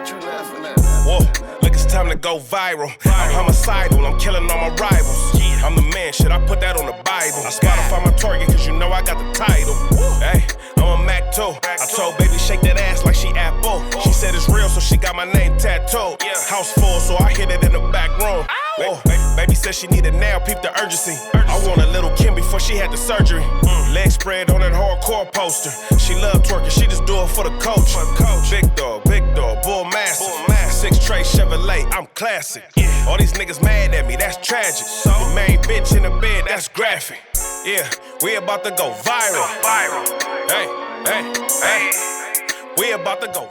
Whoa, look, it's time to go viral. I'm homicidal, I'm killing all my rivals. I'm the man, shit, I put that on the Bible. I Spotify my target, cause you know I got the title. Hey, I'm a Mac 2. I told baby shake that ass like she Apple. She said it's real, so she got my name tattooed. House full, so I hit it in the back room. Whoa, baby said she needed now, peep the urgency. I want a little Kim before she had the surgery. Leg spread on that hardcore poster. She love twerking, she just do it for the coach. Big dog, bull massive. 6 tray Chevrolet, I'm classic. All these niggas mad at me, that's tragic. The main bitch in the bed, that's graphic. Yeah, we about to go viral. Hey, we about to go.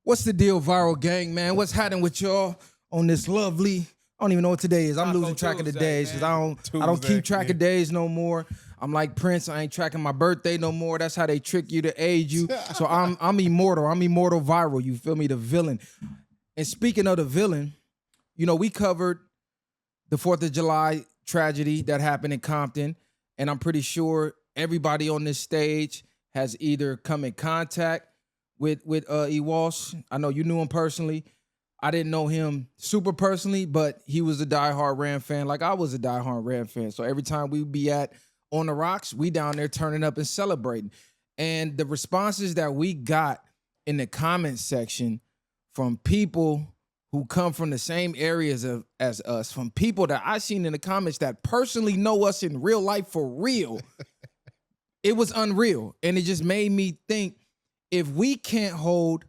What's the deal, viral gang, man? What's happening with y'all on this lovely? I don't even know what today is. I'm losing track of the days because I don't keep track of days no more. I'm like Prince. I ain't tracking my birthday no more. That's how they trick you to age you. So I'm immortal. I'm immortal viral. You feel me? The villain. And speaking of the villain, you know, we covered the 4th of July tragedy that happened in Compton, and I'm pretty sure everybody on this stage has either come in contact with E. Walsh. I know you knew him personally. I didn't know him super personally, but he was a diehard Ram fan, like I was a diehard Ram fan. So every time we be at On the Rocks, we down there turning up and celebrating. And the responses that we got in the comment section from people who come from the same areas as us, from people that I seen in the comments that personally know us in real life for real, it was unreal. And it just made me think, if we can't hold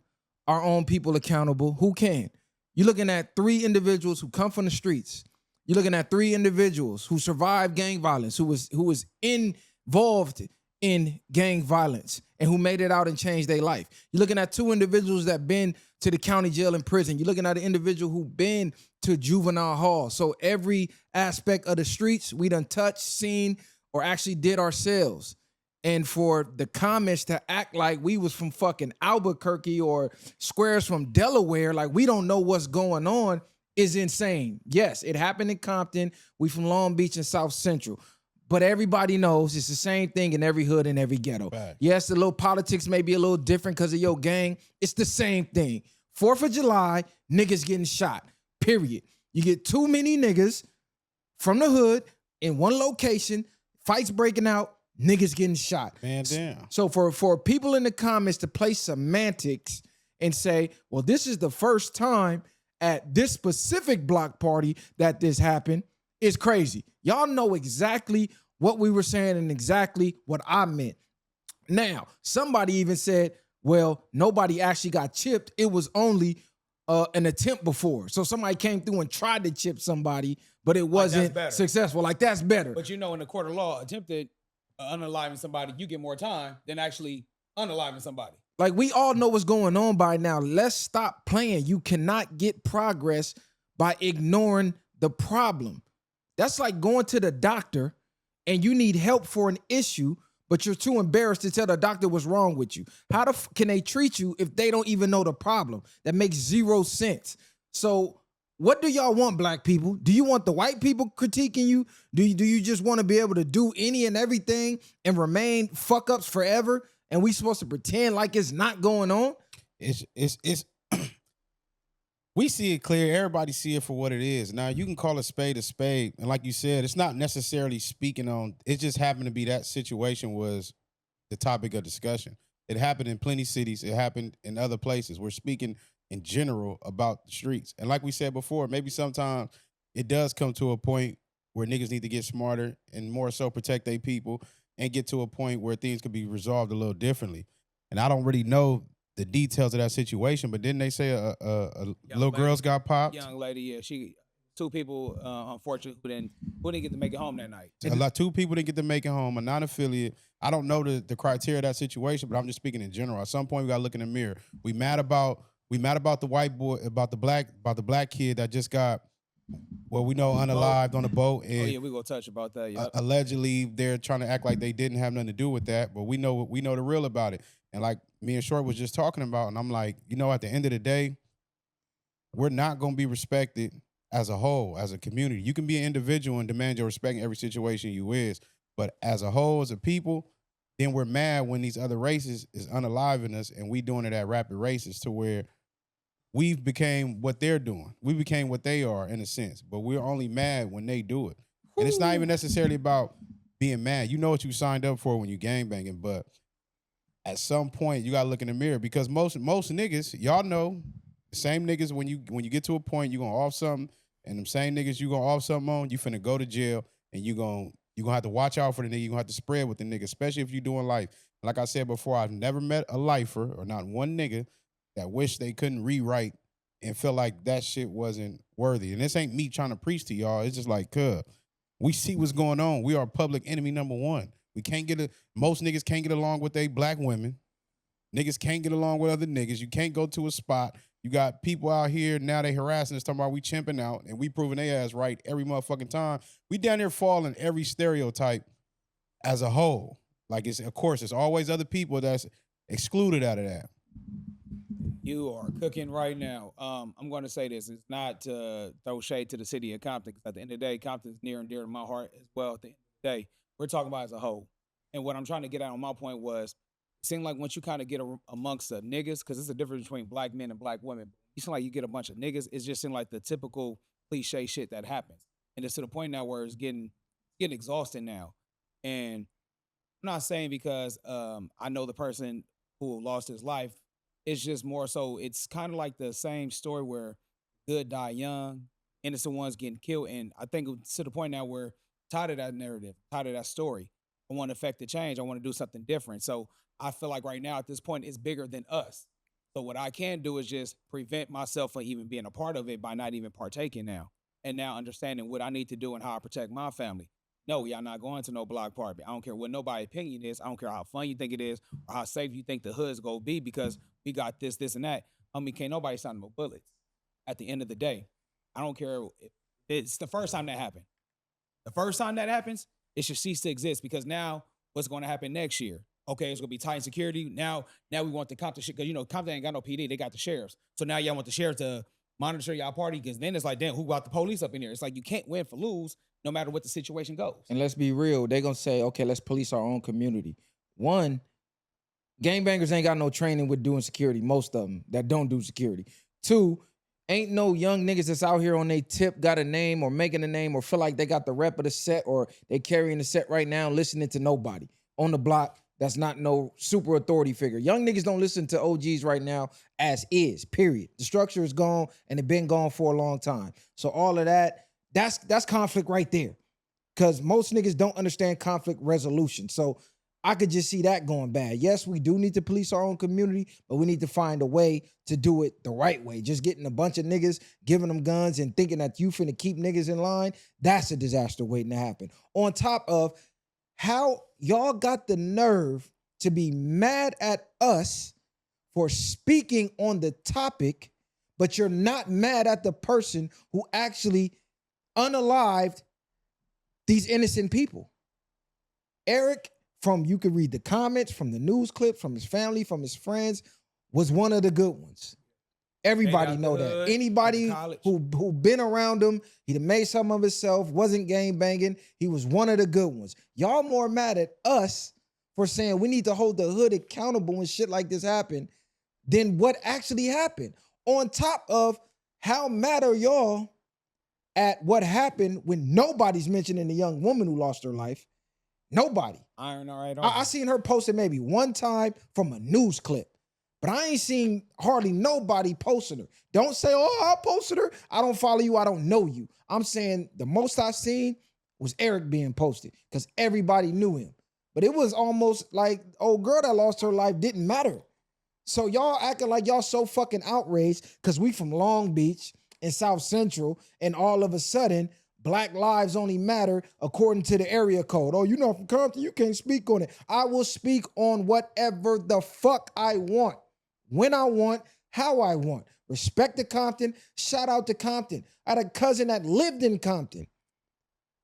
our own people accountable, who can? You're looking at 3 individuals who come from the streets. You're looking at 3 individuals who survived gang violence, who was involved in gang violence and who made it out and changed their life. You're looking at 2 individuals that been to the county jail and prison. You're looking at an individual who been to juvenile hall. So every aspect of the streets we done touched, seen, or actually did ourselves. And for the comments to act like we was from fucking Albuquerque or squares from Delaware, like we don't know what's going on, is insane. Yes, it happened in Compton. We from Long Beach and South Central. But everybody knows it's the same thing in every hood and every ghetto. Bad. Yes, the little politics may be a little different because of your gang. It's the same thing. 4th of July, niggas getting shot, period. You get too many niggas from the hood in one location, fights breaking out, niggas getting shot. Man, damn. So for people in the comments to play semantics and say, well, this is the first time at this specific block party that this happened, is crazy. Y'all know exactly what we were saying and exactly what I meant. Now, somebody even said, well, nobody actually got chipped. It was only an attempt before. So somebody came through and tried to chip somebody, but it wasn't successful. Like, that's better. But you know, in the court of law, attempted unaliving somebody, you get more time than actually unaliving somebody. Like, we all know what's going on by now. Let's stop playing. You cannot get progress by ignoring the problem. That's like going to the doctor and you need help for an issue, but you're too embarrassed to tell the doctor what's wrong with you. How can they treat you if they don't even know the problem? That makes 0 sense. So what do y'all want, black people? Do you want the white people critiquing you? Do you just want to be able to do any and everything and remain fuck ups forever? And we supposed to pretend like it's not going on? It's we see it clear. Everybody see it for what it is. Now, you can call a spade. And like you said, it's not necessarily speaking on, it just happened to be that situation was the topic of discussion. It happened in plenty cities. It happened in other places. We're speaking in general about the streets. And like we said before, maybe sometimes it does come to a point where niggas need to get smarter and more so protect their people and get to a point where things could be resolved a little differently. And I don't really know the details of that situation, but didn't they say a little girls got popped? Young lady, yeah. 2 people, unfortunately, who didn't get to make it home that night. 2 people didn't get to make it home, a non-affiliate. I don't know the criteria of that situation, but I'm just speaking in general. At some point, we got to look in the mirror. We mad about the white boy, about the black kid that just got, well, we know unalived on a boat. And we gonna touch about that. Yeah. Allegedly, they're trying to act like they didn't have nothing to do with that, but we know the real about it. And like me and Short was just talking about, and I'm like, at the end of the day, we're not gonna be respected as a whole, as a community. You can be an individual and demand your respect in every situation you is, but as a whole, as a people, then we're mad when these other races is unaliving us, and we doing it at rapid races to where we became what they're doing. We became what they are in a sense, but we're only mad when they do it. And it's not even necessarily about being mad. You know what you signed up for when you gangbanging, but at some point you gotta look in the mirror because most niggas, y'all know, the same niggas when you get to a point you gonna off something, and them same niggas you gonna off something on, you finna go to jail, and you gonna have to watch out for the nigga. You gonna have to spread with the nigga, especially if you doing life. Like I said before, I've never met a lifer or not one nigga that wish they couldn't rewrite and feel like that shit wasn't worthy. And this ain't me trying to preach to y'all. It's just like, we see what's going on. We are public enemy number one. We can't most niggas can't get along with they black women. Niggas can't get along with other niggas. You can't go to a spot. You got people out here, now they harassing us, talking about we chimping out, and we proving they ass right every motherfucking time. We down there falling every stereotype as a whole. Like, of course, it's always other people that's excluded out of that. You are cooking right now. I'm going to say this. It's not to throw shade to the city of Compton, because at the end of the day, Compton is near and dear to my heart as well. At the end of the day, we're talking about as a whole. And what I'm trying to get at on my point was, it seemed like once you kind of get amongst the niggas, because there's a difference between black men and black women, you seem like you get a bunch of niggas, it's just seem like the typical cliche shit that happens. And it's to the point now where it's getting exhausting now. And I'm not saying because I know the person who lost his life. It's just more so, it's kind of like the same story where good die young, innocent ones getting killed. And I think it's to the point now where tired of that narrative, tired of that story. I want to affect the change. I want to do something different. So I feel like right now at this point, it's bigger than us. So what I can do is just prevent myself from even being a part of it by not even partaking now. And now understanding what I need to do and how I protect my family. No, y'all not going to no block party. I don't care what nobody's opinion is. I don't care how fun you think it is or how safe you think the hood's going to be because we got this, and that. I mean, can't nobody sign no bullets. At the end of the day, I don't care if it's the first time that happened. The first time that happens, it should cease to exist because now what's going to happen next year? Okay, it's going to be tight security. Now we want the Compton shit because, Compton ain't got no PD. They got the sheriffs. So now y'all want the sheriffs to monitor y'all party because then it's like, damn, who got the police up in here? It's like you can't win for lose no matter what the situation goes. And let's be real. They're going to say, okay, let's police our own community. One, gangbangers ain't got no training with doing security, most of them that don't do security. Two, ain't no young niggas that's out here on they tip, got a name or making a name or feel like they got the rep of the set or they carrying the set right now listening to nobody on the block that's not no super authority figure. Young niggas don't listen to OGs right now as is, period. The structure is gone and it been gone for a long time. So all of that's conflict right there because most niggas don't understand conflict resolution. So I could just see that going bad. Yes, we do need to police our own community, but we need to find a way to do it the right way. Just getting a bunch of niggas, giving them guns and thinking that you finna keep niggas in line, that's a disaster waiting to happen. On top of how y'all got the nerve to be mad at us for speaking on the topic, but you're not mad at the person who actually unalived these innocent people. Eric, you could read the comments, from the news clip, from his family, from his friends, was one of the good ones. Everybody know that. Anybody who been around him, he made something of himself, wasn't gang banging. He was one of the good ones. Y'all more mad at us for saying we need to hold the hood accountable when shit like this happen than what actually happened. On top of how mad are y'all at what happened when nobody's mentioning the young woman who lost her life. Nobody. Iron, all right. I seen her posted maybe one time from a news clip, but I ain't seen hardly nobody posting her. Don't say, oh, I posted her. I don't follow you. I don't know you. I'm saying the most I seen was Eric being posted because everybody knew him. But it was almost like old girl that lost her life didn't matter. So y'all acting like y'all so fucking outraged because we from Long Beach and South Central, and all of a sudden, Black lives only matter according to the area code. Oh, you're not from Compton, you can't speak on it. I will speak on whatever the fuck I want, when I want, how I want. Respect to Compton, shout out to Compton. I had a cousin that lived in Compton.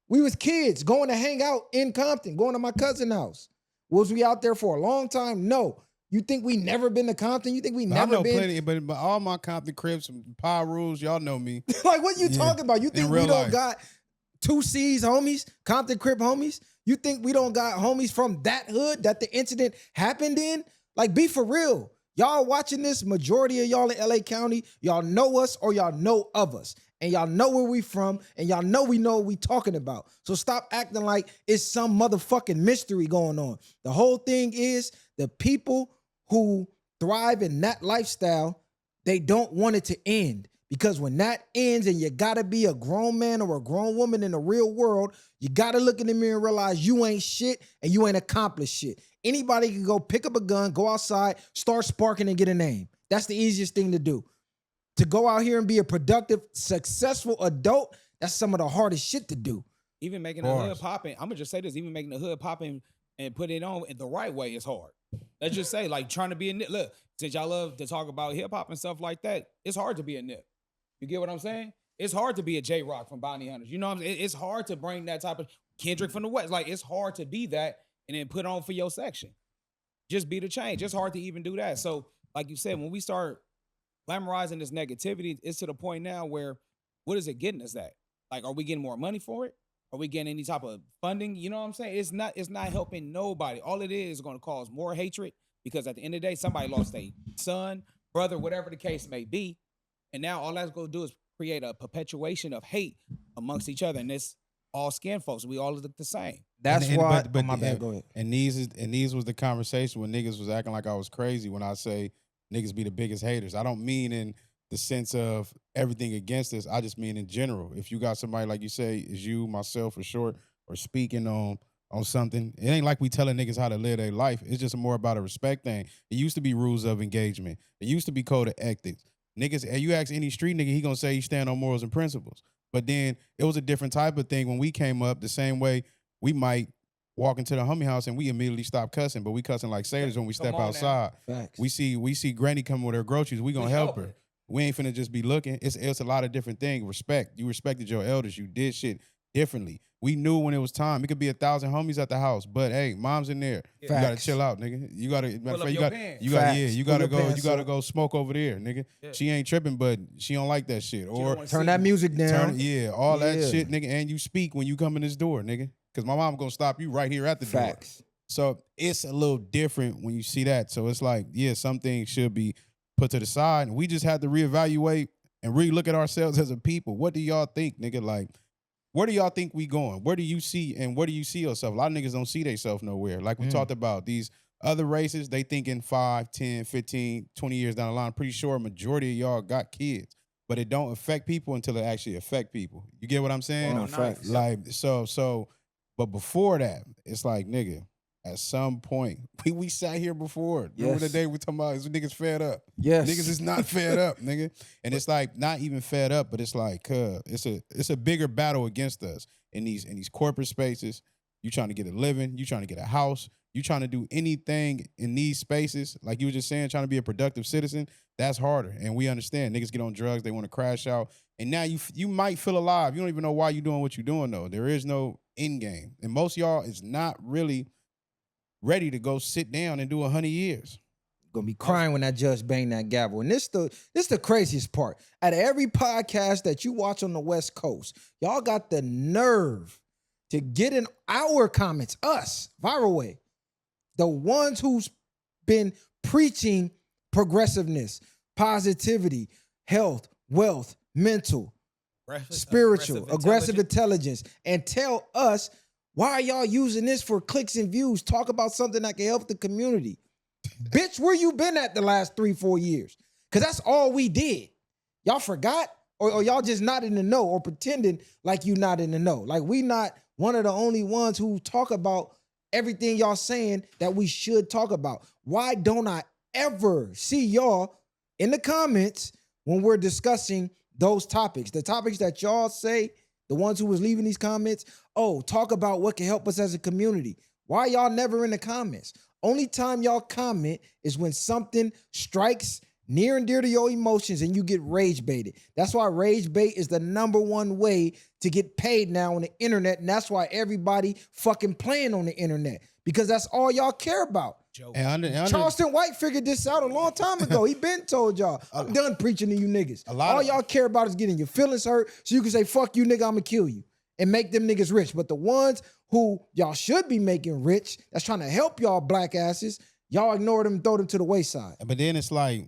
We was kids going to hang out in Compton, going to my cousin's house. Was we out there for a long time? No. You think we never been to Compton? You think we never been? Plenty, but all my Compton cribs, some power rules, y'all know me. Like, what you talking about? You think we don't got 2 C's homies, Compton Crip homies? You think we don't got homies from that hood that the incident happened in? Like, be for real. Y'all watching this, majority of y'all in LA County, y'all know us or y'all know of us. And y'all know where we from, and y'all know we know what we talking about. So stop acting like it's some motherfucking mystery going on. The whole thing is the people who thrive in that lifestyle, they don't want it to end. Because when that ends and you gotta be a grown man or a grown woman in the real world, you gotta look in the mirror and realize you ain't shit and you ain't accomplished shit. Anybody can go pick up a gun, go outside, start sparking and get a name. That's the easiest thing to do. To go out here and be a productive, successful adult, that's some of the hardest shit to do. Even making the hood popping, I'm gonna just say this, even making the hood popping and put it on in the right way is hard. Let's just say, like, trying to be a nip. Look, since y'all love to talk about hip hop and stuff like that, it's hard to be a nip. You get what I'm saying? It's hard to be a J-Rock from Bounty Hunters. You know what I'm saying? It's hard to bring that type of Kendrick from the West. Like, it's hard to be that and then put on for your section. Just be the change. It's hard to even do that. So, like you said, when we start glamorizing this negativity, it's to the point now where, what is it getting us at? Like, are we getting more money for it? Are we getting any type of funding? You know what I'm saying? It's not helping nobody. All it is going to cause more hatred, because at the end of the day, somebody lost a son, brother, whatever the case may be. And now all that's going to do is create a perpetuation of hate amongst each other. And it's all skin folks. We all look the same. That's why. But my bad. Go ahead. And these was the conversation when niggas was acting like I was crazy when I say niggas be the biggest haters. I don't mean in the sense of everything against us. I just mean in general. If you got somebody, like you say, is you, myself for short, or speaking on something, it ain't like we telling niggas how to live their life. It's just more about a respect thing. It used to be rules of engagement. It used to be code of ethics. Niggas, and you ask any street nigga, he gonna say he stand on morals and principles. But then it was a different type of thing when we came up. The same way we might walk into the homie house and we immediately stop cussing, but we cussing like sailors when we step outside. Facts. We see Granny coming with her groceries. We gonna help her. We ain't finna just be looking. It's a lot of different things. Respect. You respected your elders. You did shit differently. We knew when it was time. It could be 1,000 homies at the house, but hey, mom's in there. Facts. You gotta chill out, nigga. You gotta go smoke over there, nigga. Yeah. She ain't tripping, but she don't like that shit. Or turn that music down. All that shit, nigga. And you speak when you come in this door, nigga. Cause my mom gonna stop you right here at the door. So it's a little different when you see that. So it's like, yeah, some things should be put to the side, and we just have to reevaluate and re-look at ourselves as a people. What do y'all think, nigga? Like, where do y'all think we going? Where do you see, and where do you see yourself? A lot of niggas don't see themselves nowhere. Like we talked about, these other races, they thinking 5, 10, 15, 20 years down the line. I'm pretty sure a majority of y'all got kids, but it don't affect people until it actually affect people. You get what I'm saying? Oh, nice. Like, but before that, it's like, nigga, at some point, we sat here before. Remember the day we talking about is niggas fed up? Yes. Niggas is not fed up, nigga. And it's like not even fed up, but it's like it's a bigger battle against us in these corporate spaces. You trying to get a living, you trying to get a house, you trying to do anything in these spaces, like you were just saying, trying to be a productive citizen, that's harder. And we understand. Niggas get on drugs, they want to crash out. And now you might feel alive. You don't even know why you're doing what you're doing, though. There is no end game. And most of y'all is not really ready to go sit down and do 100 years. Gonna be crying when that judge bang that gavel. And this the craziest part. At every podcast that you watch on the West Coast, y'all got the nerve to get in our comments, us, VwP, the ones who's been preaching progressiveness, positivity, health, wealth, mental, spiritual, aggressive intelligence, and tell us, why are y'all using this for clicks and views? Talk about something that can help the community. Bitch, where you been at the last 3-4 years? Because that's all we did. Y'all forgot? Or y'all just not in the know or pretending like you not in the know. Like we not one of the only ones who talk about everything y'all saying that we should talk about. Why don't I ever see y'all in the comments when we're discussing those topics? The topics that y'all say, the ones who was leaving these comments, talk about what can help us as a community. Why y'all never in the comments? Only time y'all comment is when something strikes near and dear to your emotions and you get rage baited. That's why rage bait is the #1 way to get paid now on the internet. And that's why everybody fucking playing on the internet, because that's all y'all care about. Charleston White figured this out a long time ago. He been told y'all, I'm done preaching to you niggas. All y'all care about is getting your feelings hurt so you can say, fuck you, nigga, I'ma kill you. And make them niggas rich. But the ones who y'all should be making rich, that's trying to help y'all black asses, Y'all ignore them and throw them to the wayside. But then it's like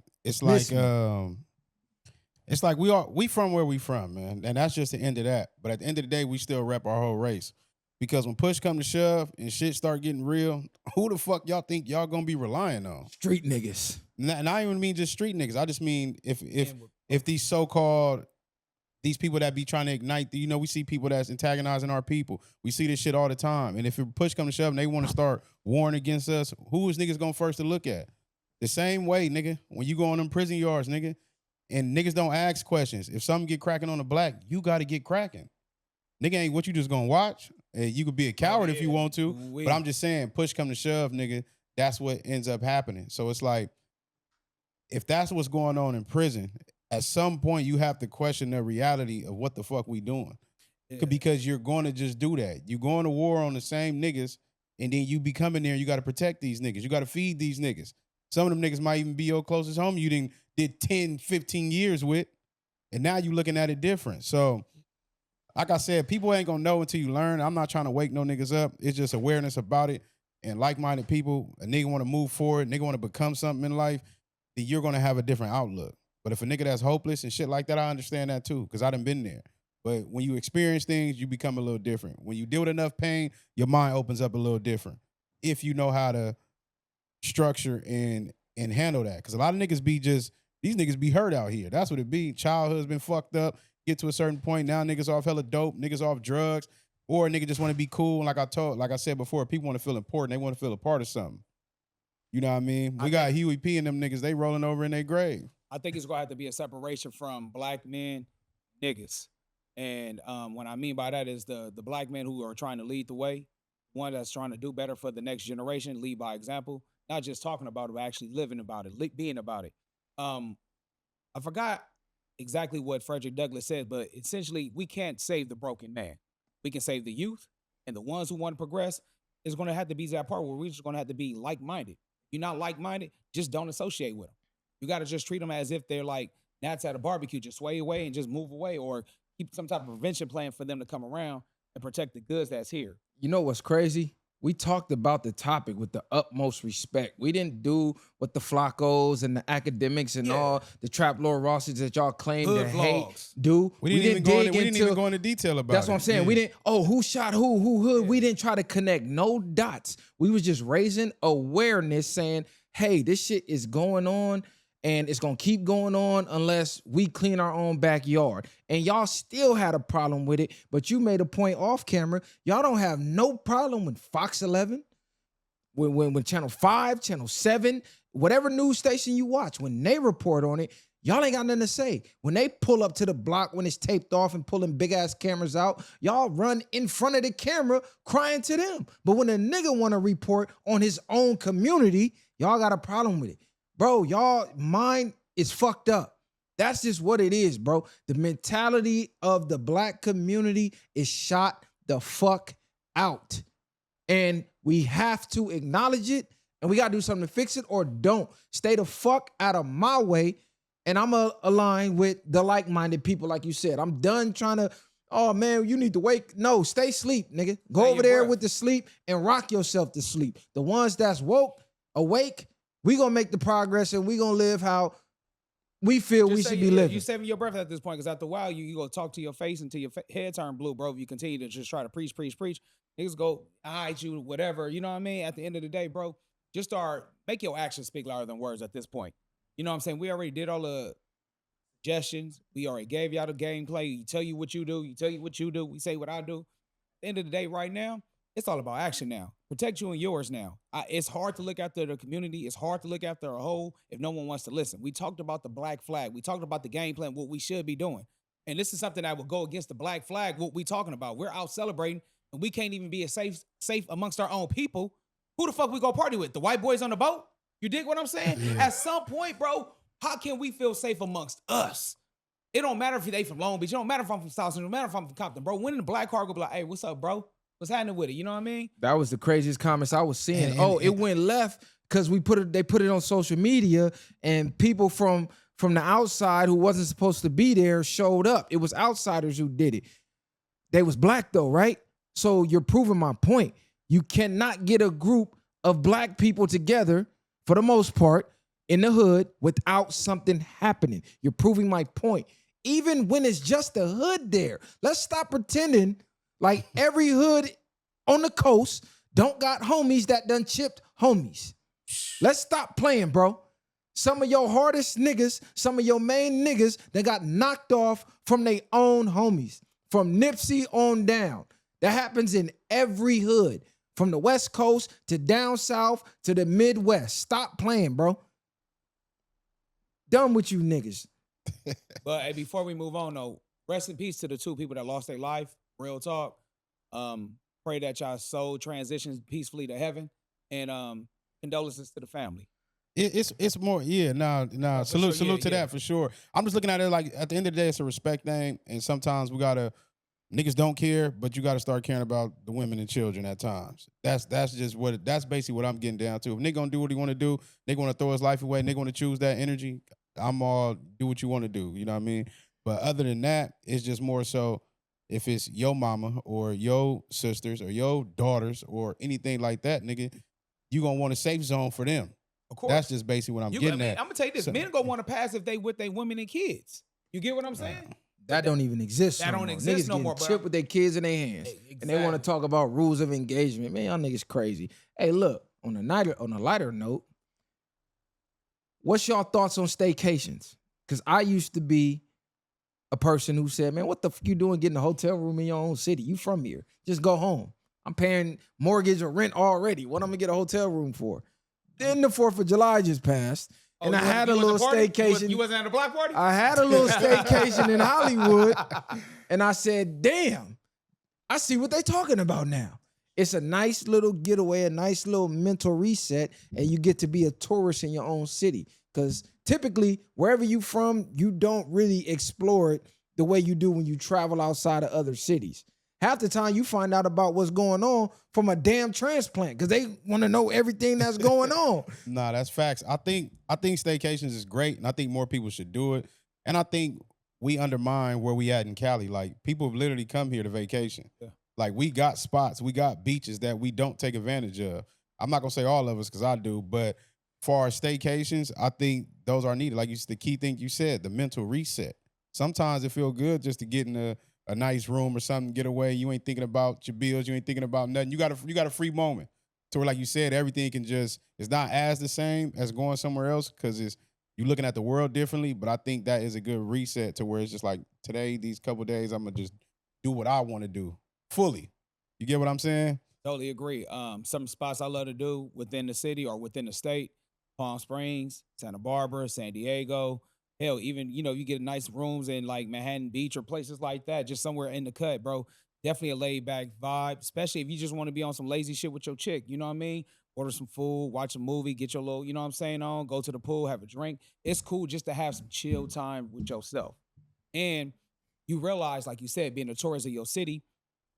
we from where we from, man. And that's just the end of that. But at the end of the day, we still rep our whole race. Because when push come to shove and shit start getting real, who the fuck y'all think y'all gonna be relying on? Street niggas. And I don't even mean just street niggas. I just mean if these so-called these people that be trying to ignite, we see people that's antagonizing our people. We see this shit all the time. And if push come to shove and they want to start warring against us, who is niggas going first to look at? The same way, nigga, when you go on them prison yards, nigga, and niggas don't ask questions. If something get cracking on the black, you got to get cracking. Nigga ain't what you just going to watch. You could be a coward if you want to. But I'm just saying, push come to shove, nigga, that's what ends up happening. So it's like, if that's what's going on in prison, at some point, you have to question the reality of what the fuck we doing. Yeah. Because you're going to just do that. You going to war on the same niggas, and then you be coming there and you got to protect these niggas. You got to feed these niggas. Some of them niggas might even be your closest homie you did 10, 15 years with, and now you looking at it different. So, like I said, people ain't going to know until you learn. I'm not trying to wake no niggas up. It's just awareness about it. And like-minded people, a nigga want to move forward, nigga want to become something in life, then you're going to have a different outlook. But if a nigga that's hopeless and shit like that, I understand that too, because I done been there. But when you experience things, you become a little different. When you deal with enough pain, your mind opens up a little different. If you know how to structure and handle that. Because a lot of niggas these niggas be hurt out here. That's what it be. Childhood's been fucked up. Get to a certain point, now niggas off hella dope, niggas off drugs, or a nigga just want to be cool. And like I said before, people want to feel important. They want to feel a part of something. You know what I mean? We got VwP and them niggas, they rolling over in their grave. I think it's going to have to be a separation from black men, niggas. And what I mean by that is the black men who are trying to lead the way, one that's trying to do better for the next generation, lead by example, not just talking about it, but actually living about it, being about it. I forgot exactly what Frederick Douglass said, but essentially we can't save the broken man. We can save the youth, and the ones who want to progress is going to have to be that part where we're just going to have to be like-minded. If you're not like-minded, just don't associate with them. You got to just treat them as if they're like gnats at a barbecue, just sway away and just move away, or keep some type of prevention plan for them to come around and protect the goods that's here. You know what's crazy? We talked about the topic with the utmost respect. We didn't do what the Floccos and the academics and all the Trap Lord Rosses that y'all claim to hate do. We didn't even go into detail about it. That's what I'm saying. Yeah. We didn't, who shot who hood. Yeah. We didn't try to connect no dots. We was just raising awareness saying, hey, this shit is going on. And it's going to keep going on unless we clean our own backyard. And y'all still had a problem with it, but you made a point off camera. Y'all don't have no problem with Fox 11, when Channel 5, Channel 7, whatever news station you watch, when they report on it, y'all ain't got nothing to say. When they pull up to the block when it's taped off and pulling big-ass cameras out, y'all run in front of the camera crying to them. But when a nigga want to report on his own community, y'all got a problem with it. Bro, y'all mind is fucked up. That's just what it is, bro. The mentality of the black community is shot the fuck out. And we have to acknowledge it, and we got to do something to fix it, or don't. Stay the fuck out of my way, and I'm going to align with the like-minded people, like you said. I'm done trying to, oh, man, you need to wake. No, stay asleep, nigga. Go over there with the sleep and rock yourself to sleep. The ones that's awake, we gonna make the progress, and we gonna live how we feel we should be living. You saving your breath at this point, because after a while, you gonna talk to your face until your head turn blue, bro. If you continue to just try to preach, niggas go, I hate you, whatever. You know what I mean? At the end of the day, bro, just make your actions speak louder than words at this point. You know what I'm saying? We already did all the suggestions. We already gave y'all the gameplay. You tell you what you do. You tell you what you do. We say what I do. At the end of the day, right now, it's all about action now. Protect you and yours now. It's hard to look after the community. It's hard to look after a whole if no one wants to listen. We talked about the black flag. We talked about the game plan, what we should be doing. And this is something that will go against the black flag, what we talking about. We're out celebrating, and we can't even be safe amongst our own people. Who the fuck we go party with? The white boys on the boat? You dig what I'm saying? Yeah. At some point, bro, how can we feel safe amongst us? It don't matter if they from Long Beach. It don't matter if I'm from South Central. It don't matter if I'm from Compton, bro. When in the black car go be like, hey, what's up, bro? What's happening with it? You know what I mean? That was the craziest comments I was seeing. It went left because they put it on social media, and people from the outside who wasn't supposed to be there showed up. It was outsiders who did it. They was black though, right? So you're proving my point. You cannot get a group of black people together for the most part, in the hood without something happening. You're proving my point. Even when it's just the hood there, let's stop pretending like every hood on the coast don't got homies that done chipped homies. Let's stop playing, bro. Some of your hardest niggas, some of your main niggas that got knocked off from their own homies, from Nipsey on down. That happens in every hood, from the West Coast to down south to the Midwest. Stop playing, bro. Done with you niggas. But hey, before we move on, though, rest in peace to the two people that lost their life. Real talk. Pray that y'all soul transitions peacefully to heaven, and condolences to the family. It's more, salute sure, to that for sure. I'm just looking at it like at the end of the day, it's a respect thing, and sometimes niggas don't care, but you gotta start caring about the women and children at times. That's basically what I'm getting down to. If nigga gonna do what he wanna do, nigga wanna throw his life away, nigga wanna choose that energy, I'm all do what you wanna do, you know what I mean? But other than that, it's just more so if it's your mama or your sisters or your daughters or anything like that, nigga, you gonna want a safe zone for them. Of course. That's just basically what I'm getting at. I'm gonna tell you this: men gonna want to pass if they with their women and kids. You get what I'm saying? That don't even exist. That don't exist Niggas no more, getting bro. chipped with their kids in their hands, and they want to talk about rules of engagement. Man, y'all niggas crazy. Hey, look, on a lighter note, what's y'all thoughts on staycations? Because I used to be a person who said, man, what the fuck you doing getting a hotel room in your own city? You from here. Just go home. I'm paying mortgage or rent already. What I'm going to get a hotel room for? Then the 4th of July just passed, and I had a little staycation. You wasn't at a block party? I had a little staycation in Hollywood, and I said, damn, I see what they talking about now. It's a nice little getaway, a nice little mental reset, and you get to be a tourist in your own city. Because typically, wherever you from, you don't really explore it the way you do when you travel outside of other cities. Half the time, you find out about what's going on from a damn transplant because they want to know everything that's going on. Nah, that's facts. I think staycations is great, and I think more people should do it. And I think we undermine where we at in Cali. Like, people have literally come here to vacation. Yeah. Like, we got spots, we got beaches that we don't take advantage of. I'm not gonna say all of us because I do, but for our staycations, I think those are needed. Like, the key thing you said, the mental reset. Sometimes it feels good just to get in a nice room or something, get away. You ain't thinking about your bills. You ain't thinking about nothing. You got a free moment to where, like you said, everything it's not as the same as going somewhere else because you're looking at the world differently. But I think that is a good reset to where it's just like today, these couple days, I'm gonna just do what I want to do fully. You get what I'm saying? Totally agree. Some spots I love to do within the city or within the state: Palm Springs, Santa Barbara, San Diego. Hell, even, you get nice rooms in like Manhattan Beach or places like that, just somewhere in the cut, bro. Definitely a laid back vibe, especially if you just want to be on some lazy shit with your chick, you know what I mean? Order some food, watch a movie, get your little, you know what I'm saying, on, go to the pool, have a drink. It's cool just to have some chill time with yourself. And you realize, like you said, being a tourist of your city,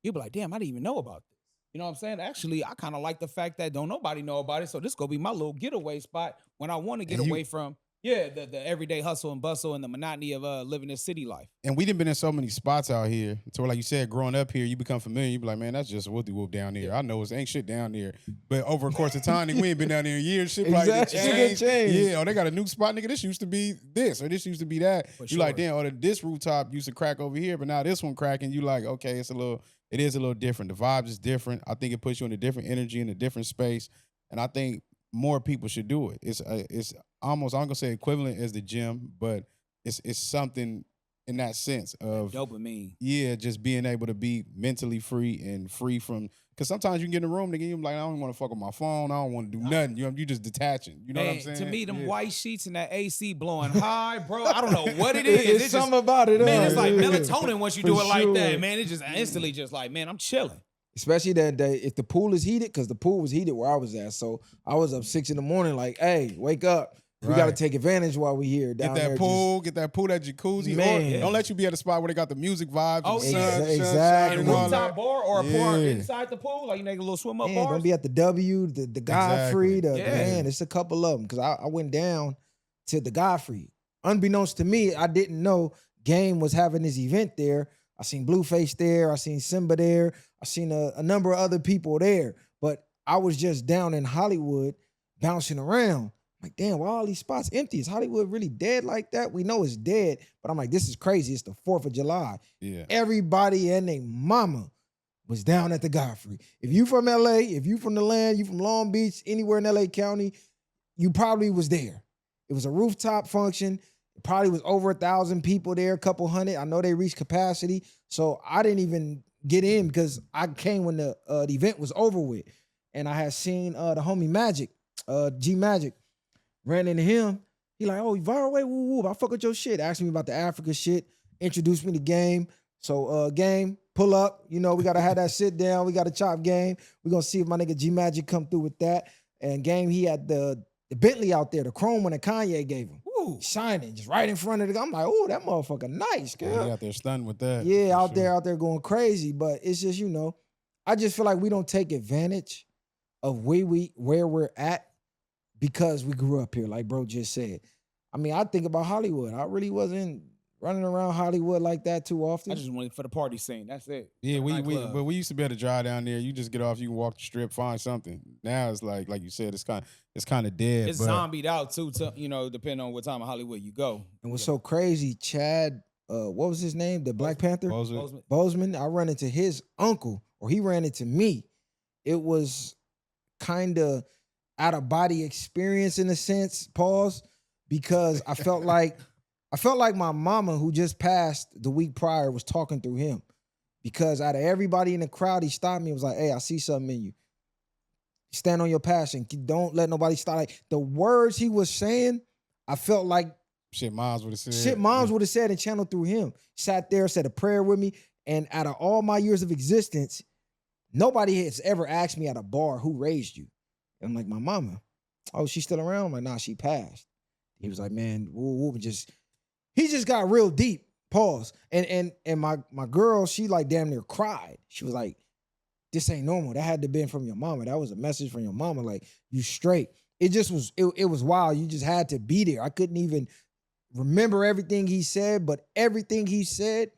you'll be like, damn, I didn't even know about this. You know what I'm saying? Actually, I kind of like the fact that don't nobody know about it, so this gonna be my little getaway spot when I want to get away from the everyday hustle and bustle and the monotony of living this city life. And we done been in so many spots out here. So like you said, growing up here, you become familiar. You be like, man, that's just whoop-de-whoop down there. I know it ain't shit down there. But over the course of time, nigga, we ain't been down there in years. Shit Exactly. like Changed. Yeah, they got a new spot, nigga. This used to be this or this used to be that. You like, damn, this rooftop used to crack over here, but now this one cracking. You like, okay, it is a little different. The vibe is different. I think it puts you in a different energy, in a different space. And I think more people should do it. It's almost, I'm gonna say equivalent as the gym, but it's something in that sense of dopamine. Yeah, just being able to be mentally free and free from, because sometimes you can get in the room, nigga, you're like, I don't want to fuck with my phone, I don't want to do nothing. You just detaching. You know what I'm saying? To me, them white sheets and that AC blowing high, bro, I don't know what it is. It's something about it. Man, it's like melatonin once you do it like that, man. It just instantly just like, man, I'm chilling. Especially that day, if the pool is heated, because the pool was heated where I was at. So I was up 6 a.m, like, hey, wake up. We got to take advantage while we here. Get that pool, that jacuzzi. Man. Or don't let you be at a spot where they got the music vibes. Oh, exactly. And rooftop bar or a bar inside the pool, like you make a little swim up bar. Don't be at the W, the Godfrey, man, it's a couple of them. Because I went down to the Godfrey. Unbeknownst to me, I didn't know Game was having this event there. I seen Blueface there. I seen Simba there. I seen a number of other people there. But I was just down in Hollywood bouncing around. Like, damn, why all these spots empty? Is Hollywood really dead like that? We know it's dead, but I'm like, this is crazy. It's the 4th of July. Yeah. Everybody and their mama was down at the Godfrey. If you from LA, if you from the land, you from Long Beach, anywhere in LA County, you probably was there. It was a rooftop function. It probably was over 1,000 people there, a couple hundred. I know they reached capacity. So I didn't even get in because I came when the event was over with. And I had seen the homie Magic, G Magic, ran into him. He like, oh, Viral Way, woo woo. I fuck with your shit. Asked me about the Africa shit. Introduced me to Game. So Game, pull up. You know, we gotta have that sit down. We gotta chop Game. We're gonna see if my nigga G Magic come through with that. And Game, he had the Bentley out there, the chrome one that Kanye gave him. Ooh, shining, just right in front of the guy. I'm like, oh, that motherfucker nice, girl. Yeah, he out there stunned with that. Yeah, out there going crazy. But it's just, you know, I just feel like we don't take advantage of where we're at because we grew up here, like bro just said. I mean, I think about Hollywood. I really wasn't running around Hollywood like that too often. I just went for the party scene. That's it. Yeah, but we used to be able to drive down there. You just get off, you can walk the strip, find something. Now it's like you said, it's kind of dead. It's zombied out too, you know, depending on what time of Hollywood you go. And what's so crazy, Chad, what was his name? The Black Panther? Boseman. I ran into his uncle, or he ran into me. It was kind of out of body experience in a sense, pause, because I felt like my mama who just passed the week prior was talking through him, because out of everybody in the crowd, he stopped me and was like, hey, I see something in you. Stand on your passion. Don't let nobody stop. Like the words he was saying, I felt like shit moms would have said. Shit moms would have said and channeled through him. Sat there, said a prayer with me. And out of all my years of existence, nobody has ever asked me at a bar, who raised you? And I'm like, my mama. Oh, she's still around? I'm like, nah, she passed. He was like, man, he just got real deep. Pause. And my girl, she like damn near cried. She was like, this ain't normal. That had to been from your mama. That was a message from your mama. Like, you straight. It just was, it was wild. You just had to be there. I couldn't even remember everything he said, but everything he said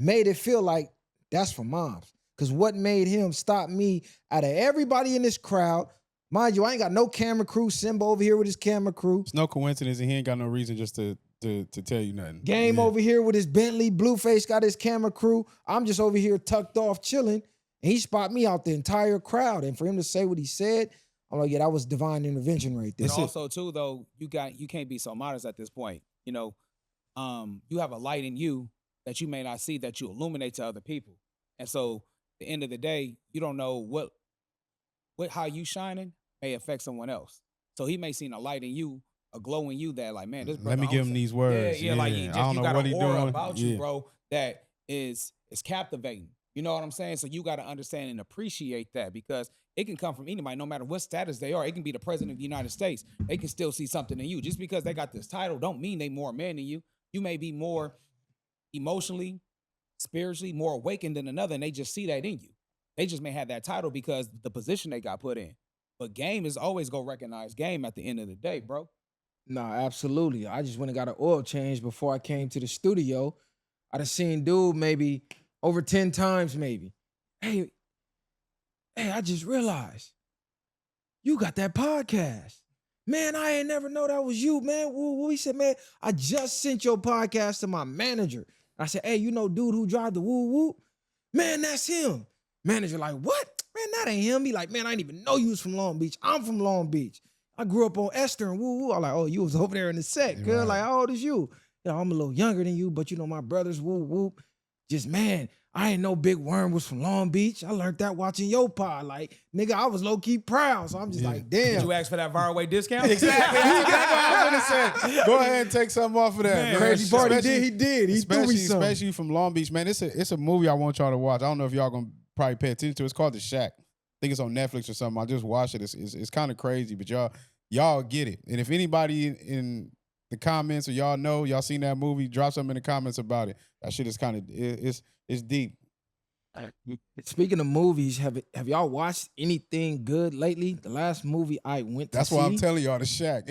made it feel like that's for moms. Because what made him stop me out of everybody in this crowd, mind you, I ain't got no camera crew. Simba over here with his camera crew. It's no coincidence, and he ain't got no reason just to tell you nothing. Game over here with his Bentley. Blueface got his camera crew. I'm just over here tucked off chilling. And he spot me out the entire crowd. And for him to say what he said, I'm like, yeah, that was divine intervention right there. And also, too, though, you can't be so modest at this point. You know, you have a light in you that you may not see that you illuminate to other people. And so, at the end of the day, you don't know how you shining may affect someone else. So he may see a light in you, a glow in you that, like, man, this brother. Let me give him these words. Yeah, like I don't know what he doing about you, bro. That is captivating. You know what I'm saying? So you got to understand and appreciate that, because it can come from anybody, no matter what status they are. It can be the president of the United States. They can still see something in you. Just because they got this title don't mean they more man than you. You may be more emotionally, spiritually more awakened than another, and they just see that in you. They just may have that title because the position they got put in. But Game is always going to recognize Game at the end of the day, bro. Nah, absolutely. I just went and got an oil change before I came to the studio. I done seen dude maybe over 10 times maybe. Hey, I just realized you got that podcast. Man, I ain't never know that was you, man. He said, man, I just sent your podcast to my manager. I said, hey, you know dude who drive the woo woo? Man, that's him. Manager like, what? Man, that ain't him. He like, man, I didn't even know you was from Long Beach. I'm from Long Beach. I grew up on Esther and woo woo. I'm like, oh, you was over there in the set, girl. Right. Like, how old is you? You know, I'm a little younger than you, but you know, my brothers, woo woo. Just, man, I ain't know Big Worm was from Long Beach. I learned that watching your pod. Like, nigga, I was low-key proud. So I'm just like, damn. Did you ask for that Viral Way discount? Exactly. I was gonna say, go ahead and take something off of that. Man, crazy part. He did. He threw me some. Especially from Long Beach, man. It's a movie I want y'all to watch. I don't know if y'all gonna probably pay attention to it. It's called The Shack. I think it's on Netflix or something. I just watched it. It's kind of crazy, but y'all get it. And if anybody in the comments or y'all seen that movie, drop something in the comments about it. That shit is kind of it's deep. Speaking of movies, have y'all watched anything good lately? The last movie I went to That's see. why I'm telling y'all, The Shack.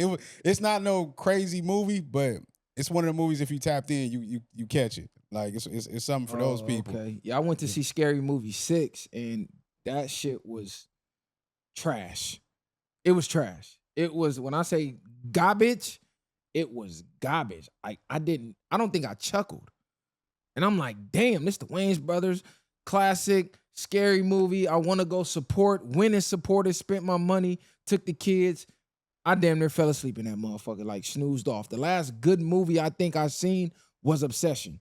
It's not no crazy movie, but it's one of the movies if you tapped in, you catch it. Like it's something for those people. Okay. Yeah, I went to see Scary Movie 6, and that shit was trash. It was trash. It was, when I say garbage, it was garbage. I don't think I chuckled. And I'm like, damn, this the Wayans Brothers classic, scary movie. I want to go support, went and supported, spent my money, took the kids. I damn near fell asleep in that motherfucker, like snoozed off. The last good movie I think I've seen was Obsession.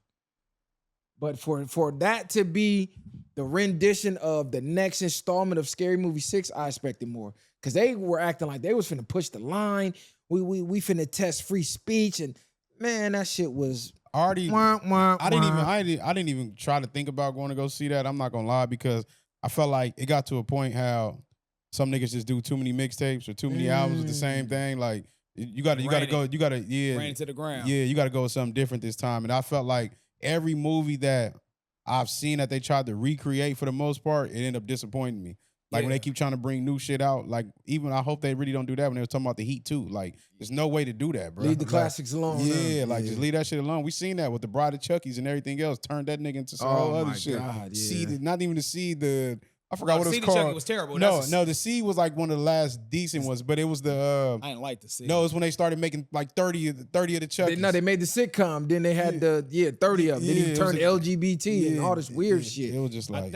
But for that to be the rendition of the next installment of Scary Movie 6, I expected more. Because they were acting like they was finna push the line. We finna test free speech. And man, that shit was Already, I didn't even try to think about going to go see that. I'm not gonna lie, because I felt like it got to a point how some niggas just do too many mixtapes or too many albums with the same thing. Like you gotta ran it to the ground. Yeah, you gotta go with something different this time. And I felt like every movie that I've seen that they tried to recreate for the most part, it ended up disappointing me. Like when they keep trying to bring new shit out, like even I hope they really don't do that when they was talking about the Heat too. Like there's no way to do that, bro. Leave the classics alone. Yeah, just leave that shit alone. We seen that with the Bride of Chucky's and everything else. Turned that nigga into some whole other shit. God, Seed, not even the Seed. I forgot what it was Seed called. Chucky was terrible. No, the Seed was like one of the last decent ones, but it was the. I didn't like the Seed. No, it was when they started making like 30 of the Chucky's. They made the sitcom. Then they had 30 of them. Then he turned LGBT and all this weird shit. It was just like,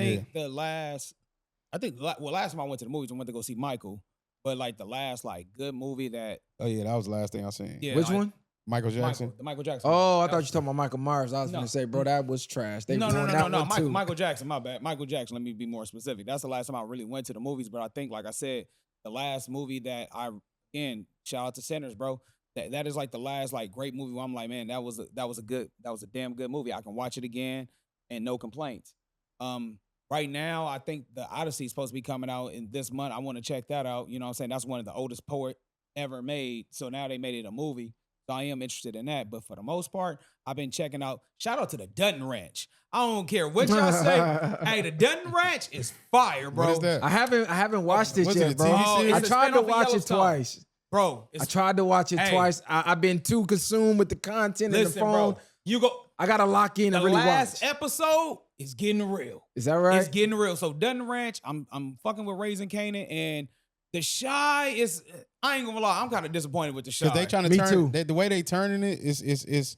I think last time I went to the movies, I went to go see Michael. But like the last like good movie that. Oh yeah, that was the last thing I seen. Yeah, which one? Michael Jackson. The Michael Jackson. Oh, I thought you were talking about Michael Myers. I was gonna say, bro, that was trash. No. Michael Jackson. My bad. Michael Jackson. Let me be more specific. That's the last time I really went to the movies. But I think, like I said, the last movie that again, shout out to Sinners, bro. That is like the last like great movie where I'm like, man, that was a damn good movie. I can watch it again and no complaints. Right now, I think the Odyssey is supposed to be coming out in this month. I want to check that out. You know what I'm saying? That's one of the oldest poet ever made. So now they made it a movie. So I am interested in that. But for the most part, I've been checking out. Shout out to the Dutton Ranch. I don't care what y'all say. Hey, the Dutton Ranch is fire, bro. What is that? I haven't watched it Was yet, it a bro. TV series? I tried to watch it twice. Bro, I tried to watch it twice. I've been too consumed with the content and the phone. Bro, you go. I gotta lock in and really watch. The last episode is getting real. Is that right? It's getting real. So Dutton Ranch, I'm fucking with Raising Kanan, and The Shy is. I ain't gonna lie, I'm kind of disappointed with The Shy. Because they trying to turn the way they turning it is it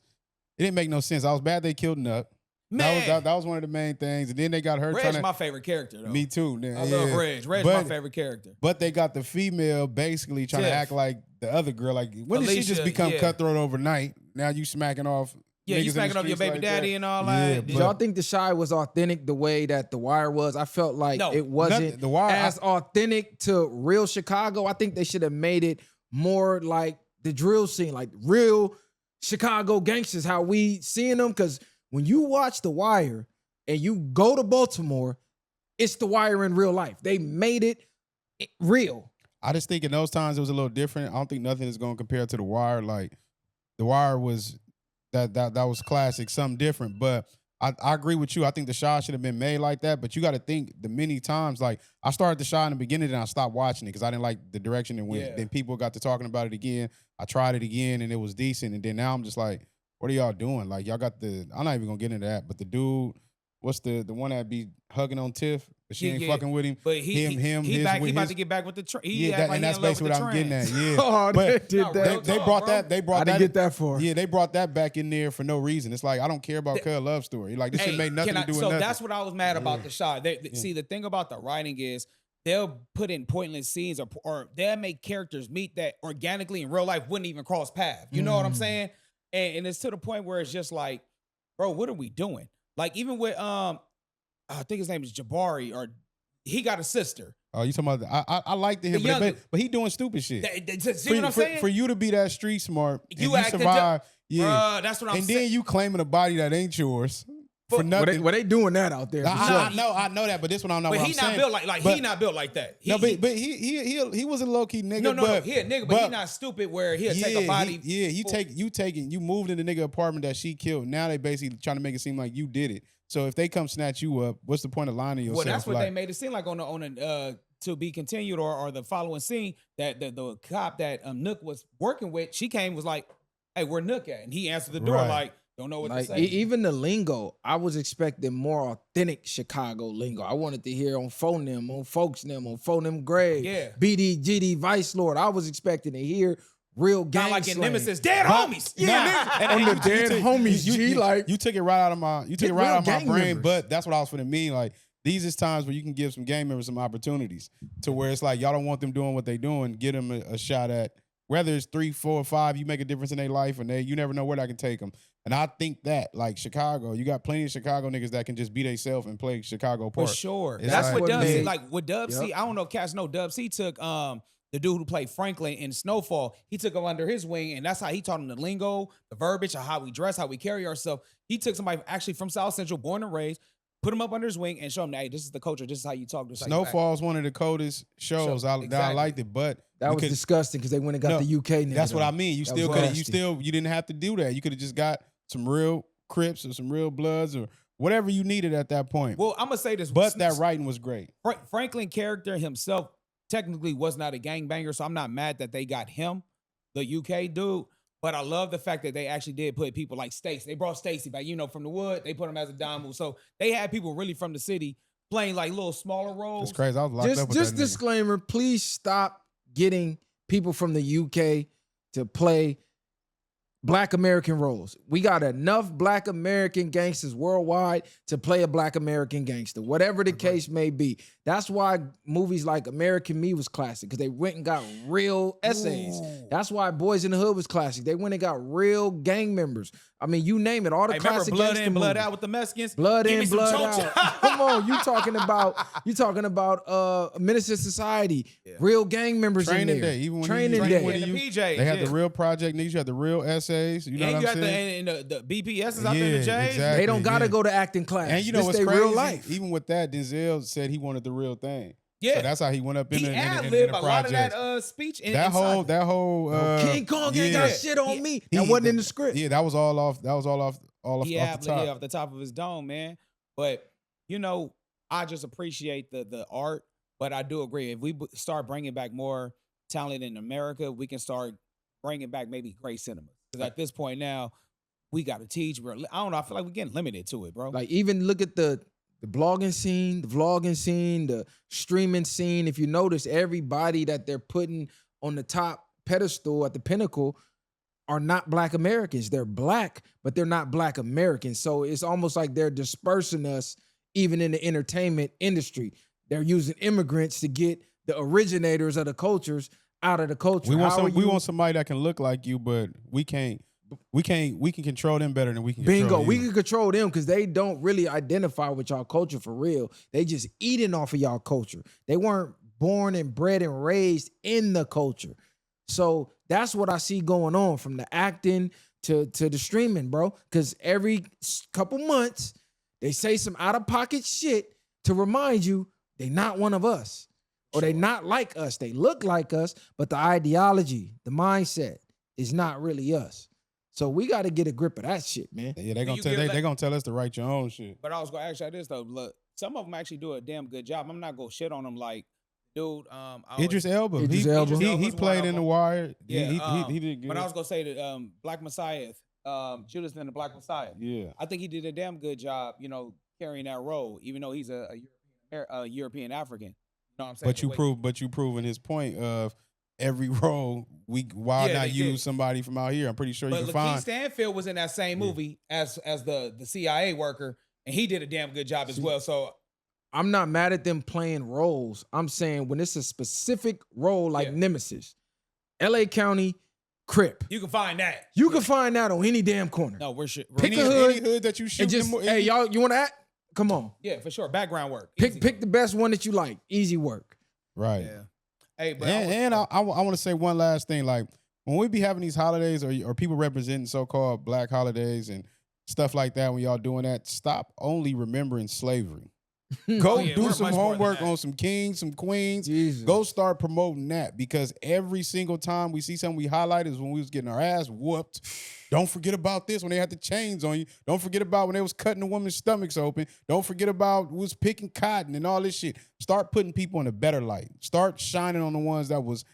didn't make no sense. I was bad they killed Nuck. Man, that was one of the main things, and then they got her. Reg's my favorite character, though. Me too. I love Reg. Reg's my favorite character. But they got the female basically trying to act like the other girl. Like when did she just become cutthroat overnight? Now you smacking off. Yeah, you smacking off your baby daddy and all that. Yeah, did y'all think The Shy was authentic the way that The Wire was? I felt like it wasn't The Wire, as authentic to real Chicago. I think they should have made it more like the drill scene, like real Chicago gangsters, how we seeing them. Because when you watch The Wire and you go to Baltimore, it's The Wire in real life. They made it real. I just think in those times it was a little different. I don't think nothing is going to compare to The Wire. Like The Wire was that was classic, something different. But I agree with you. I think The Shy should have been made like that. But you got to think the many times, like I started The Shy in the beginning and I stopped watching it because I didn't like the direction it went. Yeah. Then people got to talking about it again. I tried it again and it was decent. And then now I'm just like, what are y'all doing? Like y'all got I'm not even gonna get into that. But the dude, what's the one that be hugging on Tiff? But she ain't fucking with him. But he about to get back with the train. And that's basically what I'm getting at. Yeah. Oh, but they did that. They brought that. They brought I didn't get that far. Yeah, they brought that back in there for no reason. It's like I don't care about Cuz love story. Like this shit made nothing to do with nothing. So that's what I was mad about The Shy. See, the thing about the writing is they'll put in pointless scenes or they'll make characters meet that organically in real life wouldn't even cross paths. You know what I'm saying? And it's to the point where it's just like, bro, what are we doing? Like even with I think his name is Jabari, or he got a sister. Oh, you talking about? I liked him, but he doing stupid shit. See what I'm saying? For you to be that street smart, you survive. Bruh, that's what I'm saying. And then you claiming a body that ain't yours for nothing. They doing that out there. I know that, but this one I don't know. But what he I'm not saying. built like he not built like that. But he was a low key nigga. No, he a nigga, but he not stupid where he'll take a body. You moved in the nigga apartment that she killed. Now they basically trying to make it seem like you did it. So if they come snatch you up, what's the point of lying to yourself? Well, that's what they made it seem like on a to be continued or the following scene that the cop that Nook was working with, she came was like, "Hey, where Nook at?" And he answered the door like, Don't know what Like to say. even the lingo, I was expecting more authentic Chicago lingo. I wanted to hear on Phonem, on Folks Them, on Phonem Grave, Yeah. BD, GD, Vice Lord. I was expecting to hear real gang Not like in slang. Nemesis, dead homies. Yeah. On the dead homies, G, like you took it right out of my Get real my gang brain, members. but that's what I was finna mean. Like these is times where you can give some gang members some opportunities to where it's like y'all don't want them doing what they doing, get them a shot at whether it's 3, 4, or 5. You make a difference in their life, and you never know where that can take them. And I think that like Chicago, you got plenty of Chicago niggas that can just be themselves and play Chicago For part. sure. It's That's like- what Dub C, made- like with Dub C, I don't know if cats know Dub C took the dude who played Franklin in Snowfall. He took him under his wing, and that's how he taught him the lingo, the verbiage, of how we dress, how we carry ourselves. He took somebody actually from South Central, born and raised, put him up under his wing, and show him, hey, this is the culture, this is how you talk. This is how you act. Snowfall is one of the coldest shows. I Exactly. liked it, but that we was could- disgusting because they went and got No, the UK nigga. That's what though. I mean. You That still was could nasty. you didn't have to do that. You could have just got some real Crips or some real Bloods or whatever you needed at that point. Well, I'm gonna say this, but that writing was great. Franklin character himself technically was not a gangbanger, so I'm not mad that they got him, the UK dude. But I love the fact that they actually did put people like Stacey. They brought Stacey back, from the wood. They put him as a dime. So they had people really from the city playing like little smaller roles. That's crazy. I was locked up with Just that nigga. disclaimer, please stop getting people from the UK to play Black American roles. We got enough Black American gangsters worldwide to play a Black American gangster, whatever the case may be. That's why movies like American Me was classic, because they went and got real essays. That's why Boys in the Hood was classic. They went and got real gang members. I mean, you name it, all the Hey, remember classic Blood gangster In, Blood movies. Out with the Mexicans? Blood Give me in, some blood chocha. out. Come on, you talking about Minister Society, real gang members Training in there. Day, even when Training you- Day. when And the you- PJs. They had yeah. the real project niggas. You had the real essays. You know And what you I'm got saying? the BPSs out there in the Yeah, J's. exactly. They don't gotta yeah. go to acting class. And you know This what's they crazy? real life. Even with that, Denzel said he wanted the real thing. Yeah. So that's how he went up in He the ad-libbed the a lot of projects. that speech. That whole King Kong ain't got shit on me. That he- wasn't in the script. Yeah, that was all off He off the top. off the top of his dome, man. But I just appreciate the art. But I do agree, if we start bringing back more talent in America, we can start bringing back maybe great cinema. Because at this point now, we got to teach. I don't know. I feel like we're getting limited to it, bro. Like even look at the blogging scene, the vlogging scene, the streaming scene. If you notice, everybody that they're putting on the top pedestal at the pinnacle are not Black Americans. They're Black, but they're not Black Americans. So it's almost like they're dispersing us even in the entertainment industry. They're using immigrants to get the originators of the cultures out of the culture. We want How are we you- want somebody that can look like you, but we can control them better than we can Bingo. control We you. can control them because they don't really identify with y'all culture for real. They just eating off of y'all culture. They weren't born and bred and raised in the culture. So that's what I see going on from the acting to the streaming, bro. Because every couple months, they say some out-of-pocket shit to remind you they not one of us. Or they not like us. They look like us, but the ideology, the mindset is not really us. So we got to get a grip of that shit, man. Yeah, they Do you gonna get they gonna tell us to write your own shit. But I was gonna ask you this though. Look, some of them actually do a damn good job. I'm not gonna shit on them. Like, dude, Idris Elba. Idris he, Elba. he Elba's played one in of The them. Wire. Yeah, He did good. But I was gonna say that Black Messiah, Judas in the Black Messiah. Yeah. I think he did a damn good job, carrying that role, even though he's a European African. You know what I'm saying? But you proven his point of every role why Yeah, not they use did. somebody from out here? I'm pretty sure you But can Lakeith find. Stanfield was in that same movie as the CIA worker, and he did a damn good job as well. So I'm not mad at them playing roles. I'm saying when it's a specific role like Yeah. Nemesis, LA County, Crip. you can find that. You can find that on any damn corner. No, we're shit. Pick any, a hood any hood that you shoot and just, them, hey, y'all, you want to act? Come on. Yeah, for sure. Background work. Easy. Pick the best one that you like. Easy work. right? Yeah. Hey, but And I want to say one last thing. Like when we be having these holidays or people representing so-called Black holidays and stuff like that, when y'all doing that, stop only remembering slavery. Go Oh, yeah, do we're some much more than homework that. on some kings, some queens. Jesus. Go start promoting that, because every single time we see something we highlight is when we was getting our ass whooped. Don't forget about this when they had the chains on you. Don't forget about when they was cutting the woman's stomachs open. Don't forget about was picking cotton and all this shit. Start putting people in a better light. Start shining on the ones that was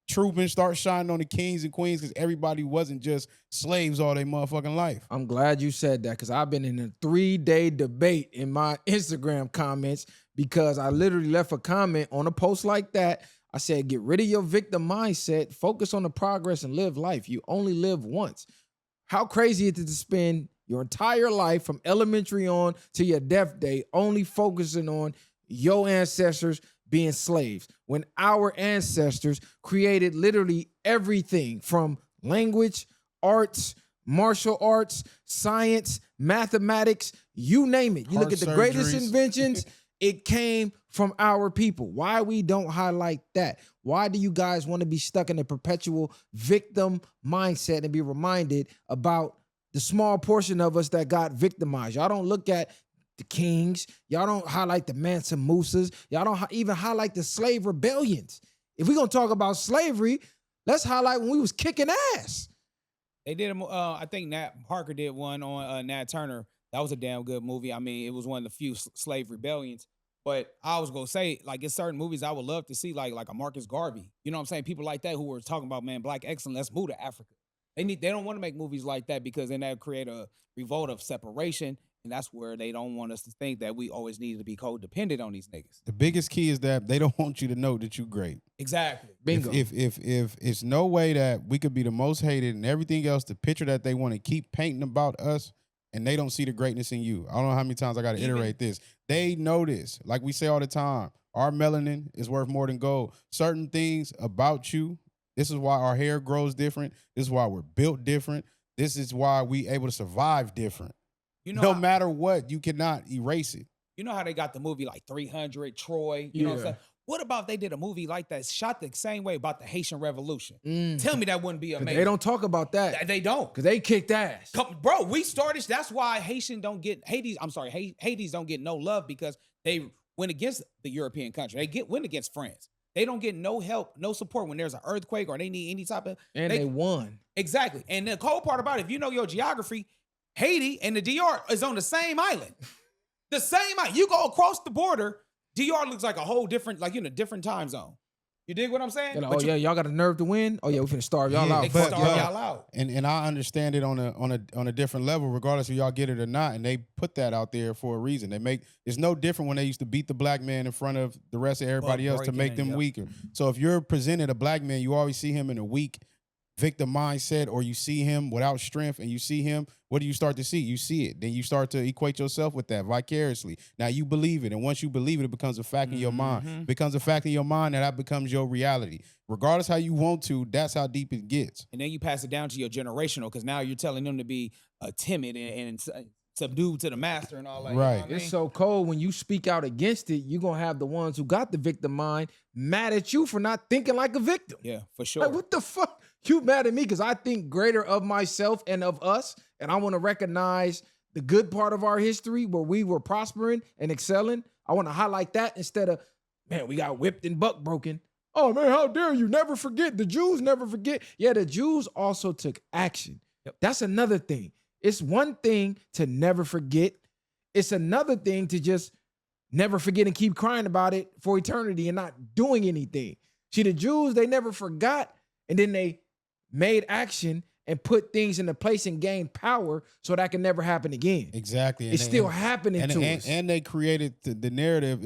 trooping, start shining on the kings and queens because everybody wasn't just slaves all their motherfucking life. I'm glad you said that because I've been in a 3-day debate in my Instagram comments because I literally left a comment on a post like that. I said, get rid of your victim mindset, focus on the progress and live life. You only live once. How crazy is it to spend your entire life from elementary on to your death day only focusing on your ancestors being slaves when our ancestors created literally everything from language, arts, martial arts, science, mathematics, you name it. You look at the greatest inventions, it came from our people. Why we don't highlight that? Why do you guys want to be stuck in a perpetual victim mindset and be reminded about the small portion of us that got victimized? Y'all don't look at the kings. Y'all don't highlight the Mansa Musas. Y'all don't even highlight the slave rebellions. If we're going to talk about slavery, let's highlight when we was kicking ass. They did, I think Nat Parker did one on Nat Turner. That was a damn good movie. I mean, it was one of the few slave rebellions. But I was gonna say, like, in certain movies, I would love to see like a Marcus Garvey. You know what I'm saying? People like that who were talking about, man, black excellence, let's move to Africa. They don't want to make movies like that because then that create a revolt of separation. And that's where they don't want us to think that we always need to be codependent on these niggas. The biggest key is that they don't want you to know that you're great. Exactly. Bingo. If it's no way that we could be the most hated and everything else, the picture that they want to keep painting about us, and they don't see the greatness in you. I don't know how many times I got to iterate this. They know this. Like we say all the time, our melanin is worth more than gold. Certain things about you, this is why our hair grows different. This is why we're built different. This is why we able to survive different. You know, no matter what, you cannot erase it. You know how they got the movie like 300, Troy? You know what I'm saying? What about if they did a movie like that, shot the same way about the Haitian Revolution? Tell me that wouldn't be amazing. They don't talk about that. They don't. Because they kicked ass. Bro, we started, that's why Haiti's don't get no love because they went against the European country. They went against France. They don't get no help, no support when there's an earthquake or they need any type of... And they won. Exactly. And the cold part about it, if you know your geography, Haiti and the DR is on the same island. The same island. You go across the border, DR looks like a whole different, like in a different time zone. You dig what I'm saying? Like, y'all got a nerve to win? Oh yeah, we finna starve y'all out. Starve y'all out. And I understand it on a different level, regardless if y'all get it or not. And they put that out there for a reason. It's no different when they used to beat the black man in front of the rest of everybody else to make them weaker. So if you're presented a black man, you always see him in a weak victim mindset, or you see him without strength and you see him, what do you start to see? You see it. Then you start to equate yourself with that vicariously. Now you believe it. And once you believe it, it becomes a fact in your mind. It becomes a fact in your mind, and that becomes your reality. Regardless how you want to, that's how deep it gets. And then you pass it down to your generational, because now you're telling them to be timid and subdued to the master and all that. Right. You know what I mean? It's so cold when you speak out against it, you're going to have the ones who got the victim mind mad at you for not thinking like a victim. Yeah, for sure. Like, what the fuck? You mad at me because I think greater of myself and of us, and I want to recognize the good part of our history where we were prospering and excelling. I want to highlight that instead of, man, we got whipped and buck broken. Oh, man, how dare you? Never forget. The Jews never forget. Yeah, the Jews also took action. Yep. That's another thing. It's one thing to never forget. It's another thing to just never forget and keep crying about it for eternity and not doing anything. See, the Jews, they never forgot, and then they made action and put things into place and gained power so that can never happen again. Exactly. It's still happening to us. And they created the narrative.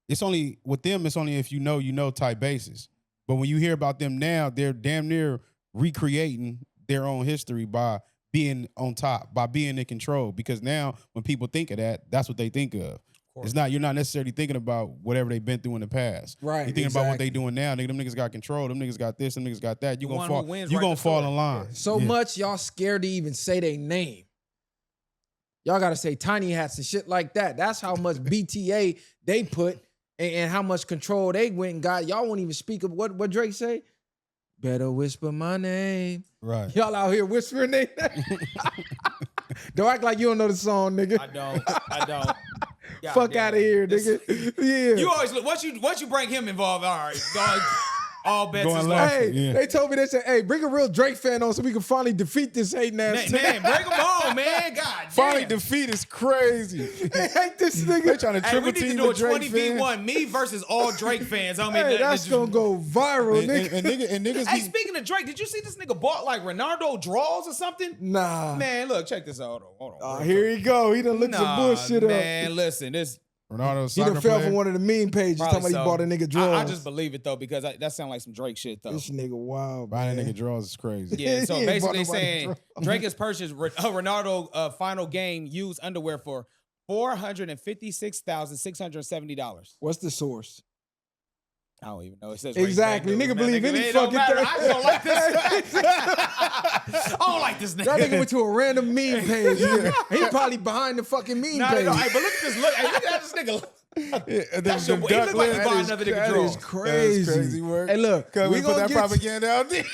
It's only, with them, it's only if you know type basis. But when you hear about them now, they're damn near recreating their own history by being on top, by being in control. Because now when people think of that, that's what they think of. You're not necessarily thinking about whatever they've been through in the past. Right. You're thinking about what they doing now. Nigga, them niggas got control. Them niggas got this. Them niggas got that. You gonna fall in line. So much y'all scared to even say their name. Y'all gotta say tiny hats and shit like that. That's how much BTA they put and how much control they went and got. Y'all won't even speak of what Drake say. Better whisper my name. Right. Y'all out here whispering their name. Don't act like you don't know the song, nigga. I don't. Fuck out of here, nigga. Yeah. You always look, once you bring him involved, all right, dog. All bets Going is left. left. Hey, Yeah. they told me, they said, hey, bring a real Drake fan on so we can finally defeat this hating ass team. Man, bring them on, man. God Finally damn. defeat is crazy. They hate this They nigga. trying to Hey, triple we need to team do a the Drake 20v1, me versus all Drake fans. I mean, Hey, that's gonna go viral, And, nigga. and niggas Hey, be, speaking of Drake, did you see this nigga bought like Ronaldo draws or something? Nah. Man, look, check this out. Hold on. Here he go. He done looked some bullshit man, up. listen, this Ronaldo He soccer done fell player. for one of the meme pages probably talking about he bought a nigga drawers. I just believe it though because that sounds like some Drake shit though. This nigga wild, Buying a man. nigga draws is crazy. Yeah, so He ain't basically bought nobody saying drawers. Drake has purchased Ronaldo final game used underwear for $456,670. What's the source? I don't even know. It says Exactly. Race Nigga Bank News, believe any It don't fucking matter. thing. I don't like this. I don't like this nigga. That nigga went to a random meme page. He probably behind the fucking meme No, page. no, hey, but look at this. Look at this nigga. Yeah, That's your boy. He look like he bought another nigga That draw. is crazy. crazy work. Hey, look, Cause we we put gonna that get propaganda out there.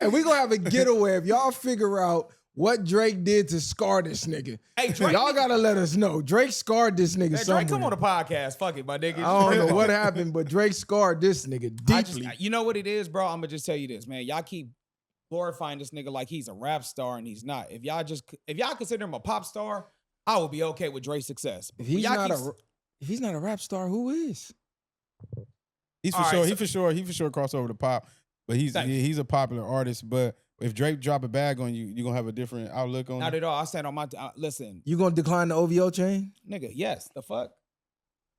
and we gonna have a getaway if y'all figure out what Drake did to scar this nigga. Hey, Drake, Y'all gotta let us know. Drake scarred this nigga man, somewhere. Drake, come on the podcast. Fuck it, my nigga. I don't know what happened, but Drake scarred this nigga deeply. You know what it is, bro? I'm gonna just tell you this, man. Y'all keep glorifying this nigga like he's a rap star and he's not. If y'all consider him a pop star, I will be okay with Drake's success. if he's Y'all not keep- if he's not a rap star, who is? He's for All right, sure. so- He for sure cross over to pop. But Thank you. he's a popular artist. But if Drake drop a bag on you, you're gonna have a different outlook on Not it. at all. I stand on my listen, You gonna decline the OVO chain? nigga. Yes, the fuck,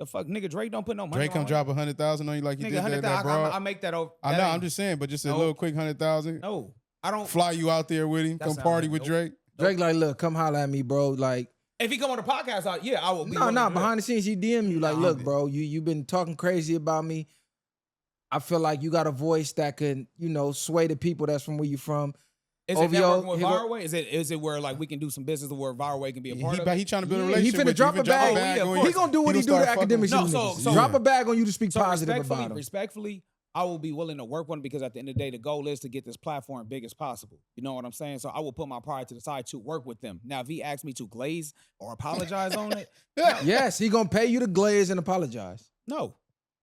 nigga. Drake don't put no money. Drake come on drop 100,000 on you like he nigga, did that 100,000. broad. I make that over. I that know. ain't- I'm just saying. But just a No. little quick 100,000. no. I don't. Fly you out there with him. That Come sound party like with nope. Drake. Drake like, look, come holler at me, bro. Like, If he come on the podcast, I will. Be no, willing no, to do that. behind the scenes, he DM you like, Nah, look, bro, you been talking crazy about me. I feel like you got a voice that could, sway the people that's from where you from. Is it OVO, networking with he go- Vireway? Is it where like we can do some business where Vireway can be a part of He it? trying to build a Yeah, he relationship finna with drop you. a bag. Oh, yeah, of on course. you. He gonna do what he do start to fucking academics. No, and so- niggas. so- Drop a bag on you to speak So positive about him. respectfully, I will be willing to work with him because at the end of the day, the goal is to get this platform big as possible. You know what I'm saying? So I will put my pride to the side to work with them. Now, if he asks me to glaze or apologize on it, Yes, he gonna pay you to glaze and apologize. no,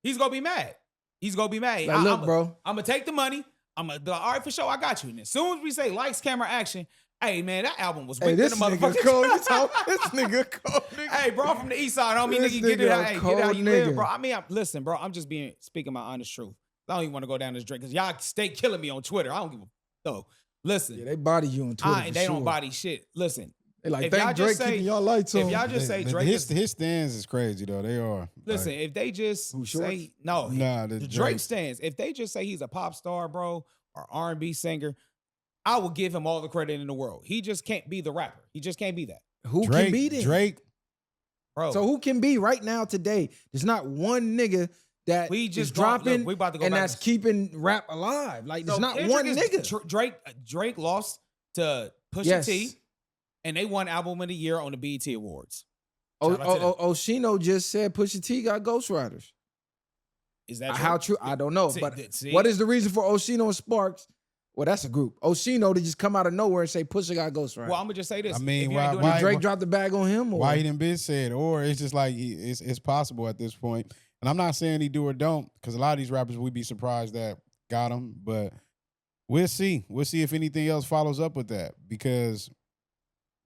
he's gonna be mad. He's gonna be mad. Like, look, bro. I'm gonna take the money. I'm gonna be like, all right, for sure, I got you. And as soon as we say lights, camera, action, hey man, that album was Hey, wicked. this in the nigga motherfucking cold. You talk, this nigga cold. Nigga. Hey, bro, I'm from the east side, homie. This Nigga, get it nigga out. a Hey, get cold out you live, nigga. bro. I mean, listen, bro. I'm just speaking my honest truth. I don't even want to go down this drink because y'all stay killing me on Twitter. I don't give a so. Listen, Yeah, they body you on Twitter. they for don't sure. body shit. Listen, They like, if y'all thank just Drake say- keeping y'all lights on. if y'all just say Drake, his is, stands is crazy though. They are. listen, if they just Who, Shorts? say no, Nah, the the Drake Drake. stands. If they just say he's a pop star, bro, or R&B singer, I will give him all the credit in the world. He just can't be the rapper. He just can't be that, Who Drake, can beat it? Drake. bro. So who can be right now today? There's not one nigga that We is just dropped- dropping look, we about to go and back that's to- keeping rap alive. Like there's So not Kendrick one is- nigga. Drake lost to Pusha Yes. T, and they won Album of the Year on the BET Awards. Oh, Shout out to them. Oshino just said Pusha T got ghostwriters. Is that How true? I don't know. See, But see? what is the reason for Oshino and Sparks? Well, that's a group. Oshino to just come out of nowhere and say Pusha got ghostwriters. Well, I'm gonna just say this. I mean, If you why- ain't doing why- that- Drake dropped the bag on him? Or? Why he didn't been said, or it's just like it's possible at this point. And I'm not saying he do or don't, because a lot of these rappers we'd be surprised that got him, but we'll see. We'll see if anything else follows up with that, because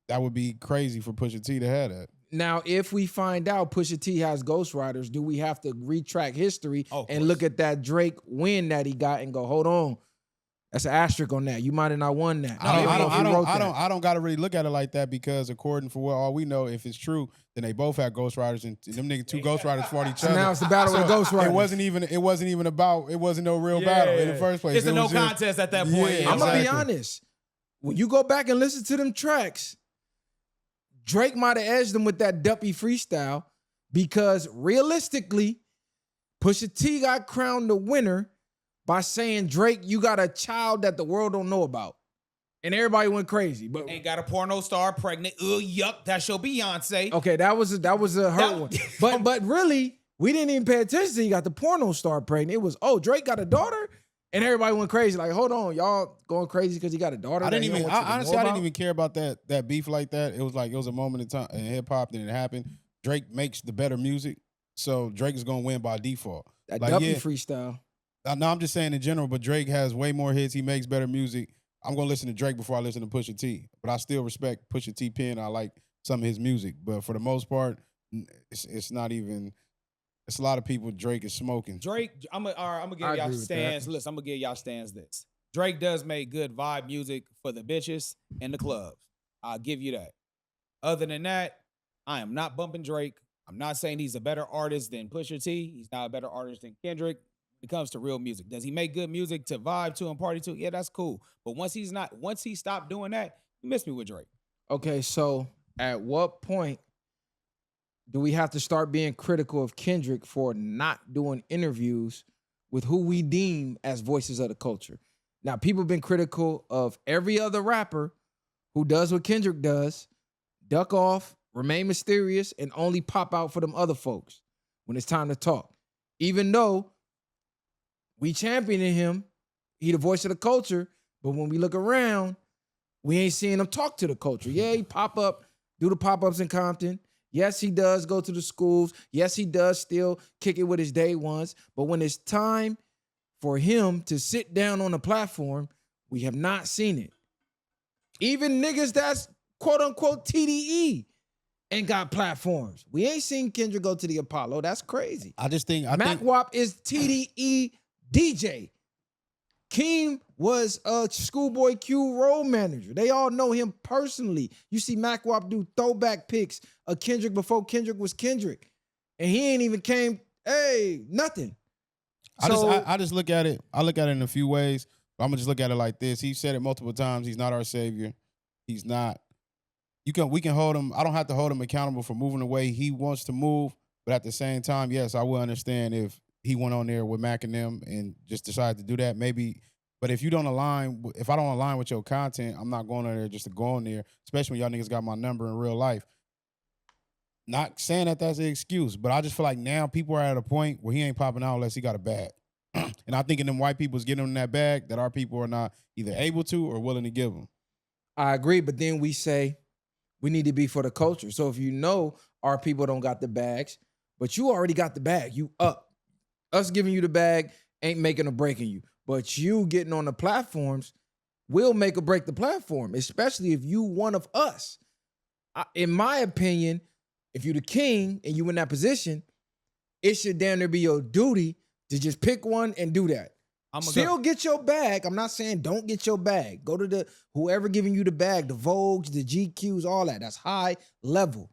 that would be crazy for Pusha T to have that. Now, if we find out Pusha T has ghostwriters, do we have to retract history Oh, of and course. look at that Drake win that he got and go, hold on, that's an asterisk on that. You might have not won that. No, maybe if he I don't got to really look at it like that, because according for what all we know, if it's true, then they both had ghostwriters, and them niggas two ghostwriters fought each So other. now it's the battle of the ghostwriters. It wasn't no real battle in the first place. It's a It no was just- contest at that point. Yeah, Yeah, I'm gonna be exactly. honest. When you go back and listen to them tracks, Drake might have edged them with that Duppy freestyle, because realistically, Pusha T got crowned the winner by saying, Drake, you got a child that the world don't know about. And everybody went crazy. But Ain't got a porno star pregnant. Ugh, yuck. That's your Beyonce. okay, that was a hurt That- one. But really, we didn't even pay attention till he got the porno star pregnant. It was, oh, Drake got a daughter? And everybody went crazy. Like, hold on, y'all going crazy because he got a daughter? I that didn't he don't even. want you to Honestly, know I didn't about? even care about that beef like that. It was a moment in time in hip hop, then it happened. Drake makes the better music, so Drake is gonna win by default. That Like, Duppy yeah, freestyle. no, I'm just saying in general, but Drake has way more hits. He makes better music. I'm gonna listen to Drake before I listen to Pusha T. But I still respect Pusha T pen. I like some of his music. But for the most part, it's not even. It's a lot of people Drake is smoking. Drake, I'm gonna give I y'all agree with stands. that. Listen, I'm gonna give y'all stands this. Drake does make good vibe music for the bitches and the clubs. I'll give you that. Other than that, I am not bumping Drake. I'm not saying he's a better artist than Pusha T. He's not a better artist than Kendrick. When it comes to real music, does he make good music to vibe to and party to? Yeah, that's cool. But once he stopped doing that, you miss me with Drake. Okay, so at what point do we have to start being critical of Kendrick for not doing interviews with who we deem as voices of the culture? Now, people have been critical of every other rapper who does what Kendrick does, duck off, remain mysterious, and only pop out for them other folks when it's time to talk. Even though we championing him, he the voice of the culture, but when we look around, we ain't seeing him talk to the culture. Yeah, he pop up, do the pop-ups in Compton. Yes, he does go to the schools. Yes, he does still kick it with his day ones. But when it's time for him to sit down on the platform, we have not seen it. Even niggas that's quote-unquote TDE ain't got platforms. We ain't seen Kendrick go to the Apollo. That's crazy. I think MacWop is TDE DJ. Keem was a Schoolboy Q role manager. They all know him personally. You see MacWop do throwback pics of Kendrick before Kendrick was Kendrick. And he ain't even came, nothing. I just look at it. I look at it in a few ways. But I'm gonna just look at it like this. He said it multiple times. He's not our savior. He's not. We can hold him. I don't have to hold him accountable for moving the way he wants to move. But at the same time, yes, I will understand if he went on there with Mac and them and just decided to do that. Maybe. But if I don't align with your content, I'm not going on there just to go on there, especially when y'all niggas got my number in real life. Not saying that that's an excuse, but I just feel like now people are at a point where he ain't popping out unless he got a bag. And I think in them white people's getting him that bag that our people are not either able to or willing to give him. I agree, but then we say we need to be for the culture. So if you know our people don't got the bags, but you already got the bag, you up. Us giving you the bag ain't making or breaking you. But you getting on the platforms will make or break the platform, especially if you one of us. In my opinion, if you the king and you in that position, it should damn near be your duty to just pick one and do that. Still get your bag. I'm not saying don't get your bag. Go to the whoever giving you the bag, the Vogues, the GQs, all that. That's high level.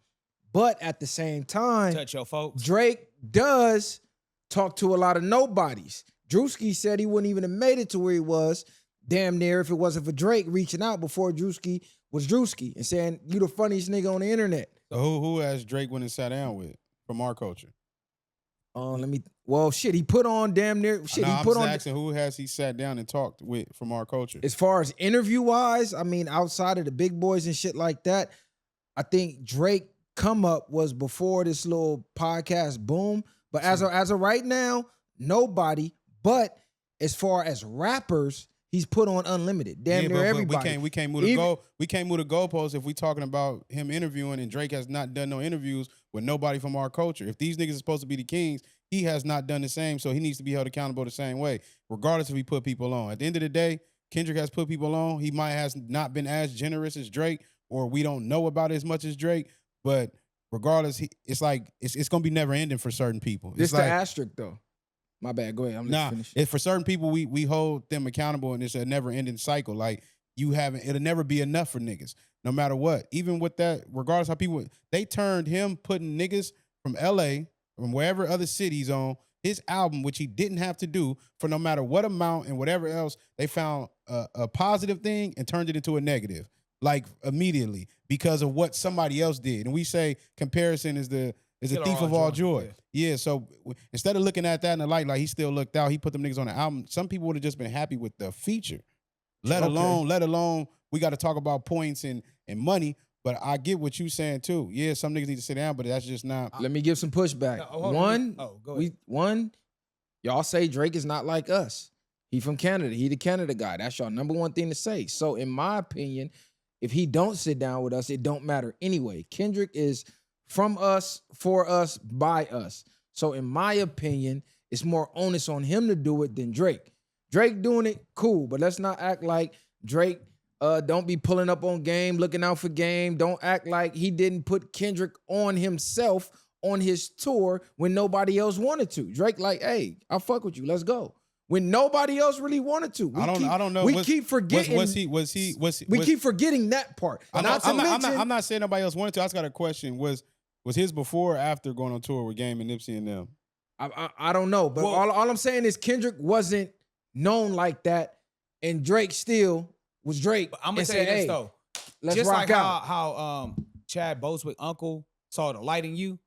But at the same time, Touch your folks. Drake does talk to a lot of nobodies. Drewski said he wouldn't even have made it to where he was damn near if it wasn't for Drake reaching out before Drewski was Drewski and saying, you the funniest nigga on the internet. So who has Drake went and sat down with from our culture? He put on damn near, I'm asking who has he sat down and talked with from our culture? As far as interview-wise, I mean, outside of the big boys and shit like that, I think Drake come up was before this little podcast boom. But as of right now, nobody. But as far as rappers, he's put on unlimited. Damn near everybody. We can't move the goal. We can't move the goalposts if we talking about him interviewing and Drake has not done no interviews with nobody from our culture. If these niggas are supposed to be the kings, he has not done the same, so he needs to be held accountable the same way, regardless if he put people on. At the end of the day, Kendrick has put people on. He might has not been as generous as Drake, or we don't know about it as much as Drake, but regardless, it's like it's gonna be never ending for certain people. This like, the asterisk though. My bad. Go ahead. I'm finished. If for certain people, we hold them accountable, and it's a never-ending cycle. Like it'll never be enough for niggas, no matter what. Even with that, regardless how people, they turned him putting niggas from LA, from wherever other cities on his album, which he didn't have to do for no matter what amount and whatever else. They found a positive thing and turned it into a negative, like immediately because of what somebody else did. And we say comparison is the thief of all joy. Yeah, so instead of looking at that in the light, like he still looked out, he put them niggas on the album. Some people would have just been happy with the feature. Let alone we got to talk about points and money. But I get what you saying too. Yeah, some niggas need to sit down, but that's just not. Let me give some pushback. Go ahead. Y'all say Drake is not like us. He from Canada. He the Canada guy. That's y'all number one thing to say. So in my opinion, if he don't sit down with us, it don't matter anyway. Kendrick is from us, for us, by us. So in my opinion, it's more onus on him to do it than Drake. Drake doing it, cool, but let's not act like Drake don't be pulling up on Game, looking out for Game. Don't act like he didn't put Kendrick on himself on his tour when nobody else wanted to. Drake like, hey, I'll fuck with you. Let's go. When nobody else really wanted to. I don't know. We keep forgetting. We keep forgetting that part. I'm not saying nobody else wanted to. I just got a question. Was his before or after going on tour with Game and Nipsey and them? I don't know. But all I'm saying is Kendrick wasn't known like that, and Drake still was Drake. But I'm gonna say this though. Let's just rock like out. how Chad Boswick Uncle saw the light in you.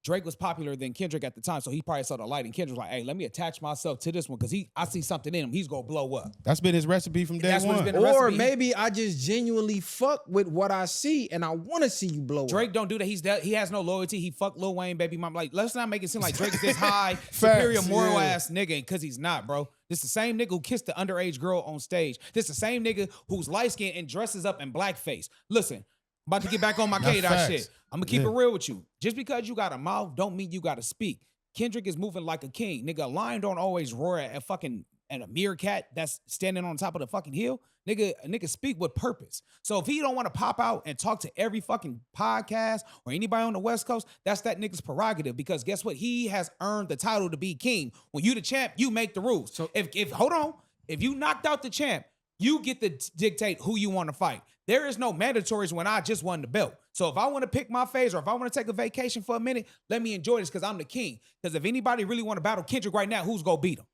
Drake was popular than Kendrick at the time, so he probably saw the light in Kendrick. Was like, hey, let me attach myself to this one because I see something in him. He's gonna blow up. That's been his recipe from day one. Or maybe I just genuinely fuck with what I see and I want to see you blow Drake up. don't do that. He has no loyalty. He fucked Lil Wayne, baby mom. Like, let's not make it seem like Drake is this high, superior moral ass nigga, because he's not, bro. This the same nigga who kissed the underage girl on stage. This the same nigga who's light skinned and dresses up in blackface. Listen. I'm about to get back on my K-Dot shit. I'm gonna keep it real with you. Just because you got a mouth don't mean you gotta speak. Kendrick is moving like a king. Nigga, a lion don't always roar at a meerkat that's standing on top of the fucking hill. Nigga speak with purpose. So if he don't want to pop out and talk to every fucking podcast or anybody on the West Coast, that's that nigga's prerogative. Because guess what? He has earned the title to be king. When you the champ, you make the rules. So if hold on, if you knocked out the champ, you get to dictate who you want to fight. There is no mandatories when I just won the belt. So if I want to pick my phase or if I want to take a vacation for a minute, let me enjoy this because I'm the king. Because if anybody really want to battle Kendrick right now, who's going to beat him?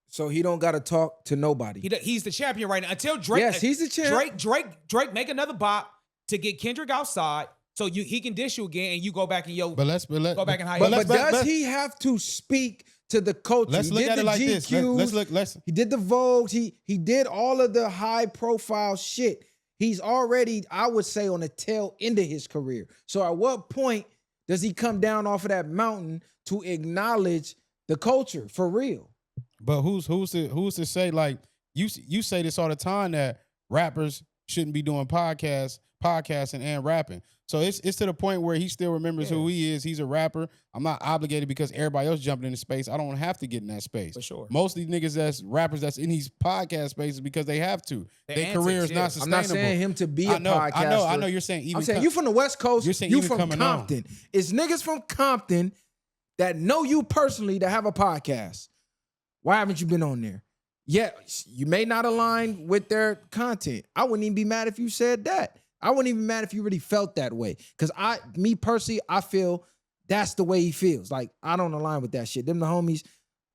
So he don't got to talk to nobody. He's the champion right now. Until Drake. Yes, he's the champ. Drake make another bop to get Kendrick outside so he can dish you again and you go back and go back and hide. But does he have to speak to the culture? Let's look at it like this. He did the Vogues. He did all of the high profile shit. He's already, I would say, on the tail end of his career. So at what point does he come down off of that mountain to acknowledge the culture for real? But who's to say, like, you say this all the time that rappers shouldn't be doing podcasting and rapping. So it's to the point where he still remembers who he is. He's a rapper. I'm not obligated because everybody else jumping into space. I don't have to get in that space. For sure. Most of these niggas that's rappers that's in these podcast spaces because they have to. Their career is not sustainable. I'm not saying him to be a podcaster. I know. You're saying even. I'm saying you from the West Coast. You're saying you even from Compton. It's niggas from Compton that know you personally that have a podcast. Why haven't you been on there? Yeah, you may not align with their content. I wouldn't even be mad if you said that. I wouldn't even be mad if you really felt that way. Because me personally, I feel that's the way he feels. Like, I don't align with that shit. Them the homies,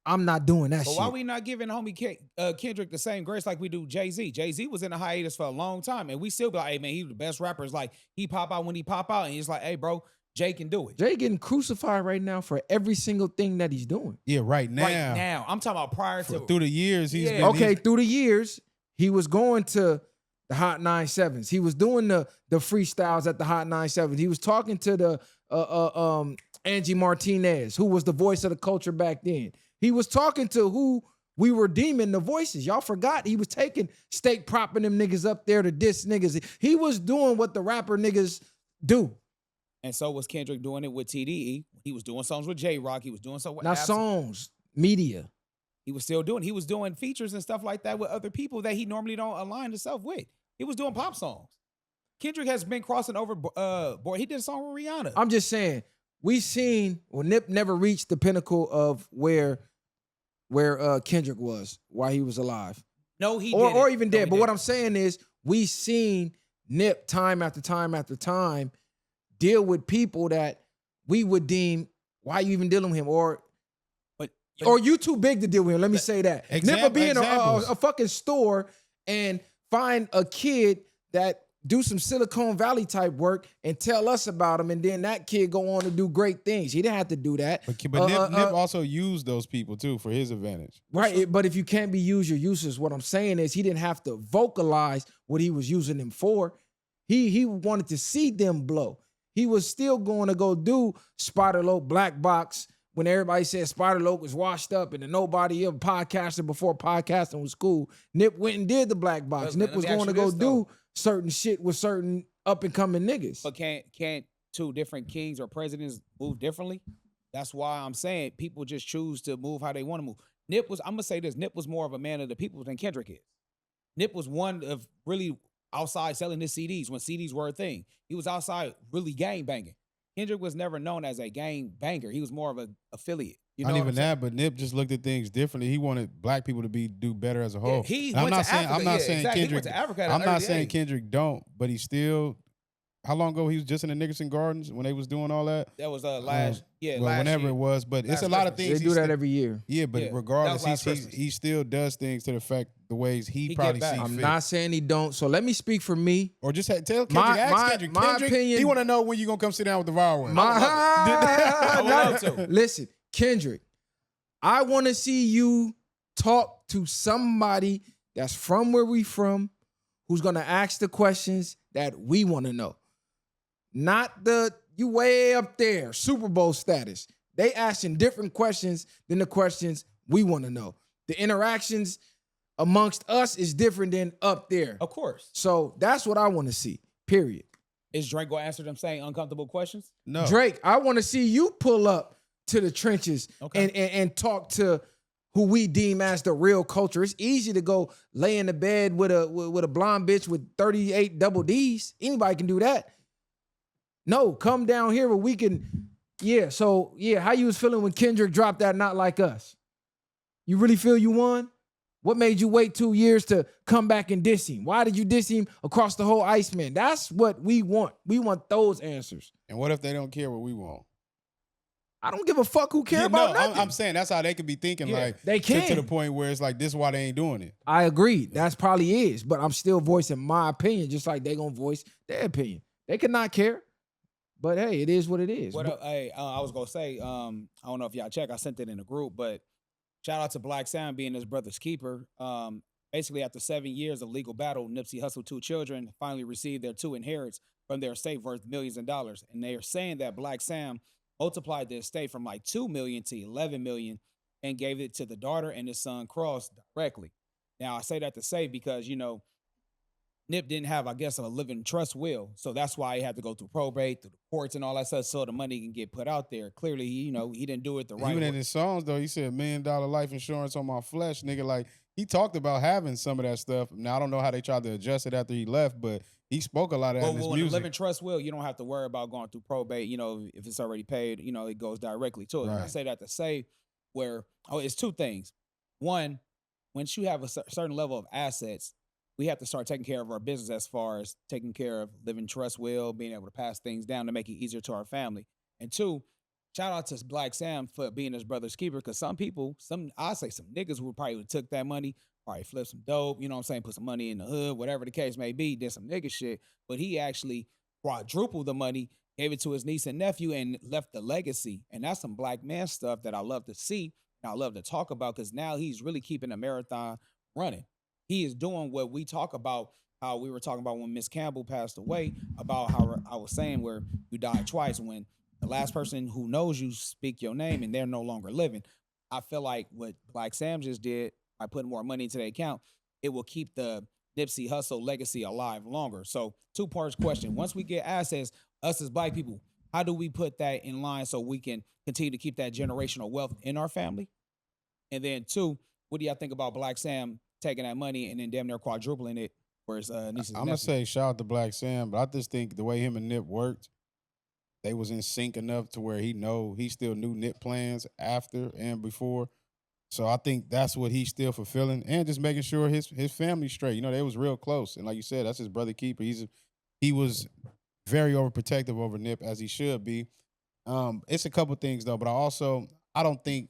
I'm not doing that shit. Why we not giving homie Kendrick the same grace like we do Jay-Z? Jay-Z was in a hiatus for a long time, and we still be like, hey, man, he's the best rapper. It's like, he pop out when he pop out, and he's like, hey, bro, Jay can do it. Jay getting crucified right now for every single thing that he's doing. Yeah, right now. Right now. I'm talking about prior to. Through the years, he's been. Okay, through the years, he was going to the Hot 97s. He was doing the freestyles at the Hot 97s. He was talking to the Angie Martinez, who was the voice of the culture back then. He was talking to who we were deeming the voices. Y'all forgot he was taking steak propping them niggas up there to diss niggas. He was doing what the rapper niggas do. And so was Kendrick doing it with TDE. He was doing songs with J-Rock. He was doing something with Not songs, media. He was doing features and stuff like that with other people that he normally don't align himself with. He was doing pop songs. Kendrick has been crossing over board. He did a song with Rihanna. I'm just saying, Nip never reached the pinnacle of where Kendrick was while he was alive. No, he didn't. Or even dead. But what I'm saying is, we seen Nip time after time after time deal with people that we would deem, why you even dealing with him? Or you too big to deal with him. Let me say that. Nip will be in a fucking store and find a kid that do some Silicon Valley type work and tell us about him, and then that kid go on to do great things. He didn't have to do that. But Nip also used those people too for his advantage. Right, but if you can't be used, your uses. What I'm saying is he didn't have to vocalize what he was using them for. He wanted to see them blow. He was still going to go do Spider Loc, Black Box, when everybody said Spider Loc was washed up and then nobody ever podcasted before podcasting was cool. Nip went and did the Black Box. Nip was going to go do certain shit with certain up and coming niggas. But can't two different kings or presidents move differently? That's why I'm saying people just choose to move how they want to move. I'm gonna say this, Nip was more of a man of the people than Kendrick is. Nip was one of really outside selling his CDs when CDs were a thing. He was outside really gang banging. Kendrick was never known as a gang banger. He was more of an affiliate. You know Not what even I'm saying? that, but Nip just looked at things differently. He wanted black people to do better as a whole. He And I'm went not to saying Africa. I'm not Yeah, saying exactly. He Kendrick. went to Africa at I'm an not early saying age. Kendrick don't, but he still. How long ago he was just in the Nickerson Gardens when they was doing all that? That was last Well, last whenever year. it was, but it's Last a lot of Christmas. things. They he do that still- every year. Yeah, but Yeah, that regardless, was last Christmas. he still does things to affect the ways he He probably get back. sees I'm fit. not saying he don't. So let me speak for me. Or just tell Kendrick, My- ask my- Kendrick. my Kendrick, opinion- he want to know when you gonna come sit down with the viral one. I would love to. Listen, Kendrick, I want to see you talk to somebody that's from where we from, who's gonna ask the questions that we want to know. Not you way up there, Super Bowl status. They asking different questions than the questions we want to know. The interactions amongst us is different than up there. Of course. So that's what I want to see. Period. Is Drake gonna answer them saying uncomfortable questions? No, Drake, I want to see you pull up to the trenches Okay. and talk to who we deem as the real culture. It's easy to go lay in the bed with a blonde bitch with 38 double D's. Anybody can do that. No, come down here where we can. Yeah, so yeah, how you was feeling when Kendrick dropped that Not Like Us? You really feel you won? What made you wait 2 years to come back and diss him? Why did you diss him across the whole Iceman? That's what we want. We want those answers. And what if they don't care what we want? I don't give a fuck who care Yeah, about no, nothing. I'm saying that's how they could be thinking. Yeah, like they can. to the point where it's like this is why they ain't doing it. I agree. That's probably is, but I'm still voicing my opinion, just like they gonna voice their opinion. They could not care, but hey, it is what it is. What I was gonna say, I don't know if y'all check. I sent it in the group, but shout out to Black Sam being his brother's keeper. Basically, after 7 years of legal battle, Nipsey Hussle 2 children finally received their 2 inherits from their estate worth millions of dollars, and they are saying that Black Sam multiplied the estate from like 2 million to 11 million and gave it to the daughter and his son Cross directly. Now I say that to say because Nip didn't have, I guess, a living trust will. So that's why he had to go through probate, through the courts and all that stuff so the money can get put out there. Clearly, he didn't do it the right Even way. in his songs though, he said $1 million life insurance on my flesh, nigga. Like he talked about having some of that stuff. Now I don't know how they tried to adjust it after he left, but he spoke a lot of that in his Well, in a music. living trust will, you don't have to worry about going through probate. If it's already paid, it goes directly to it. And I Right. say that to say it's 2 things. One, once you have a certain level of assets, we have to start taking care of our business as far as taking care of living trust will, being able to pass things down to make it easier to our family. And 2, shout out to Black Sam for being his brother's keeper, because some people, some niggas who probably would took that money, probably flipped some dope, put some money in the hood, whatever the case may be, did some nigga shit. But he actually quadrupled the money, gave it to his niece and nephew, and left the legacy. And that's some black man stuff that I love to see and I love to talk about, because now he's really keeping the marathon running. He is doing what we talk about, how we were talking about when Miss Campbell passed away, about how I was saying where you died twice, when the last person who knows you speak your name and they're no longer living. I feel like what Black Sam just did by putting more money into the account, it will keep the Nipsey Hussle legacy alive longer. So 2-part question. Once we get assets, us as black people, how do we put that in line so we can continue to keep that generational wealth in our family? And then 2, what do y'all think about Black Sam taking that money and then damn near quadrupling it for his nieces and I'm gonna nephews? say shout out to Black Sam, but I just think the way him and Nip worked, they was in sync enough to where he still knew Nip plans after and before. So I think that's what he's still fulfilling, and just making sure his family's straight. They was real close, and like you said, that's his brother keeper. He was very overprotective over Nip, as he should be. It's a couple things though, but I don't think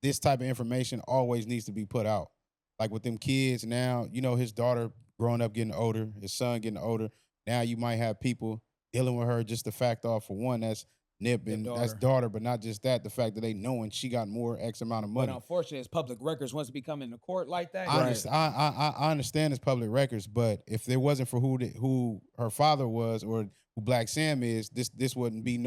this type of information always needs to be put out. Like with them kids now, his daughter growing up getting older, his son getting older. Now you might have people dealing with her just the fact of, for one, that's Nip and that's daughter, but not just that, the fact that they knowing she got more X amount of money. But unfortunately, it's public records. Once it become in the court like that, I understand it's public records, but if it wasn't for who her father was or who Black Sam is, this wouldn't be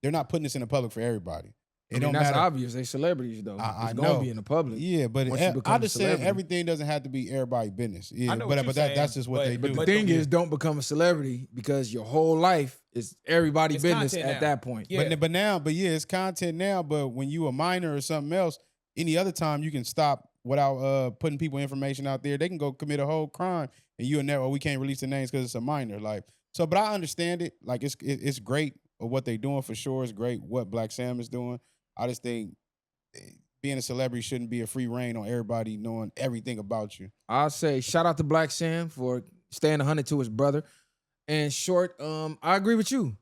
they're not putting this in the public for everybody. It I mean, don't that's matter. obvious. They celebrities though. I It's know. gonna be in the public. Yeah, but once you become I a just said celebrity. everything doesn't have to be everybody's business. Yeah, I know what you're saying, that's just what they But do. the But thing the- is, don't become a celebrity because your whole life is everybody's It's business content at now. that point. Yeah. But yeah, it's content now. But when you a minor or something else, any other time you can stop without putting people information out there. They can go commit a whole crime, and you and never. We can't release the names because it's a minor. Like so, but I understand it. Like it's great what they doing for sure. It's great what Black Sam is doing. I just think being a celebrity shouldn't be a free reign on everybody knowing everything about you. I'll say shout out to Black Sam for staying 100 to his brother. And short, I agree with you.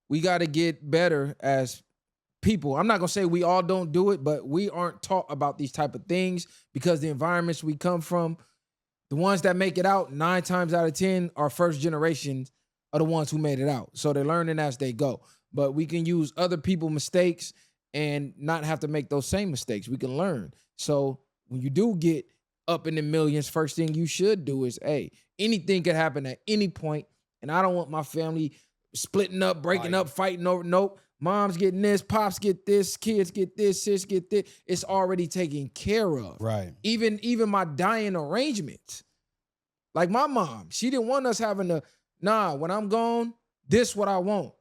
We got to get better as people. I'm not gonna say we all don't do it, but we aren't taught about these type of things because the environments we come from, the ones that make it out 9 times out of 10 are first generations are the ones who made it out. So they're learning as they go. But we can use other people's mistakes and not have to make those same mistakes. We can learn. So when you do get up in the millions, first thing you should do is, hey, anything could happen at any point, and I don't want my family splitting up, breaking up, fighting over. Nope. Mom's getting this, pops get this, kids get this, sis get this. It's already taken care of. Right. Even my dying arrangements. Like my mom, she didn't want us having to, when I'm gone, this what I want.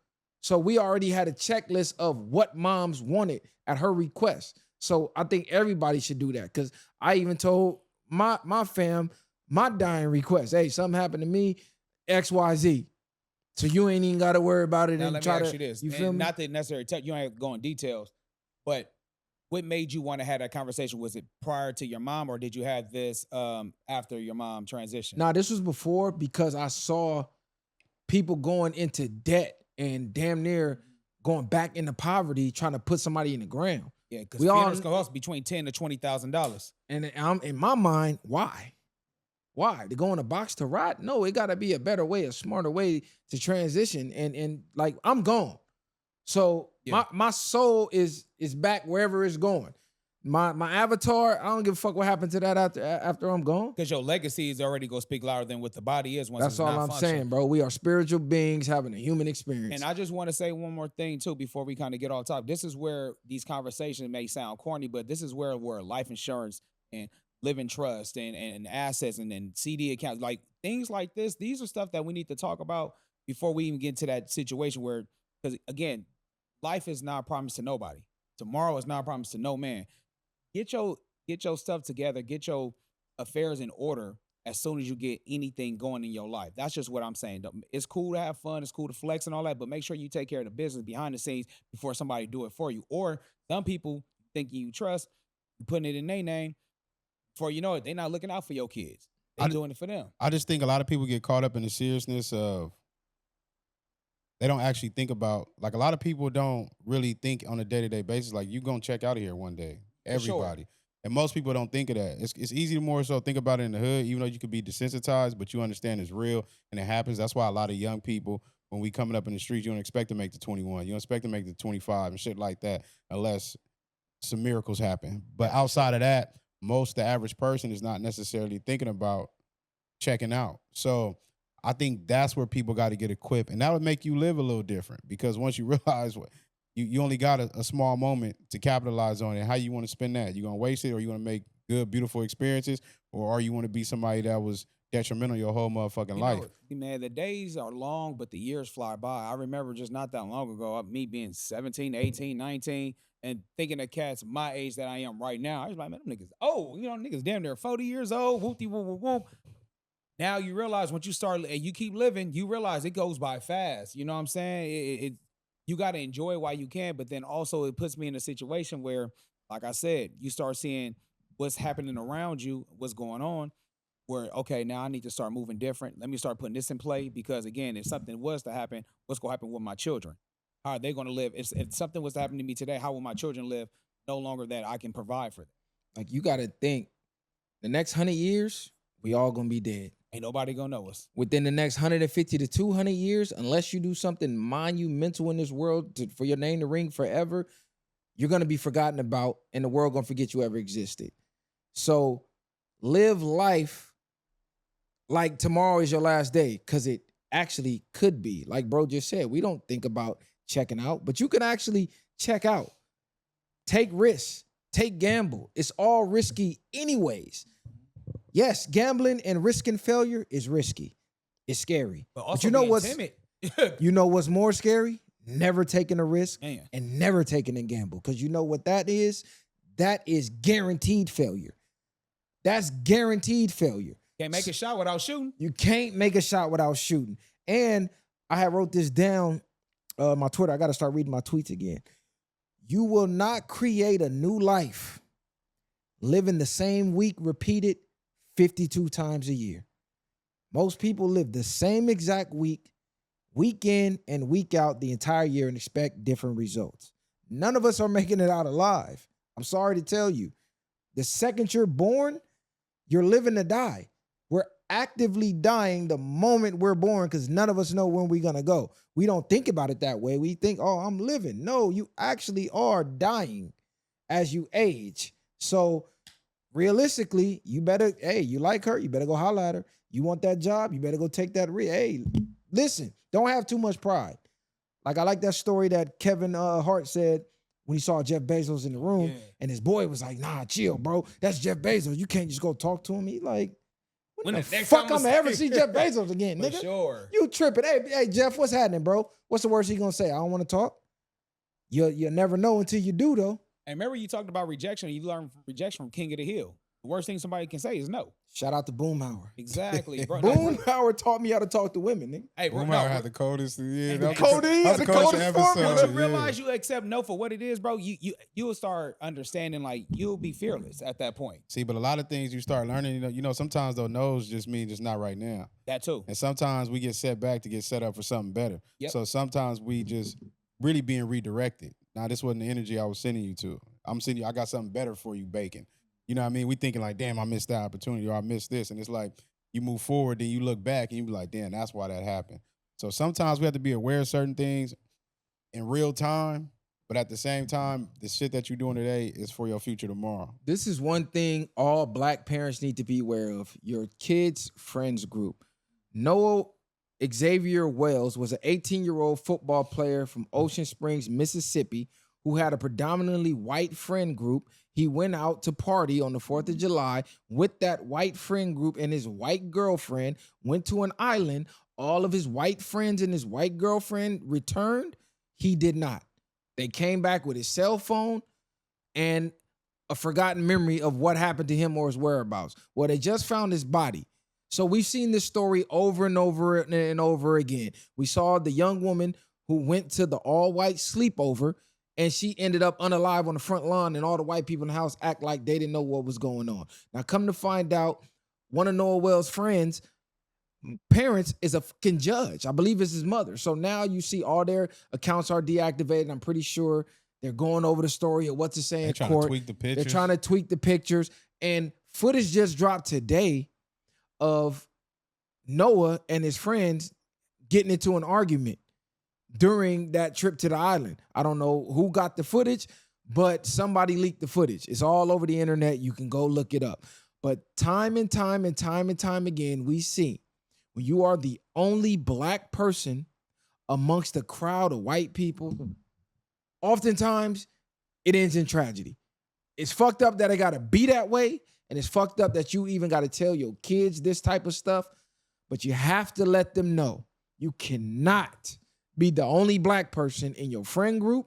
So we already had a checklist of what moms wanted at her request. So I think everybody should do that. Cause I even told my fam, my dying request, hey, something happened to me, XYZ. So you ain't even got to worry about it Now and let me try ask to. you this. You and feel me? Not that necessarily you don't have to go in details, but what made you want to have that conversation? Was it prior to your mom, or did you have this after your mom transitioned? Nah, this was before because I saw people going into debt and damn near going back into poverty, trying to put somebody in the ground. Yeah, because We all- funerals cost between $10,000 to $20,000. And I'm in my mind, why? Why? To go in a box to rot? No, it gotta be a better way, a smarter way to transition. And like I'm gone. So Yeah. my soul is back wherever it's going. My avatar, I don't give a fuck what happened to that after I'm gone. Because your legacy is already going to speak louder than what the body is once That's it's all not I'm functioning. saying, bro. We are spiritual beings having a human experience. And I just want to say one more thing too before we kind of get off top. This is where these conversations may sound corny, but this is where life insurance and living trust and assets and CD accounts, like things like this, these are stuff that we need to talk about before we even get to that situation where, because again, life is not promised to nobody. Tomorrow is not promised to no man. Get your stuff together, get your affairs in order as soon as you get anything going in your life. That's just what I'm saying. It's cool to have fun, it's cool to flex and all that, but make sure you take care of the business behind the scenes before somebody do it for you. Or some people thinking you trust, you putting it in their name, before you know it, they're not looking out for your kids. They're doing it for them. I just think a lot of people get caught up in the seriousness of they don't actually think about, like a lot of people don't really think on a day-to-day basis, like you gonna check out of here one day. For sure. Everybody. And most people don't think of that. It's easy to more so think about it in the hood, even though you could be desensitized, but you understand it's real and it happens. That's why a lot of young people, when we coming up in the streets, you don't expect to make the 21. You don't expect to make the 25 and shit like that unless some miracles happen. But outside of that, the average person is not necessarily thinking about checking out. So I think that's where people got to get equipped. And that would make you live a little different because once you realize what you only got a small moment to capitalize on it, how you want to spend that? You going to waste it, or you want to make good, beautiful experiences, or are you want to be somebody that was detrimental your whole motherfucking life? Man, the days are long, but the years fly by. I remember just not that long ago, me being 17, 18, 19, and thinking of cats my age that I am right now. I was like, man, them niggas, niggas damn near 40 years old, whoop-de whoop whoop whoop. Now you realize once you start and you keep living, you realize it goes by fast. You know what I'm saying? You got to enjoy it while you can, but then also it puts me in a situation where, like I said, you start seeing what's happening around you, what's going on, where, okay, now I need to start moving different. Let me start putting this in play because, again, if something was to happen, what's going to happen with my children? How are they going to live? If something was to happen to me today, how will my children live no longer that I can provide for them? Like you got to think, the next 100 years, we all going to be dead. Ain't nobody gonna know us. Within the next 150 to 200 years, unless you do something monumental in this world for your name to ring forever, you're going to be forgotten about and the world going to forget you ever existed. So live life like tomorrow is your last day, because it actually could be. Like bro just said, we don't think about checking out, but you can actually check out. Take risks. Take gamble. It's all risky anyways. Yes, gambling and risking failure is risky. It's scary. But you know being what's timid. you know what's more scary? Never taking a risk Man. and never taking a gamble. Because you know what that is? That is guaranteed failure. That's guaranteed failure. Can't make a shot without shooting. You can't make a shot without shooting. And I had wrote this down my Twitter. I got to start reading my tweets again. You will not create a new life living the same week repeated 52 times a year. Most people live the same exact week in and week out the entire year and expect different results. None of us are making it out alive. I'm sorry to tell you. The second you're born, you're living to die. We're actively dying the moment we're born because none of us know when we're going to go. We don't think about it that way. We think, oh, I'm living. No, you actually are dying as you age. So realistically, you better, hey, you like her, you better go holler at her. You want that job, you better go take that risk. Hey, listen, don't have too much pride. Like I like that story that Kevin Hart said when he saw Jeff Bezos in the room and his boy was like, nah, chill, bro. That's Jeff Bezos. You can't just go talk to him. He like, when the fuck I'm gonna ever see Jeff Bezos again, nigga? Sure. You tripping. Hey, Jeff, what's happening, bro? What's the worst he gonna say? I don't want to talk. You'll never know until you do, though. And remember you talked about rejection. You learned rejection from King of the Hill. The worst thing somebody can say is no. Shout out to Boomhauer. Exactly, bro. Boomhauer taught me how to talk to women, nigga. Hey, bro, Boomhauer had the coldest. Yeah, that was Cody had the coldest episode. Once you Yeah. realize you accept no for what it is, bro, you'll start understanding, like, you'll be fearless at that point. See, but a lot of things you start learning, you know, sometimes those no's just mean just not right now. That too. And sometimes we get set back to get set up for something better. Yep. So sometimes we just really being redirected. Now, this wasn't the energy I was sending you to. I'm sending you, I got something better for you, Bacon. You know what I mean? We thinking like, damn, I missed that opportunity or I missed this. And it's like, you move forward, then you look back and you be like, damn, that's why that happened. So sometimes we have to be aware of certain things in real time, but at the same time, the shit that you're doing today is for your future tomorrow. This is one thing all black parents need to be aware of. Your kids' friends group. Nolan Wells was an 18-year-old football player from Ocean Springs, Mississippi, who had a predominantly white friend group. He went out to party on the 4th of July with that white friend group and his white girlfriend, went to an island. All of his white friends and his white girlfriend returned. He did not. They came back with his cell phone and a forgotten memory of what happened to him or his whereabouts. Well, they just found his body. So we've seen this story over and over and over again. We saw the young woman who went to the all-white sleepover and she ended up unalive on the front lawn and all the white people in the house act like they didn't know what was going on. Now, come to find out, one of Nolan Wells' friends' parents is a fucking judge. I believe it's his mother. So now you see all their accounts are deactivated. I'm pretty sure they're going over the story of what to say in court. They're trying to tweak the pictures. And footage just dropped today of Noah and his friends getting into an argument during that trip to the island. I don't know who got the footage, but somebody leaked the footage. It's all over the internet. You can go look it up. But time and time again, we see when you are the only black person amongst a crowd of white people, oftentimes it ends in tragedy. It's fucked up that it gotta be that way, and it's fucked up that you even gotta tell your kids this type of stuff, but you have to let them know you cannot be the only black person in your friend group,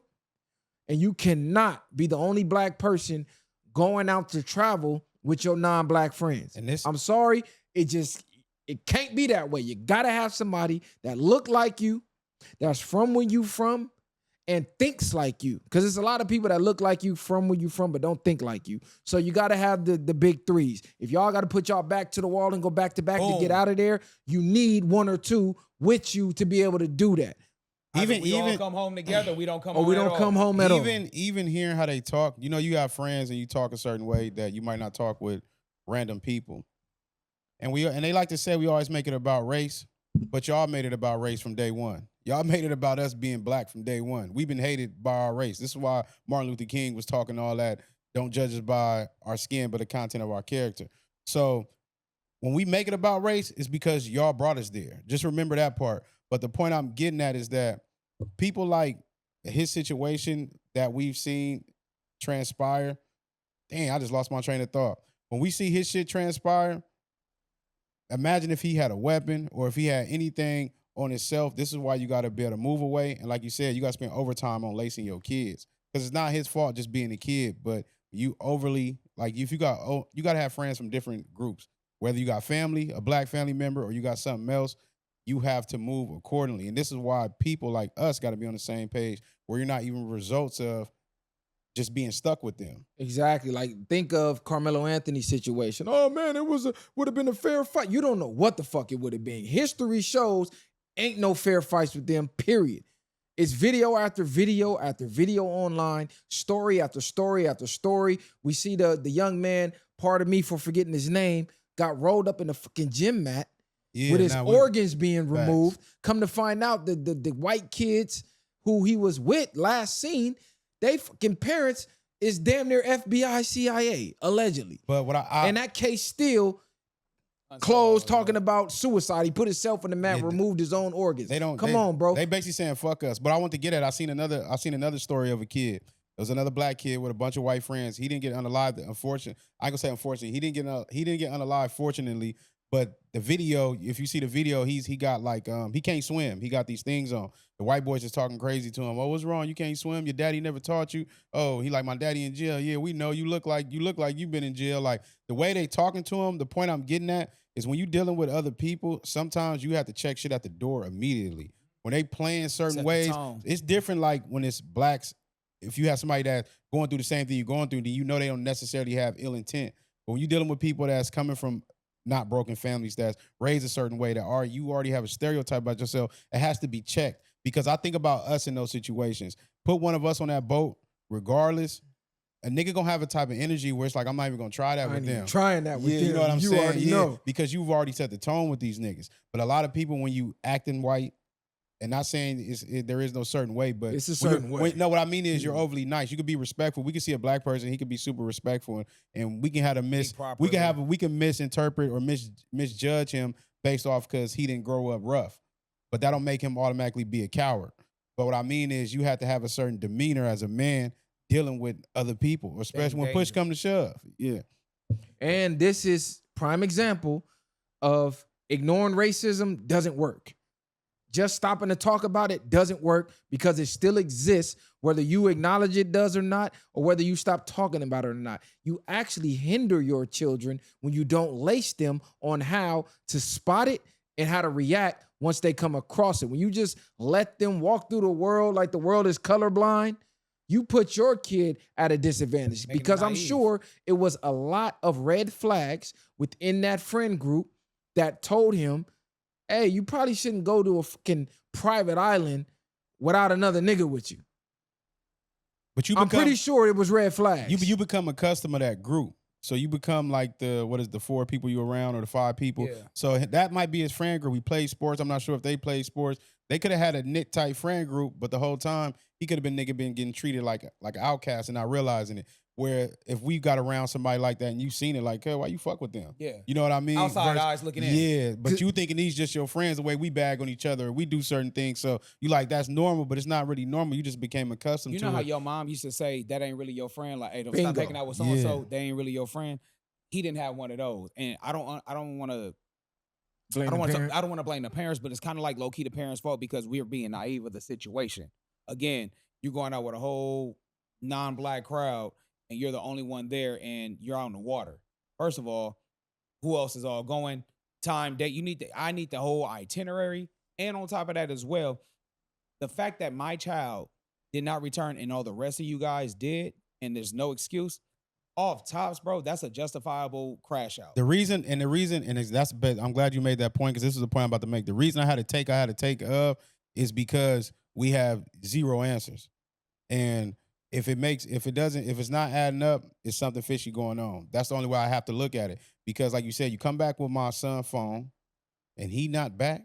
and you cannot be the only black person going out to travel with your non-black friends. And I'm sorry, it can't be that way. You gotta have somebody that look like you, that's from where you from, and thinks like you. Because there's a lot of people that look like you from where you from, but don't think like you. So you gotta have the big threes. If y'all gotta put y'all back to the wall and go back to back to get out of there, you need one or two with you to be able to do that. We all come home together. We don't come home. We don't come home at all. Even hearing how they talk, you know, you have friends and you talk a certain way that you might not talk with random people. And they like to say we always make it about race, but y'all made it about race from day one. Y'all made it about us being black from day one. We've been hated by our race. This is why Martin Luther King was talking all that. Don't judge us by our skin, but the content of our character. So when we make it about race, it's because y'all brought us there. Just remember that part. But the point I'm getting at is that people like his situation that we've seen transpire, dang, I just lost my train of thought. When we see his shit transpire, imagine if he had a weapon or if he had anything on himself. This is why you got to be able to move away. And like you said, you got to spend overtime on lacing your kids because it's not his fault just being a kid, but you overly, like if you got to have friends from different groups, whether you got family, a black family member, or you got something else, you have to move accordingly. And this is why people like us got to be on the same page where you're not even results of just being stuck with them. Exactly. Like think of Carmelo Anthony's situation. Oh man, would have been a fair fight. You don't know what the fuck it would have been. History shows ain't no fair fights with them, period. It's video after video after video online, story after story after story. We see the young man, pardon me for forgetting his name, got rolled up in a fucking gym mat with his organs being removed. Come to find out that the white kids who he was with last seen, they fucking parents is damn near FBI, CIA, allegedly. But what and that case still closed, talking about suicide. He put himself in the mat, removed his own organs. Come on, bro. They basically saying fuck us. But I want to get at. I seen another story of a kid. There was another black kid with a bunch of white friends. He didn't get unalived. Unfortunately, I can say unfortunately, he didn't get unalived. Fortunately, but the video, if you see the video, he got like he can't swim. He got these things on. The white boys just talking crazy to him. Oh, what's wrong? You can't swim. Your daddy never taught you. Oh, he like, my daddy in jail. Yeah, we know you look like you've been in jail. Like the way they talking to him. The point I'm getting at is when you dealing with other people, sometimes you have to check shit at the door immediately. When they playing certain ways, it's different. Like when it's blacks, if you have somebody that's going through the same thing you're going through, then you know they don't necessarily have ill intent. But when you're dealing with people that's coming from not broken families, that's raised a certain way, you already have a stereotype about yourself, it has to be checked. Because I think about us in those situations. Put one of us on that boat, regardless, a nigga gonna have a type of energy where it's like, I'm not even gonna try that with them. Trying that with them. You know what I'm saying? Already know. Because you've already set the tone with these niggas. But a lot of people, when you acting white, and not saying there is no certain way, but it's a certain way. No, what I mean is you're overly nice. You could be respectful. We can see a black person, he could be super respectful, and we can have we can misinterpret or misjudge him based off because he didn't grow up rough. But that don't make him automatically be a coward. But what I mean is you have to have a certain demeanor as a man dealing with other people, especially when push comes to shove. Yeah. And this is prime example of ignoring racism doesn't work. Just stopping to talk about it doesn't work because it still exists, whether you acknowledge it does or not, or whether you stop talking about it or not. You actually hinder your children when you don't lace them on how to spot it and how to react once they come across it. When you just let them walk through the world like the world is colorblind, you put your kid at a disadvantage because I'm sure it was a lot of red flags within that friend group that told him, hey, you probably shouldn't go to a fucking private island without another nigga with you. But I'm pretty sure it was red flags. You become accustomed to that group. So you become like the 4 people you around or the 5 people. Yeah. So that might be his friend group. We played sports. I'm not sure if they played sports. They could have had a knit tight friend group, but the whole time he could have been getting treated like an outcast and not realizing it. Where if we got around somebody like that and you seen it, like, hey, why you fuck with them? Yeah. You know what I mean? Outside eyes looking in. Yeah, but you thinking these just your friends, the way we bag on each other, we do certain things. So you like, that's normal, but it's not really normal. You just became accustomed to it. You know how your mom used to say, that ain't really your friend? Like, hey, don't stop taking out with so-and-so. They ain't really your friend. He didn't have one of those. And I don't want to blame the parents, but it's kind of like low-key the parents' fault because we're being naive of the situation. Again, you're going out with a whole non-black crowd and you're the only one there and you're out in the water. First of all, who else is all going? Time, date. I need the whole itinerary. And on top of that as well, the fact that my child did not return and all the rest of you guys did, and there's no excuse, off tops, bro, that's a justifiable crash out. But I'm glad you made that point because this is the point I'm about to make. The reason I had to take is because we have 0 answers. And if it's not adding up, it's something fishy going on. That's the only way I have to look at it. Because like you said, you come back with my son's phone and he not back,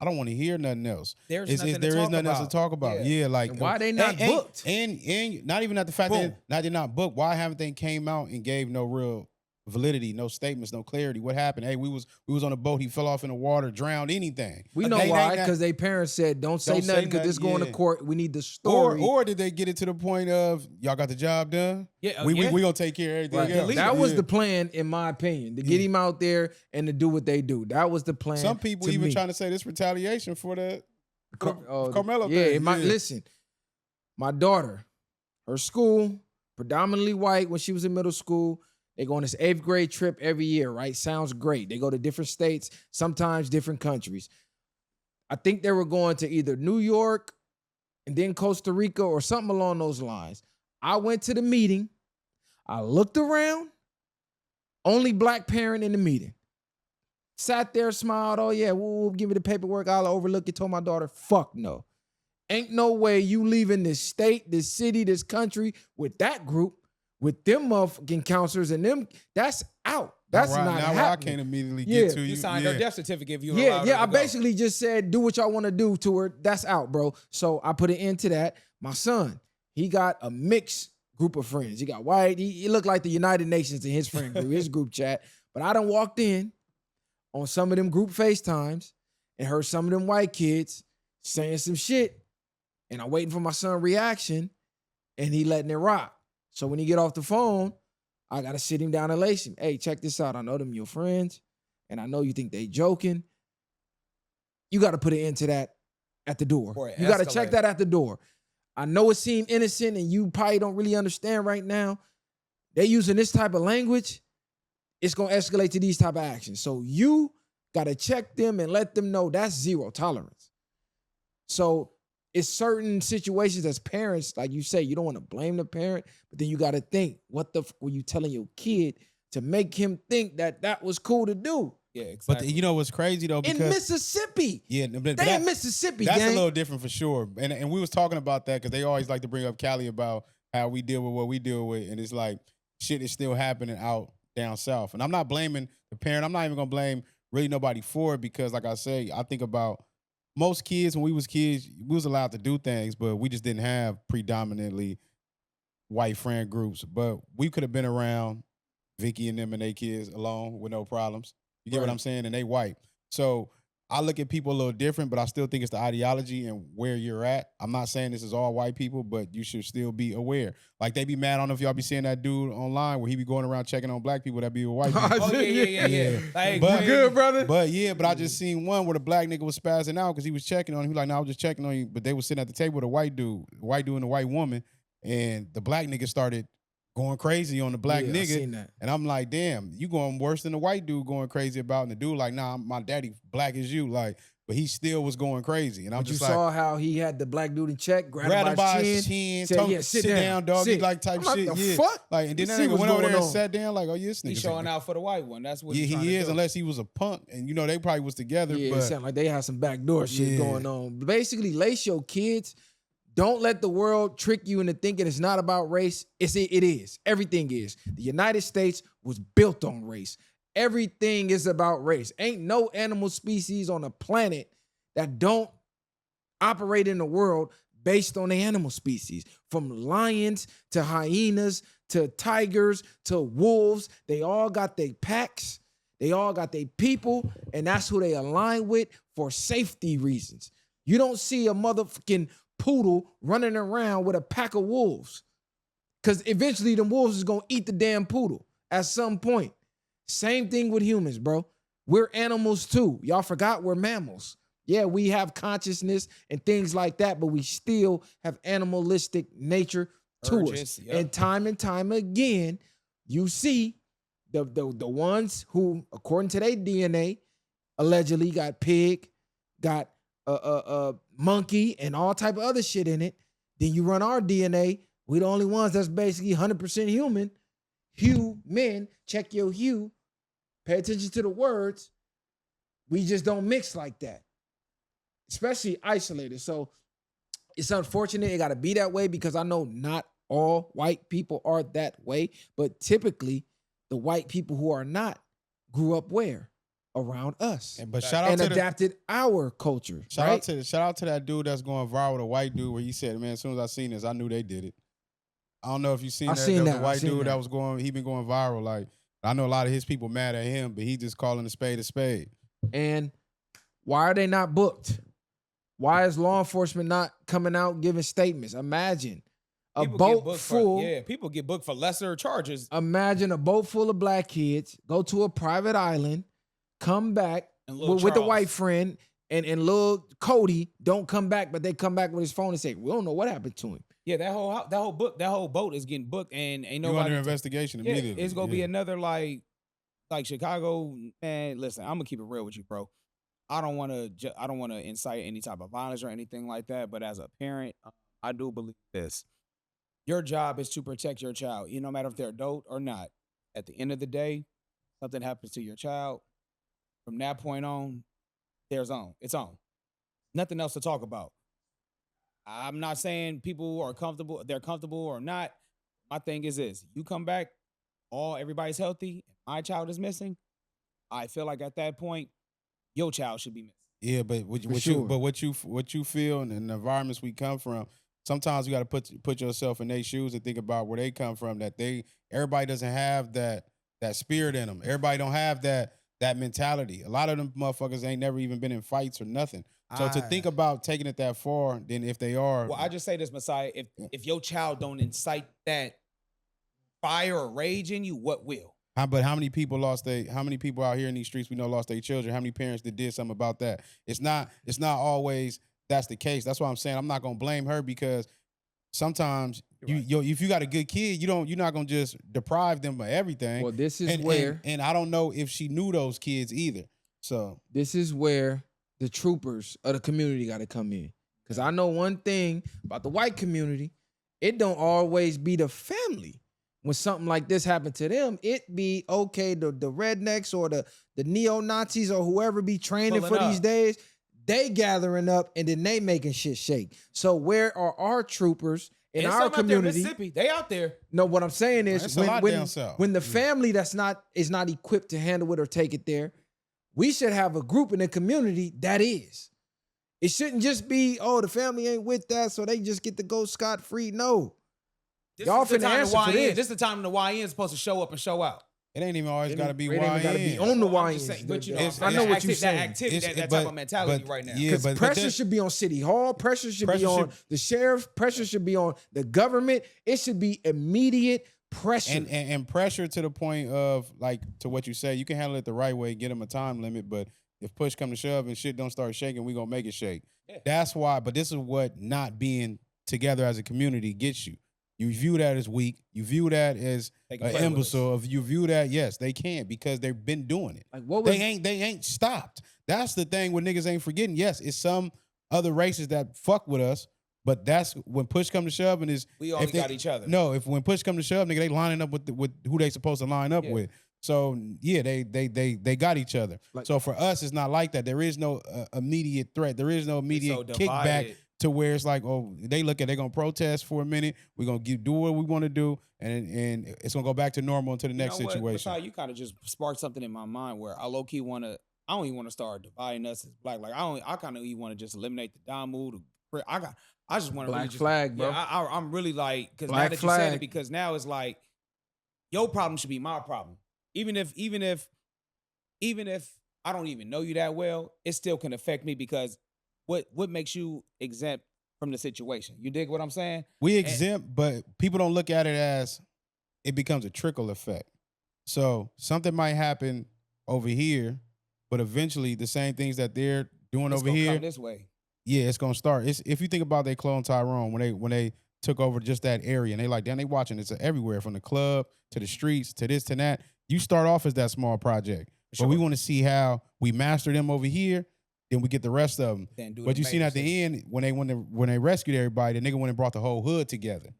I don't want to hear nothing else. There is nothing else to talk about. Yeah, like and why they not booked? And not even at the fact that they're not booked. Why haven't they came out and gave no real validity, no statements, no clarity. What happened? Hey, we was on a boat. He fell off in the water, drowned. Anything. We know why, because their parents said, "Don't say nothing, because this going to court. We need the story." Or did they get it to the point of y'all got the job done? Yeah, we gonna take care of everything else. That was the plan, in my opinion, to get him out there and to do what they do. That was the plan. Some people even trying to say this retaliation for the Carmelo thing. Yeah, listen, my daughter, her school, predominantly white when she was in middle school. They go on this 8th grade trip every year, right? Sounds great. They go to different states, sometimes different countries. I think they were going to either New York and then Costa Rica or something along those lines. I went to the meeting. I looked around. Only black parent in the meeting. Sat there, smiled. Oh, yeah, we'll give me the paperwork. I'll overlook it. Told my daughter, fuck no. Ain't no way you leaving this state, this city, this country with that group, with them motherfucking counselors and them. That's out. That's not happening. I can't immediately get to you. You signed her death certificate if you I basically just said, do what y'all want to do to her. That's out, bro. So I put an end to that. My son, he got a mixed group of friends. He got white. He looked like the United Nations in his friend group, his group chat. But I done walked in on some of them group FaceTimes and heard some of them white kids saying some shit. And I'm waiting for my son's reaction, and he letting it rock. So when he get off the phone, I got to sit him down and lace him. Hey, check this out. I know them your friends, and I know you think they joking. You got to put an end to that at the door. You got to check that at the door. I know it seemed innocent, and you probably don't really understand right now. They using this type of language. It's going to escalate to these type of actions. So you got to check them and let them know that's zero tolerance. So it's certain situations as parents, like you say, you don't want to blame the parent, but then you got to think, what the were you telling your kid to make him think that that was cool to do? Yeah, exactly. But you know what's crazy though? Because, in Mississippi. Yeah, they in Mississippi, That's gang. a little different for sure. And we was talking about that because they always like to bring up Cali about how we deal with what we deal with. And it's like, shit is still happening out down south. And I'm not blaming the parent. I'm not even going to blame really nobody for it because, like I say, I think about most kids, when we was kids, we was allowed to do things, but we just didn't have predominantly white friend groups. But we could have been around Vicky and them and they kids alone with no problems. You get what I'm saying? And they white. So I look at people a little different, but I still think it's the ideology and where you're at. I'm not saying this is all white people, but you should still be aware. Like they be mad. I don't know if y'all be seeing that dude online where he be going around checking on black people that be with white people. Oh, yeah. Like, but, good, brother. But I just seen one where the black nigga was spazzing out because he was checking on him. He was like, no, I was just checking on you. But they was sitting at the table with a white dude and a white woman. And the black nigga started going crazy on the black nigga. I seen that. And I'm like, damn, you going worse than the white dude going crazy about. And the dude like, nah, my daddy black as you. Like, but he still was going crazy. And I'm but just you like, saw how he had the black dude in check, grabbed him by his chin, said, sit down, doggy, sit. like type I'm shit. like, the Yeah. fuck? Like, and then Let's that see nigga what's went over going there and on. sat down like, oh, yeah, this nigga. He's showing out for the white one. That's what he's trying he to is, do. unless he was a punk. And, you know, they probably was together. Yeah, but it sounded like they had some backdoor shit going on. Basically, lace your kids. Don't let the world trick you into thinking it's not about race. It is. Everything is. The United States was built on race. Everything is about race. Ain't no animal species on the planet that don't operate in the world based on the animal species. From lions to hyenas to tigers to wolves, they all got their packs. They all got their people, and that's who they align with for safety reasons. You don't see a motherfucking poodle running around with a pack of wolves. Because eventually the wolves is going to eat the damn poodle at some point. Same thing with humans, bro. We're animals too. Y'all forgot we're mammals. Yeah, we have consciousness and things like that, but we still have animalistic nature to us. Yep. And time again, you see the ones who, according to their DNA, allegedly got pig, got monkey, and all type of other shit in it. Then you run our DNA. We the only ones that's basically 100% human. Human, check your hue. Pay attention to the words. We just don't mix like that, especially isolated. So it's unfortunate it got to be that way because I know not all white people are that way, but typically the white people who are not grew up where? Around us. But shout out and to adapted our culture. Shout out to that dude that's going viral, the white dude, where he said, man, as soon as I seen this, I knew they did it. I don't know if you seen that. There was a white dude that was going, he been going viral. Like, I know a lot of his people mad at him, but he just calling a spade a spade. And why are they not booked? Why is law enforcement not coming out giving statements? Imagine a People get boat booked full. people get booked for lesser charges. Imagine a boat full of black kids go to a private island, come back And Lil with the Charles. white friend, and Lil Cody don't come back, but they come back with his phone and say, "We don't know what happened to him." Yeah, that whole boat is getting booked, and ain't You nobody. under investigation Yeah, immediately. it's gonna be another like Chicago. Man, listen, I'm gonna keep it real with you, bro. I don't want to incite any type of violence or anything like that. But as a parent, I do believe this. Your job is to protect your child. No matter if they're adult or not. At the end of the day, something happens to your child. From that point on, it's on. Nothing else to talk about. I'm not saying people are comfortable, they're comfortable or not. My thing is this: you come back, everybody's healthy, my child is missing. I feel like at that point, your child should be missing. Yeah, but what you feel and the environments we come from, sometimes you got to put yourself in their shoes and think about where they come from. Everybody doesn't have that spirit in them. Everybody don't have that mentality. A lot of them motherfuckers ain't never even been in fights or nothing. So to think about taking it that far, then if they are, Well, I just say this, Messiah: if your child don't incite that fire or rage in you, what will? But how many people out here in these streets we know lost their children? How many parents that did something about that? It's not always that's the case. That's why I'm saying I'm not gonna blame her, because sometimes if you got a good kid, you're not gonna just deprive them of everything. Well, this is where and I don't know if she knew those kids either. So this is where the troopers of the community got to come in. Because I know one thing about the white community: it don't always be the family. When something like this happened to them, it be okay. The rednecks or the neo-Nazis or whoever be training for these days, they gathering up and then they making shit shake. So where are our troopers in our community? Mississippi, they out there. No, what I'm saying is when the family is not equipped to handle it or take it there, we should have a group in the community that is. It shouldn't just be, the family ain't with that, so they just get to go scot-free. No. Y'all finna answer for this. This is the time the YN is supposed to show up and show out. it ain't even always got to be It ain't even gotta be YN. on the I'm just YN. saying, but I know what you're saying. That activity, that type of mentality right now. Yeah, Because pressure should be on City Hall. Pressure should be on the sheriff. Pressure should be on the government. It should be immediate pressure. And pressure to the point of, like, to what you say, you can handle it the right way, get them a time limit, but if push come to shove and shit don't start shaking, we gonna make it shake. Yeah. That's why, but this is what not being together as a community gets you. You view that as weak. You view that as an imbecile. If you view that, yes, they can, because they've been doing it. Like they ain't stopped. That's the thing what niggas ain't forgetting. Yes, it's some other races that fuck with us, but that's when push come to shove, and we only got each other. No, when push come to shove, nigga, they lining up with who they supposed to line up with. So yeah, they got each other. So for us, it's not like that. There is no immediate threat. There is no immediate kickback to where it's like, they're gonna protest for a minute. We're gonna do what we want to do, and it's gonna go back to normal until the next situation. Masai, you kind of just sparked something in my mind where I low key I don't even want to start dividing us as black. Like I kind of even want to just eliminate the Damu. I just want to Black really flag, bro. Yeah, I'm really like, because now Black that you said flag. it, because now it's like your problem should be my problem. Even if I don't even know you that well, it still can affect me, because what makes you exempt from the situation? You dig what I'm saying? We exempt, but people don't look at it as it becomes a trickle effect. So something might happen over here, but eventually the same things that they're doing over here, come this way. Yeah, it's gonna start. If you think about they clone Tyrone when they took over just that area, and they like, damn, they watching it's everywhere, from the club to the streets to this to that. You start off as that small project, but we want to see how we master them over here. Then we get the rest of them. But you seen at the end when they rescued everybody, the nigga went and brought the whole hood together,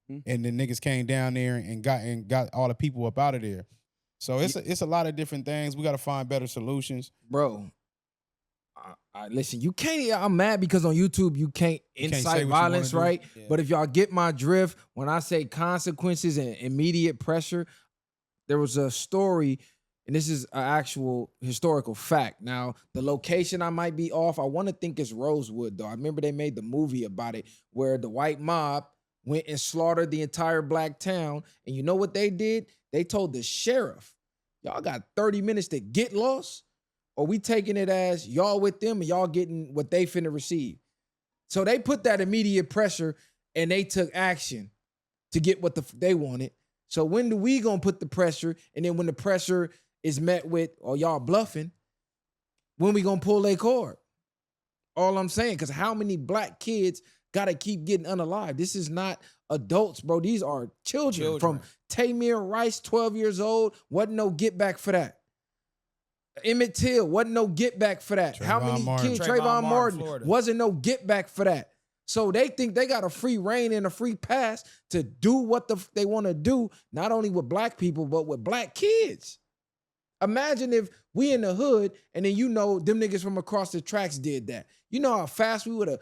and the niggas came down there and got all the people up out of there. So it's a lot of different things. We got to find better solutions, bro. Listen, you can't. I'm mad because on YouTube you can't incite violence, right? Yeah. But if y'all get my drift, when I say consequences and immediate pressure, there was a story. And this is an actual historical fact. Now, the location I might be off. I want to think it's Rosewood, though. I remember they made the movie about it, where the white mob went and slaughtered the entire black town. And you know what they did? They told the sheriff Y'all got 30 minutes to get lost, or we taking it as y'all with them and y'all getting what they finna receive. So they put that immediate pressure and they took action to get what they wanted. So when do we gonna put the pressure? And then when the pressure is met with, oh, y'all bluffing, when we gonna pull their cord? All I'm saying, because how many black kids gotta keep getting unalive? This is not adults, bro. These are children. From Tamir Rice, 12 years old, wasn't no get back for that. Emmett Till, wasn't no get back for that. How many kids? Trayvon Martin, wasn't no get back for that. So they think they got a free reign and a free pass to do what they want to do, not only with black people, but with black kids. Imagine if we in the hood and then them niggas from across the tracks did that. You know how fast we would have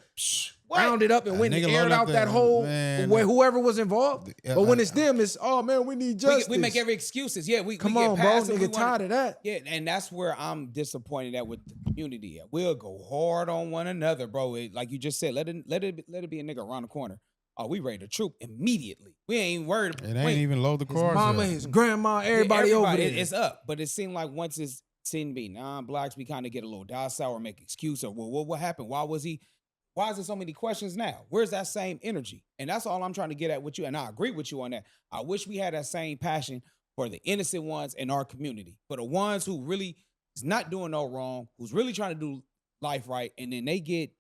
rounded up and went and aired out that whole where whoever was involved. But when it's them, it's, oh man, we need justice. We make every excuses. Yeah, we come get on, bro. Nigga tired of that. Yeah, and that's where I'm disappointed at with the community. We'll go hard on one another, bro. Like you just said, let it be a nigga around the corner. Oh, we ready to troop immediately. We ain't worried. It ain't even load the cars. His mama, his grandma, everybody over there. It's up. But it seemed like once it's seen to be non-blacks, we kind of get a little docile or make excuse or well, what happened? Why is there so many questions now? Where's that same energy? And that's all I'm trying to get at with you. And I agree with you on that. I wish we had that same passion for the innocent ones in our community, for the ones who really is not doing no wrong, who's really trying to do life right, and then they get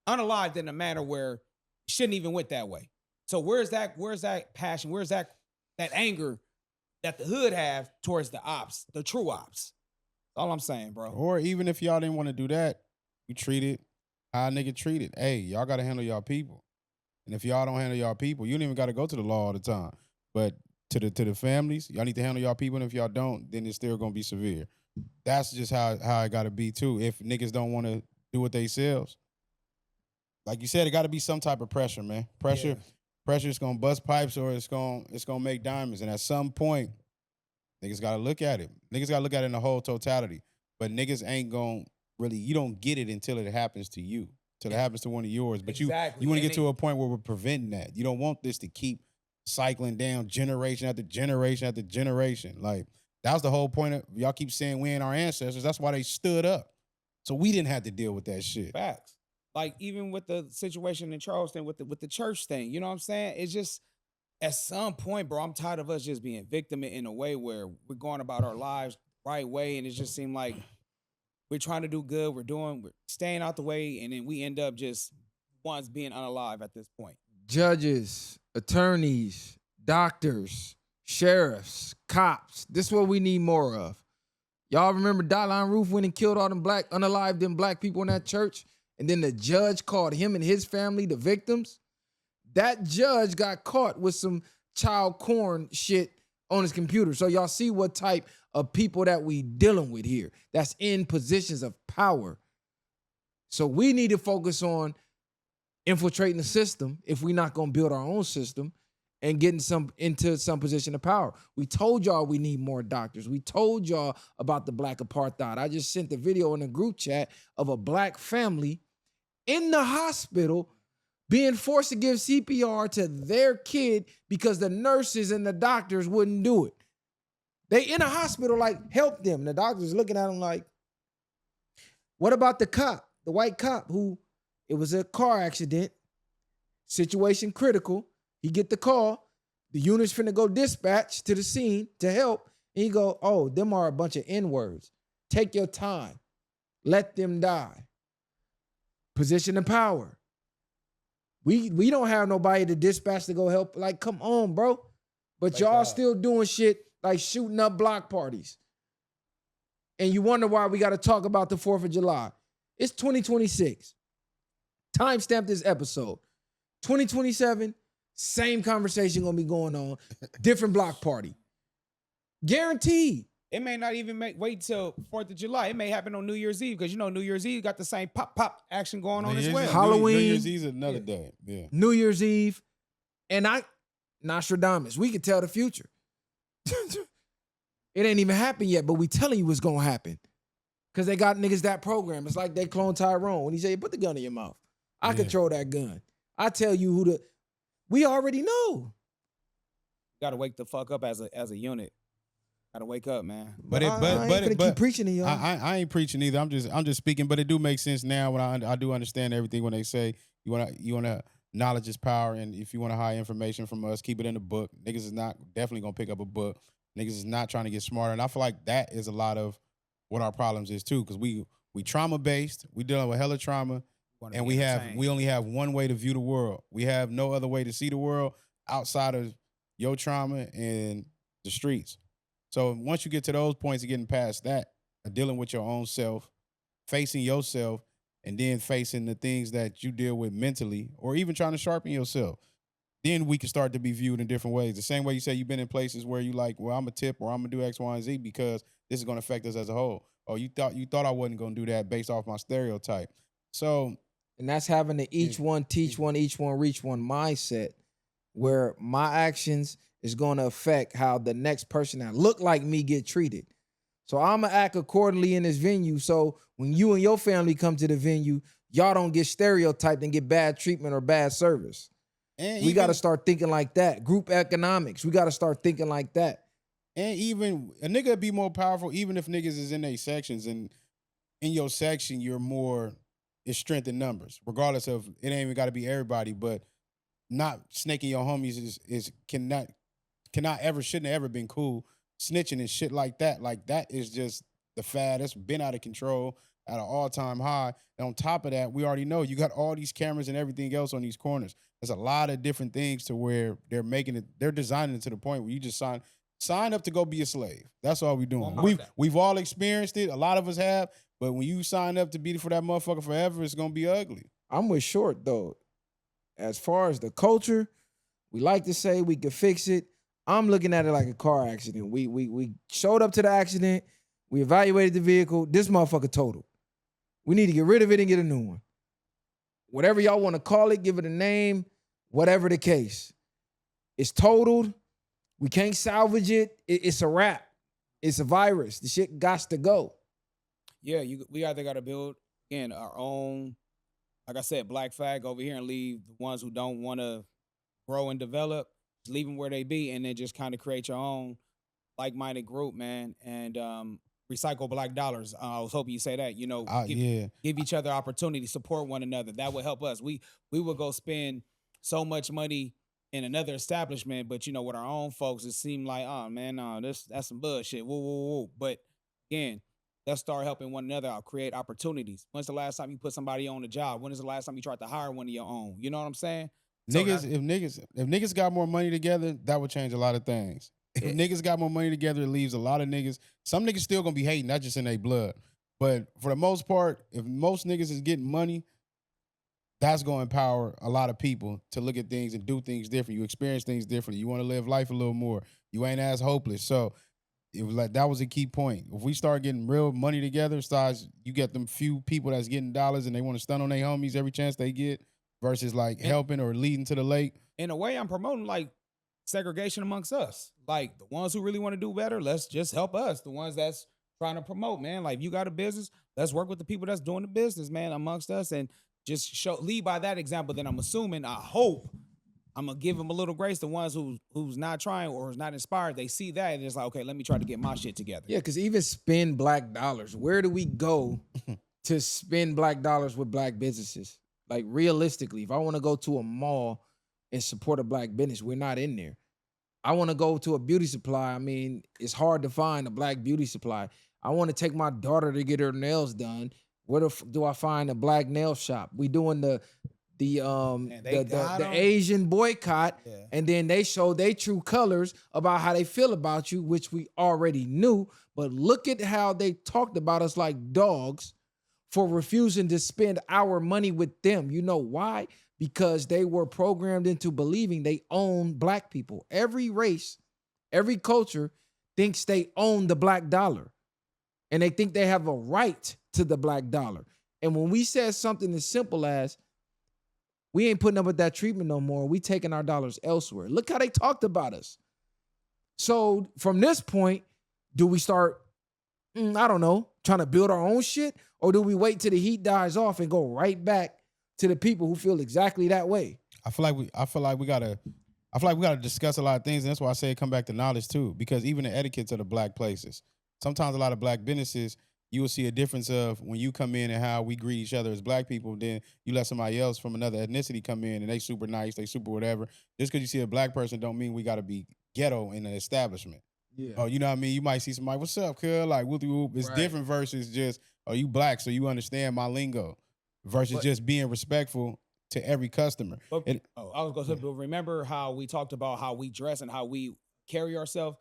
unalived in a manner where shouldn't even went that way. So where's that passion? Where's that anger that the hood have towards the ops, the true ops? That's all I'm saying, bro. Or even if y'all didn't want to do that, you treat it how a nigga treated. Hey, y'all got to handle y'all people. And if y'all don't handle y'all people, you don't even got to go to the law all the time. But to the families, y'all need to handle y'all people. And if y'all don't, then it's still going to be severe. That's just how it got to be, too. If niggas don't want to do it themselves, like you said, it got to be some type of pressure, man. Pressure is going to bust pipes or it's going to make diamonds. And at some point, niggas got to look at it. Niggas got to look at it in the whole totality. But niggas ain't going to really, you don't get it until it happens to you, till it happens to one of yours. But exactly. You want to get to a point where we're preventing that. You don't want this to keep cycling down generation after generation after generation. Like, that was the whole point of, y'all keep saying we ain't our ancestors. That's why they stood up. So we didn't have to deal with that shit. Facts. Like, even with the situation in Charleston with the church thing, you know what I'm saying? It's just, at some point, bro, I'm tired of us just being victim in a way where we're going about our lives the right way, and it just seemed like we're trying to do good, we're staying out the way, and then we end up just ones being unalive at this point. Judges, attorneys, doctors, sheriffs, cops. This is what we need more of. Y'all remember Dotline Roof went and killed all them unalived black people in that church? And then the judge called him and his family the victims. That judge got caught with some child porn shit on his computer. So y'all see what type of people that we dealing with here. That's in positions of power. So we need to focus on infiltrating the system if we're not going to build our own system and getting into some position of power. We told y'all we need more doctors. We told y'all about the black apartheid. I just sent the video in a group chat of a black family in the hospital being forced to give CPR to their kid because the nurses and the doctors wouldn't do it. They in a hospital, like, help them. The doctor's looking at them like, what about the cop, the white cop who, it was a car accident, situation critical. He get the call, the unit's finna go dispatch to the scene to help, and he go, oh, them are a bunch of N-words. Take your time. Let them die. Position of power. We don't have nobody to dispatch to go help. Like, come on, bro. But y'all still doing shit like shooting up block parties. And you wonder why we got to talk about the 4th of July. It's 2026. Timestamp this episode. 2027, same conversation gonna be going on. Different block party. Guaranteed. It may not even wait till 4th of July. It may happen on New Year's Eve because, you know, New Year's Eve got the same pop action going on as well. Halloween. New Year's Eve is another day. Yeah. New Year's Eve. And Nostradamus, we could tell the future. It ain't even happened yet, but we telling you what's going to happen. Because they got niggas that program. It's like they clone Tyrone. When he say, put the gun in your mouth. I control that gun. I tell you we already know. Got to wake the fuck up as a unit. Gotta wake up, man. But I ain't gonna keep preaching to y'all. I ain't preaching either. I'm just speaking. But it do make sense now when I do understand everything when they say you wanna knowledge is power, and if you want to hide information from us, keep it in the book. Niggas is not definitely gonna pick up a book. Niggas is not trying to get smarter, and I feel like that is a lot of what our problems is too, because we trauma based. We dealing with hella trauma, and we only have one way to view the world. We have no other way to see the world outside of your trauma and the streets. So once you get to those points of getting past that, dealing with your own self, facing yourself, and then facing the things that you deal with mentally, or even trying to sharpen yourself, then we can start to be viewed in different ways. The same way you say you've been in places where you like, well, I'm a tip or I'm gonna do X, Y, and Z because this is gonna affect us as a whole. Or you thought I wasn't gonna do that based off my stereotype. So, and that's having the each one teach one, each one reach one mindset, where my actions is gonna affect how the next person that look like me get treated. So I'm gonna act accordingly in this venue. So when you and your family come to the venue, y'all don't get stereotyped and get bad treatment or bad service. And we got to start thinking like that. Group economics. We got to start thinking like that. And even a nigga be more powerful, even if niggas is in their sections, and in your section, you're more, it's strength in numbers, regardless of, it ain't even got to be everybody, but not snaking your homies shouldn't have ever been cool. Snitching and shit like that is just the fad. That's been out of control at an all-time high. And on top of that, we already know you got all these cameras and everything else on these corners. There's a lot of different things to where they're designing it to the point where you just sign up to go be a slave. That's all we're doing. We've all experienced it. A lot of us have. But when you sign up to be for that motherfucker forever, it's gonna be ugly. I'm with Short though. As far as the culture, we like to say we could fix it. I'm looking at it like a car accident. We showed up to the accident. We evaluated the vehicle. This motherfucker totaled. We need to get rid of it and get a new one. Whatever y'all want to call it, give it a name, whatever the case. It's totaled. We can't salvage it. It's a wrap. It's a virus. The shit gots to go. Yeah, we either got to build in our own, like I said, black flag over here and leave the ones who don't want to grow and develop, leave them where they be, and then just kind of create your own like-minded group, man, and recycle black dollars. I was hoping you say that, give each other opportunity, support one another. That would help us. We would go spend so much money in another establishment, but with our own folks, it seemed like, oh man, no, that's some bullshit. Woo. But again, let's start helping one another out, create opportunities. When's the last time you put somebody on a job? When is the last time you tried to hire one of your own? You know what I'm saying? If niggas got more money together, that would change a lot of things. If niggas got more money together, it leaves a lot of niggas. Some niggas still gonna be hating, not just in their blood. But for the most part, if most niggas is getting money, that's gonna empower a lot of people to look at things and do things different. You experience things differently. You want to live life a little more. You ain't as hopeless. So it was like that was a key point. If we start getting real money together, you get them few people that's getting dollars and they want to stun on their homies every chance they get, versus like helping or leading to the lake. In a way, I'm promoting like segregation amongst us. Like the ones who really want to do better, let's just help us. The ones that's trying to promote, man. Like if you got a business, let's work with the people that's doing the business, man, amongst us, and just lead by that example. Then I'm assuming, I hope, I'm gonna give them a little grace. The ones who's not trying or who's not inspired, they see that and it's like, okay, let me try to get my shit together. Yeah, because even spend black dollars. Where do we go to spend black dollars with black businesses? Like realistically, if I want to go to a mall and support a black business, we're not in there. I want to go to a beauty supply. I mean, it's hard to find a black beauty supply. I want to take my daughter to get her nails done. Where do I find a black nail shop? We doing the Asian boycott, and then they show their true colors about how they feel about you, which we already knew. But look at how they talked about us like dogs for refusing to spend our money with them. You know why? Because they were programmed into believing they own black people. Every race, every culture thinks they own the black dollar. And they think they have a right to the black dollar. And when we said something as simple as, we ain't putting up with that treatment no more, we taking our dollars elsewhere. Look how they talked about us. So from this point, do we start, I don't know, trying to build our own shit? Or do we wait till the heat dies off and go right back to the people who feel exactly that way? I feel like we gotta I feel like we got to discuss a lot of things, and that's why I say come back to knowledge too, because even the etiquettes of the black places. Sometimes a lot of black businesses, you will see a difference of when you come in and how we greet each other as black people, then you let somebody else from another ethnicity come in and they super nice, they super whatever. Just because you see a black person don't mean we got to be ghetto in an establishment. Yeah. Oh, you know what I mean? You might see somebody, what's up, cuz? Like, whoop whoop. It's different versus just, oh, you black, so you understand my lingo, versus just being respectful to every customer. But, I was going to say, but remember how we talked about how we dress and how we carry ourselves?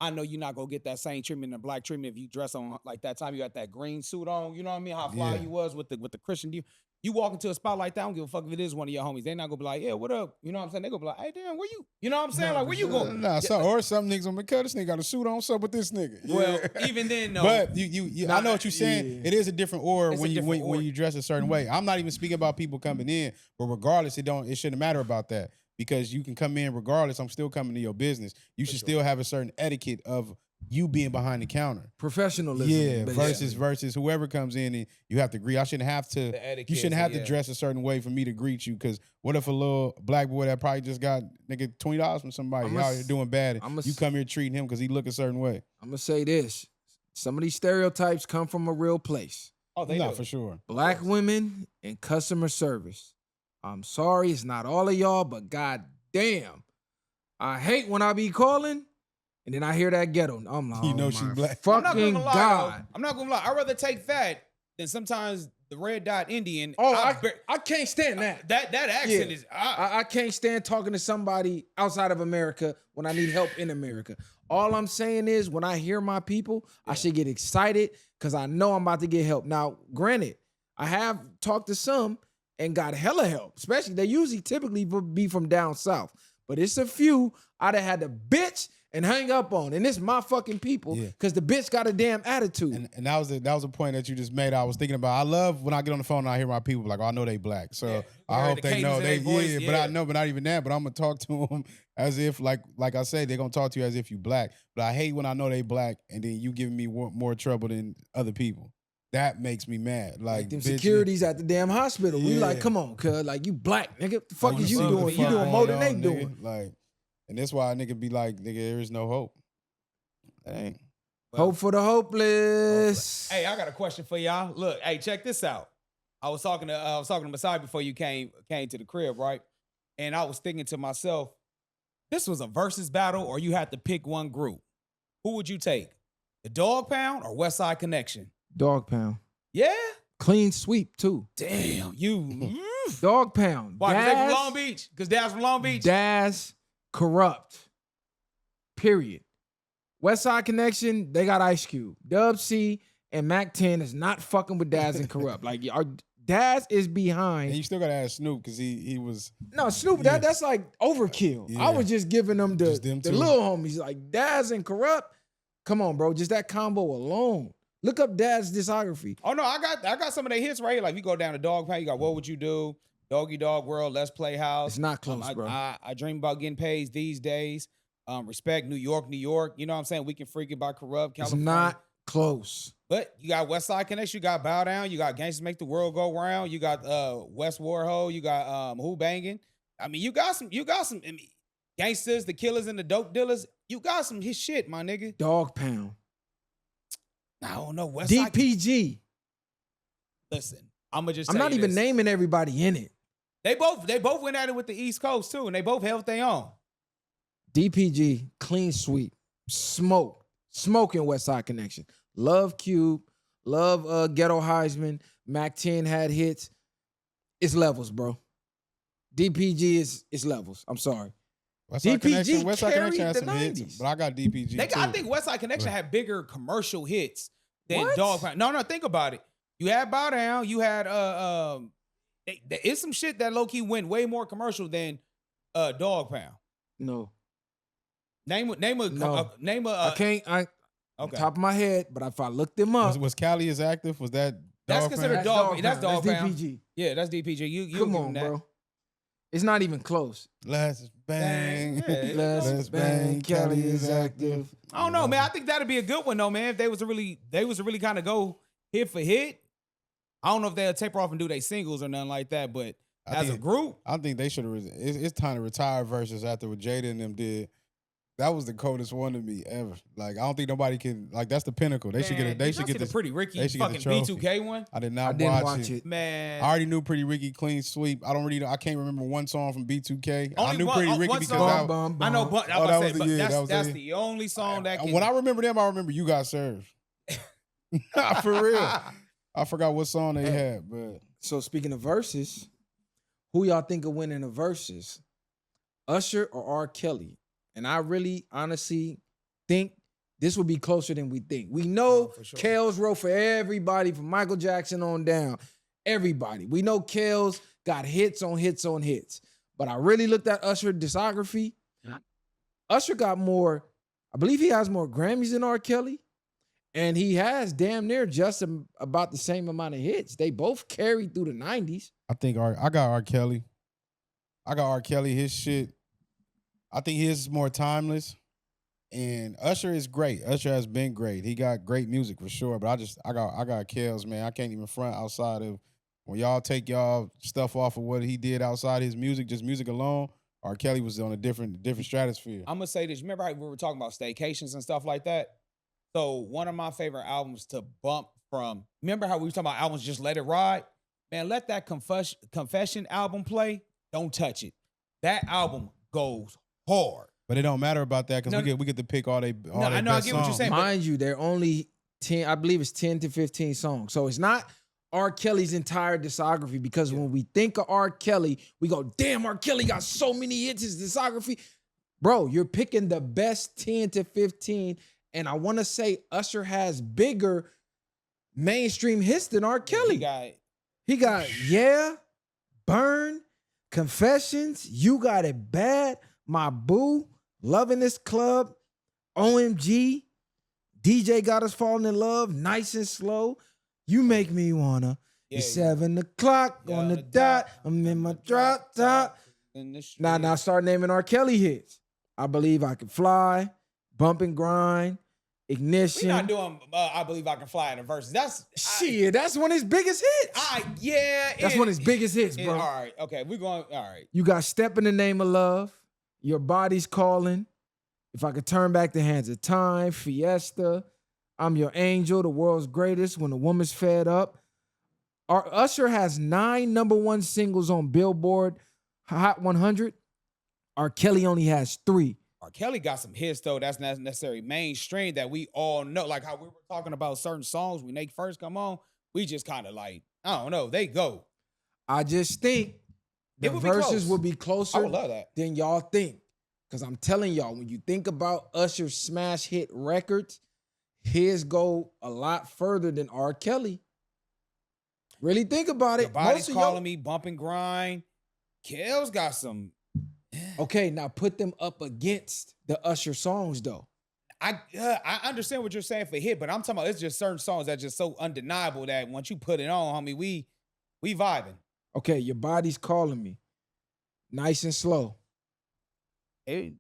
I know you're not going to get that same treatment, the black treatment, if you dress on like that time you got that green suit on. You know what I mean? How fly you was with the Christian. You walk into a spot like that, I don't give a fuck if it is one of your homies. They're not going to be like, yeah, what up? You know what I'm saying? They're going to be like, hey, damn, where you? You know what I'm saying? Like, where you going? Nah, or some niggas on the cut, this nigga got a suit on, what's up with this nigga? Well, even then, no. But you I know what you're saying. Yeah. It is a different aura when you dress a certain way. I'm not even speaking about people coming in, but regardless, it shouldn't matter about that. Because you can come in regardless, I'm still coming to your business. You should still have a certain etiquette of you being behind the counter. Professionalism. Yeah, versus whoever comes in and you have to greet. I shouldn't have to, you shouldn't have to dress a certain way for me to greet you, because what if a little black boy that probably just got nigga $20 from somebody out here doing bad, and you come here treating him because he look a certain way? I'm going to say this. Some of these stereotypes come from a real place. Oh, they do. For sure. Black women in customer service. I'm sorry, it's not all of y'all, but god damn. I hate when I be calling and then I hear that ghetto. I'm like, you know she's black. Fucking God. I'm not gonna lie. I'd rather take that than sometimes the red dot Indian. Oh, I can't stand that. That accent is. I can't stand talking to somebody outside of America when I need help in America. All I'm saying is when I hear my people, I should get excited because I know I'm about to get help. Now, granted, I have talked to some and got hella help, especially they usually typically be from down south. But it's a few I'd have had to bitch and hang up on. And it's my fucking people because the bitch got a damn attitude. And that was a point that you just made. I was thinking about. I love when I get on the phone and I hear my people like, oh, I know they black. So I hope they know they voice, but I know, but not even that. But I'm gonna talk to them as if like I say, they're gonna talk to you as if you black. But I hate when I know they black and then you giving me more trouble than other people. That makes me mad. Like them securities at the damn hospital. We like, come on, cuz like you black, nigga. What the fuck is you doing? You doing more than they doing. Like, and that's why a nigga be like, nigga, there is no hope. That ain't. Hope for the hopeless. Hey, I got a question for y'all. Look, hey, check this out. I was talking to Masai before you came to the crib, right? And I was thinking to myself, this was a versus battle, or you had to pick one group. Who would you take? The Dog Pound or West Side Connection? Dog Pound. Yeah? Clean sweep, too. Damn, you. Dog Pound. Why, because they from Long Beach? Because Daz from Long Beach? Daz, corrupt. Period. West Side Connection, they got Ice Cube. Dub C and Mac 10 is not fucking with Daz and corrupt. Like, Daz is behind. And you still got to ask Snoop because he was. No, Snoop, that's like overkill. Yeah. I was just giving them the little homies. Like, Daz and corrupt. Come on, bro. Just that combo alone. Look up Dad's discography. Oh no, I got some of their hits right here. Like you go down to Dog Pound, you got What Would You Do, Doggy Dog World, Let's Play House. It's not close, bro. I dream about getting paid these days. Respect New York. You know what I'm saying? We Can Freak It by Corrupt. California. It's not close. But you got West Side Connection, you got Bow Down, you got Gangsters Make the World Go Round, you got West Warhol, you got Who Bangin'. I mean, you got some I mean, Gangsters, the Killers, and the Dope Dealers. You got some his shit, my nigga. Dog Pound. I don't know. West DPG. Listen, I'm gonna just. I'm not even naming everybody in it. They both went at it with the East Coast too, and they both held their own. DPG, clean sweep, smoking West Side Connection. Love Cube, love Ghetto Heisman. Mac 10 had hits. It's levels, bro. DPG is levels. I'm sorry. West Side Connection had some 90s. Hits, but I got DPG too. I think West Side Connection had bigger commercial hits than Dog Pound. No, think about it. You had Bow Down. You had there is some shit that low key went way more commercial than Dog Pound. No. Name a. I can't. Okay. Top of my head, but if I looked them up, was Cali as active? Was that? That's considered Dog Pound. That's Dog Pound. DPG. Yeah, that's DPG. You come on, bro. It's not even close. Let's bang. Let's bang. Cali is active. I don't know, man. I think that'd be a good one though, man. If they was to really kind of go hit for hit. I don't know if they'll taper off and do their singles or nothing like that, but As a group, I think they should have. It's time to retire versus after what Jada and them did. That was the coldest one to me ever. Like I don't think nobody can. Like that's the pinnacle. They should get it. They should get the this. Pretty Ricky they should get the fucking trophy. B2K one. I didn't watch it. Man, I already knew Pretty Ricky clean sweep. I can't remember one song from B2K. I knew one, Pretty Ricky one because song, I know. But that's the only song that. When I remember them, I remember You Got Served. For real. I forgot what song they had, but So speaking of verses, who y'all think of winning the verses? Usher or R. Kelly? And I really honestly think this will be closer than we think. We know sure. Kels wrote for everybody from Michael Jackson on down. Everybody. We know Kels got hits on hits on hits. But I really looked at Usher's discography. Usher got more, I believe he has more Grammys than R. Kelly. And he has damn near just about the same amount of hits. They both carried through the 90s. I think I got R. Kelly. His shit. I think his is more timeless. And Usher is great. Usher has been great. He got great music for sure. But I got Kels, man. I can't even front outside of when y'all take y'all stuff off of what he did outside his music, just music alone. R. Kelly was on a different stratosphere. I'm gonna say this. Remember how we were talking about staycations and stuff like that? So one of my favorite albums to bump from. Remember how we were talking about albums? Just let it ride. Man, let that confession album play. Don't touch it. That album goes hard. But it don't matter about that because we get to pick all they all I know, I get what you're saying. Mind you, they're only 10, I believe it's 10 to 15 songs. So it's not R. Kelly's entire discography because when we think of R. Kelly, we go, damn, R. Kelly got so many hits, his discography. Bro, you're picking the best 10 to 15. And I want to say Usher has bigger mainstream hits than R. Kelly. He got Yeah, Burn, Confessions, You Got It Bad, My Boo, Loving This Club, OMG, DJ Got Us Falling in Love, Nice and Slow, You Make Me Wanna, It's 7 o'clock on the dot, I'm in my drop top. Now start naming R. Kelly hits. I Believe I Can Fly, Bump and Grind, Ignition. We're not doing I Believe I Can Fly in the verses. That's one of his biggest hits. That's one of his biggest hits, bro. All right, okay, we're going, all right. You got Step in the Name of Love, Your Body's Calling, If I Could Turn Back the Hands of Time, Fiesta, I'm Your Angel, The World's Greatest, When a Woman's Fed Up. Usher has 9 number 1 singles on Billboard Hot 100. R. Kelly only has 3. R. Kelly got some hits, though, that's not necessarily mainstream that we all know. Like how we were talking about certain songs when they first come on, we just kind of like, I don't know, they go. I just think the verses will be closer I would love that. than y'all think. Because I'm telling y'all, when you think about Usher's smash hit records, his go a lot further than R. Kelly. Really think about it. Your Body's Calling Me, Bump and Grind. Kels got some. Okay, now put them up against the Usher songs, though. I understand what you're saying for hit, but I'm talking about it's just certain songs that just so undeniable that once you put it on, homie, we vibing. Okay, Your Body's Calling Me. Nice and Slow. Hey,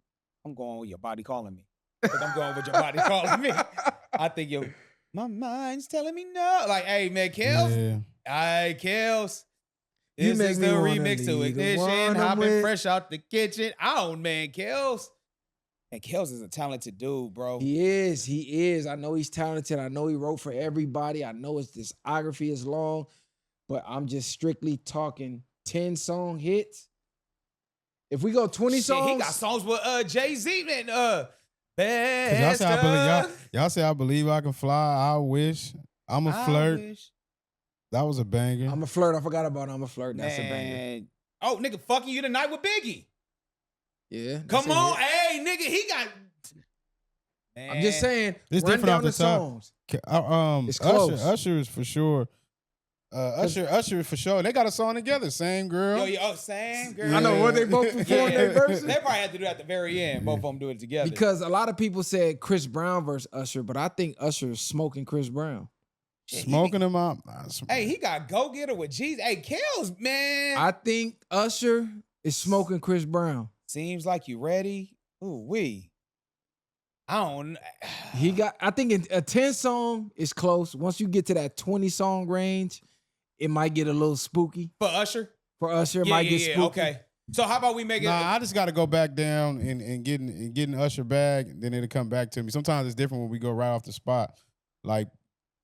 I'm going with Your Body Calling Me. I'm going with Your Body Calling Me. I think my mind's telling me no. Like, hey, man, Kels. Hey, Kels. This is the remix to Ignition. Hopping fresh out the kitchen. Man, Kels. And Kels is a talented dude, bro. He is. I know he's talented. I know he wrote for everybody. I know his discography is long, but I'm just strictly talking 10-song hits. If we go 20 songs. He got songs with Jay-Z and y'all say I Believe I Can Fly, I Wish, I'm a Flirt. That was a banger. I'm a Flirt. I forgot about I'm a Flirt. That's a banger. Oh, nigga, Fucking You Tonight with Biggie. Yeah. Come on. Hey, nigga, he got. Man. I'm just saying. It's run different down off the songs. It's close. Usher is for sure. Usher for sure. They got a song together. Same Girl. Same Girl. I know. What they both perform their verses? They probably had to do it at the very end. Both of them do it together. Because a lot of people said Chris Brown versus Usher, but I think Usher is smoking Chris Brown. Smoking him out. Hey, he got Go Getter with Jesus. Hey, Kels, man. I think Usher is smoking Chris Brown. Seems Like You Ready. Ooh, I don't. I think a 10 song is close. Once you get to that 20 song range, it might get a little spooky. For Usher? for Usher. It Yeah, might yeah, get yeah. spooky. Okay. So how about we make it? Nah, I just got to go back down and getting Usher back, then it'll come back to me. Sometimes it's different when we go right off the spot. Like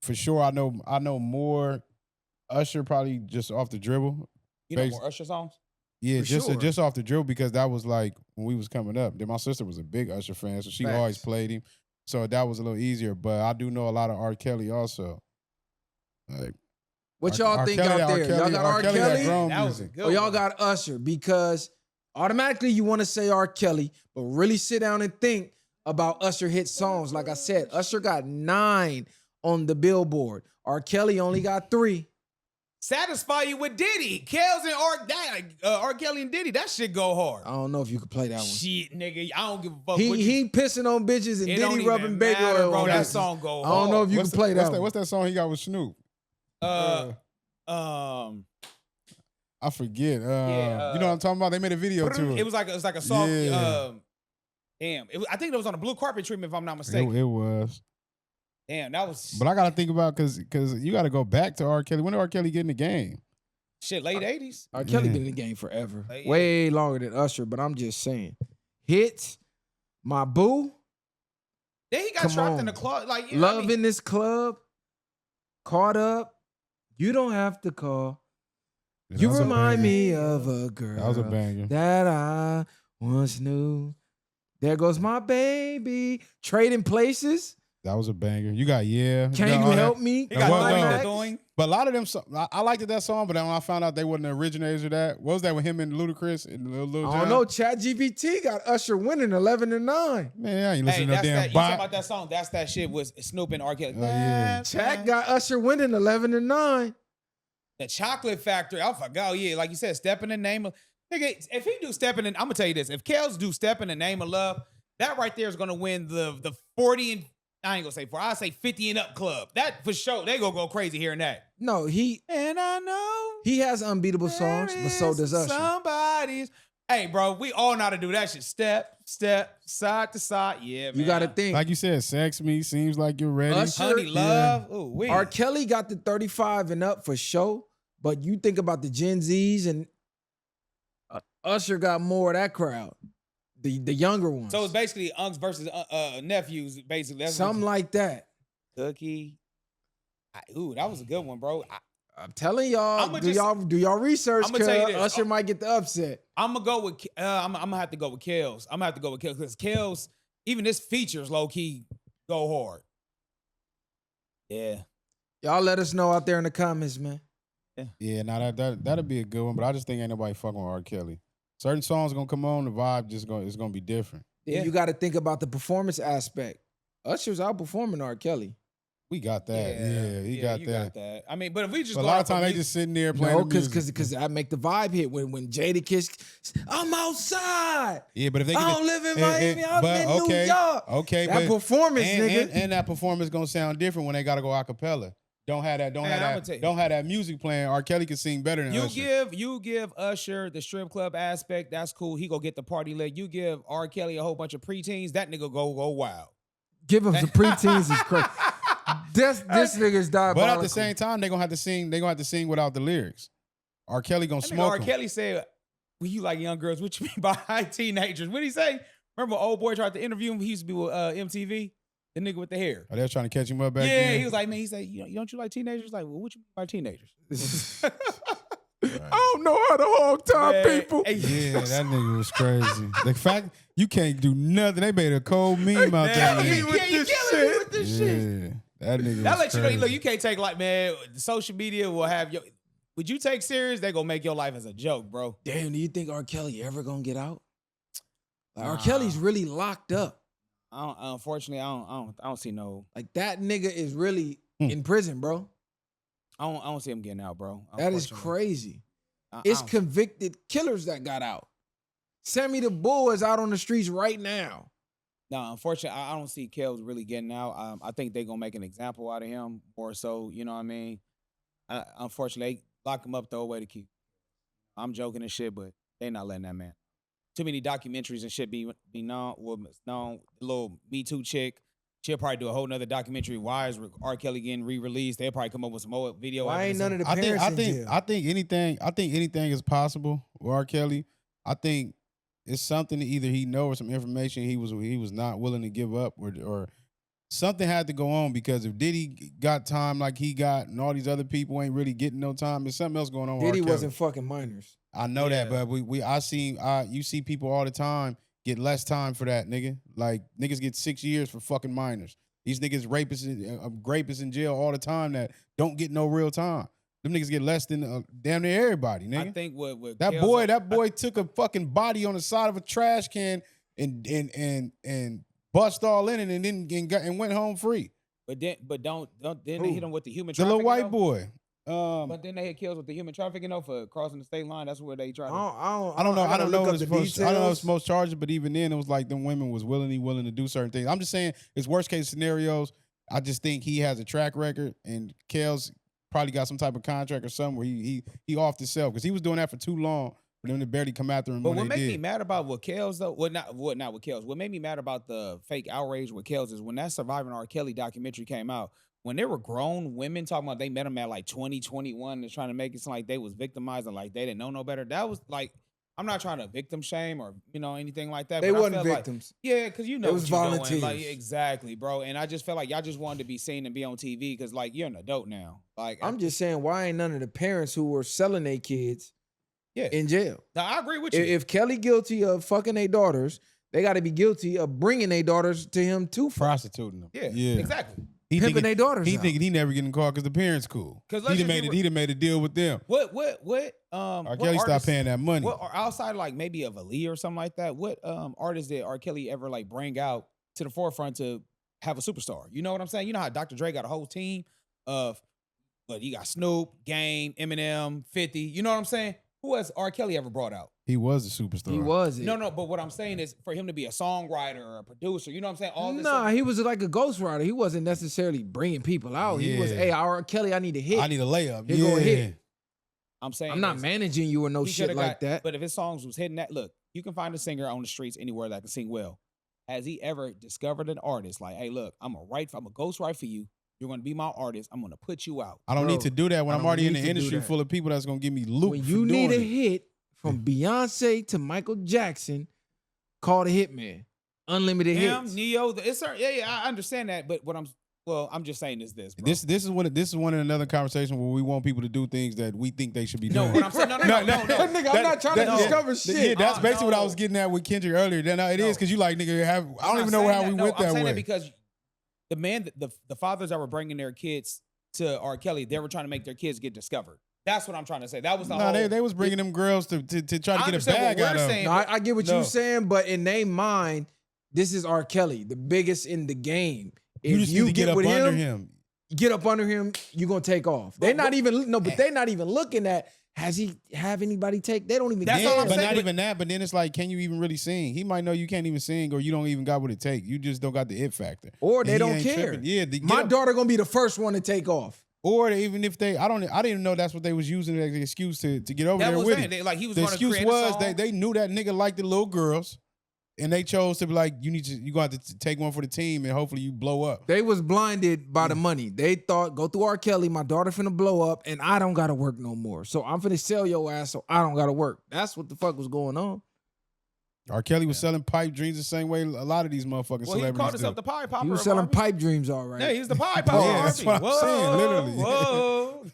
for sure, I know more Usher probably just off the dribble. You know more Usher songs? Yeah, For sure. just off the dribble because that was like when we was coming up. Then my sister was a big Usher fan, so she Facts. always played him. So that was a little easier. But I do know a lot of R. Kelly also. Like What y'all think out there? Y'all got R. Kelly? That was a good Or y'all one. got Usher? Because automatically you want to say R. Kelly, but really sit down and think about Usher hit songs. Like I said, Usher got 9 on the Billboard. R. Kelly only got 3. Satisfy you with Diddy. Kels and R. Kelly and Diddy. That shit go hard. I don't know if you could play that one. Shit, nigga. I don't give a fuck. He pissing on bitches and It don't Diddy even rubbing baby matter, oil bro. on That bitches. song go I hard. don't know if you can play that one. What's that song he got with Snoop? Um, I forget. Yeah, you know what I'm talking about? They made a video to it. It was like a song. Yeah. Damn. I think it was on a blue carpet treatment, if I'm not mistaken. It was. Damn, that was But I got to think about because you got to go back to R. Kelly. When did R. Kelly get in the game? shit, late 80s. R. Kelly Yeah. been in the game forever. Yeah. Way longer than Usher, but I'm just saying. Hits, My Boo, Then he got Come trapped on. in the club. Like, you know what I Love mean? in This Club, Caught Up, You Don't Have to Call. That You was a remind banger. me of a girl That was a banger. that I once knew. There Goes My Baby. Trading Places. That was a banger. You got Can got you all that. help me? He got Well, Doing well. the Doing. But a lot of them, I liked that song, but then when I found out they wasn't the originators of that, what was that with him and Ludacris and Lil I Jon? don't know. ChatGPT got Usher winning 11-9. Man, I ain't Hey, listening to that's no that. damn You talking bot. about that song? That's that shit with Snoop and R. Kelly. Oh, yeah. Chat got Usher winning 11-9. The Chocolate Factory. I forgot. Yeah, like you said, Step in the Name of nigga. If he do Step in, I'm gonna tell you this. If Kels do Step in the Name of Love, that right there is gonna win the 40 and I ain't gonna say 4. I say 50 and up club. That for sure. They gonna go crazy hearing that. No, he And I know has unbeatable songs, but so does Usher. Somebody's. Hey, bro, we all know how to do that shit. Step, side to side. Yeah, man. You got to think. Like you said, Sex Me, Seems Like You're Ready. Usher- Honey Yeah. Love. Ooh, we. R. Kelly got the 35 and up for sure, but you think about the Gen Zs and Usher got more of that crowd, the younger ones. So it's basically unks versus nephews. Basically, that's something like that. Cookie. Ooh, that was a good one, bro. I'm telling y'all, I'ma do just- y'all research? I'ma tell you Cuz this. Usher might get the upset. I'm gonna go with. I'm gonna have to go with Kels. I'm gonna have to go with Kels because Kels, even this features low key go hard. Yeah. Y'all let us know out there in the comments, man. Yeah, now that'll be a good one, but I just think ain't nobody fucking with R. Kelly. Certain songs gonna come on, the vibe is gonna be different. Then Yeah. you got to think about the performance aspect. Usher's outperforming R. Kelly. We got that. Yeah, he got you that. got that. I mean, but if we just But a go lot off of times they music- just sitting there playing No, the music. because I make the vibe hit when Jadakiss, I'm outside. Yeah, but if they I get don't live in and- Miami. I'm but in New York. Okay, That but performance, and, nigga. and that performance gonna sound different when they gotta go a cappella. Don't have that. Man, I'ma tell you. Don't have that music playing. R. Kelly can sing better than Usher. You give Usher the strip club aspect. That's cool. He go get the party lit. You give R. Kelly a whole bunch of preteens. That nigga go wild. Give him the preteens is crazy. This nigga's diabolical. But at the same time, they gonna have to sing. They gonna have to sing without the lyrics. R. Kelly gonna That nigga smoke R. 'em. Kelly said, "Well, you like young girls? What you mean by teenagers? What did he say? Remember, old boy tried to interview him. He used to be with MTV. The nigga with the hair. Oh, they was trying to catch him up back Yeah, then. he was like, man, he said, don't you like teenagers? Like, well, what you mean by teenagers? I don't know how to hog tie Man, people. hey, Yeah, that nigga was crazy. The fact you can't do nothing. They made a cold meme out man, there. you me with killing this me shit. with this shit. Yeah, that nigga. That was let you know, crazy. look, you can't take like, man, social media will have your, would you take serious? They gonna make your life as a joke, bro. Damn, do you think R. Kelly ever gonna get out? Like, R. Nah. Kelly's really locked up. Unfortunately, I don't see no, Like that nigga is really in prison, bro. I don't see him getting out, bro. That is Unfortunately. crazy. I It's don't- convicted killers that got out. Sammy the Bull is out on the streets right now. No, unfortunately, I don't see Kels really getting out. I think they're gonna make an example out of him more so. You know what I mean? Unfortunately, they lock him up, throw away the key. I'm joking and shit, but they not letting that man. Too many documentaries and shit be known. The little Me Too chick, She'll probably do a whole nother documentary. Why is R. Kelly getting re-released? They'll probably come up with some more video. Why ain't evidence. none of the parents in jail? I think anything is possible with R. Kelly. I think it's something that either he know or some information he was not willing to give up or something had to go on, because if Diddy got time like he got and all these other people ain't really getting no time, there's something else going on with R. Diddy Kelly. wasn't fucking minors. I know that, but you see people all the time get less time for that, nigga. Like niggas get 6 years for fucking minors. These niggas rapists in jail all the time that don't get no real time. Them niggas get less than damn near everybody, nigga. I think what that boy took a fucking body on the side of a trash can and bust all in it and went home free. But then they hit him with the human The trafficking. little white though? boy. But then they had kills with the human trafficking for crossing the state line. That's where they tried. I don't know it's most charges, but even then it was like them women was willing to do certain things. I'm just saying it's worst case scenarios. I just think he has a track record, and Kel's probably got some type of contract or something where he off the shelf, because he was doing that for too long for them to barely come after him. But what what made did. me mad about what Kells though, not with Kells. What made me mad about the fake outrage with Kells is when that Surviving R. Kelly documentary came out. When there were grown women talking about they met him at like 20, 21 and trying to make it sound like they was victimized and like they didn't know no better. That was like, I'm not trying to victim shame or anything like that. They but wasn't I felt victims. Like, yeah, because it was volunteers. Like, exactly, bro. And I just felt like y'all just wanted to be seen and be on TV because like you're an adult now. Like I'm just saying, why ain't none of the parents who were selling their kids in jail? Now, I agree with you. If Kelly guilty of fucking their daughters, they got to be guilty of bringing their daughters to him too. Prostituting them. Yeah, exactly. Pimping their daughters. He thinking he never getting caught because the parents cool. He done made a deal with them. What? R. Kelly stopped paying that money. What outside like maybe of Ali or something like that? What artists did R. Kelly ever like bring out to the forefront to have a superstar? You know what I'm saying? You know how Dr. Dre got a whole team of, but you got Snoop, Game, Eminem, 50. You know what I'm saying? Who has R. Kelly ever brought out? He was a superstar. He was it. No, but what I'm saying is for him to be a songwriter or a producer, you know what I'm saying? All this Nah, he was like a ghostwriter. He wasn't necessarily bringing people out. He was, hey, R. Kelly, I need a hit. I need a layup. Here go a hit. I'm saying I'm not managing you or no shit like that. But if his songs was hitting that, look, you can find a singer on the streets anywhere that can sing well. Has he ever discovered an artist like, hey, look, I'm a ghostwriter for you. You're going to be my artist. I'm going to put you out. I don't need to do that when I'm already in the industry full of people that's going to give me loot. When you need a hit from Beyonce to Michael Jackson, call the hitman. Unlimited hits. Neo, I understand that. But I'm just saying is this, bro. This is one in another conversation where we want people to do things that we think they should be doing. No, what I'm saying, no. Nigga, I'm not trying to discover shit. Yeah, that's basically what I was getting at with Kendrick earlier. Then it is because you like, nigga, I don't even know how we went that way. I'm saying that because the fathers that were bringing their kids to R. Kelly, they were trying to make their kids get discovered. That's what I'm trying to say. That was the whole. They was bringing them girls to try to get a bag out of them. No, I get what you're saying, but in their mind, this is R. Kelly, the biggest in the game. If you just need to get up under him. Get up under him, you're gonna take off. They're not even looking at has he have anybody take. They don't even. That's all I'm saying. Not even that. But then it's like, can you even really sing? He might know you can't even sing, or you don't even got what it takes. You just don't got the it factor, or they don't care. Tripping. Yeah, my daughter gonna be the first one to take off. Or even if I didn't even know that's what they was using as an excuse to get over there with him. Like he was the going to excuse create was a song. they knew that nigga liked the little girls, and they chose to be like, you got to take one for the team, and hopefully you blow up. They was blinded by the money. They thought, go through R. Kelly, my daughter finna blow up, and I don't gotta work no more. So I'm finna sell your ass, so I don't gotta work. That's what the fuck was going on. R. Kelly was selling pipe dreams the same way a lot of these motherfucking celebrities he called himself the pie popper. He was selling pipe dreams, all right. Yeah, he's the pie popper. Yeah, that's what I'm saying, literally. Whoa.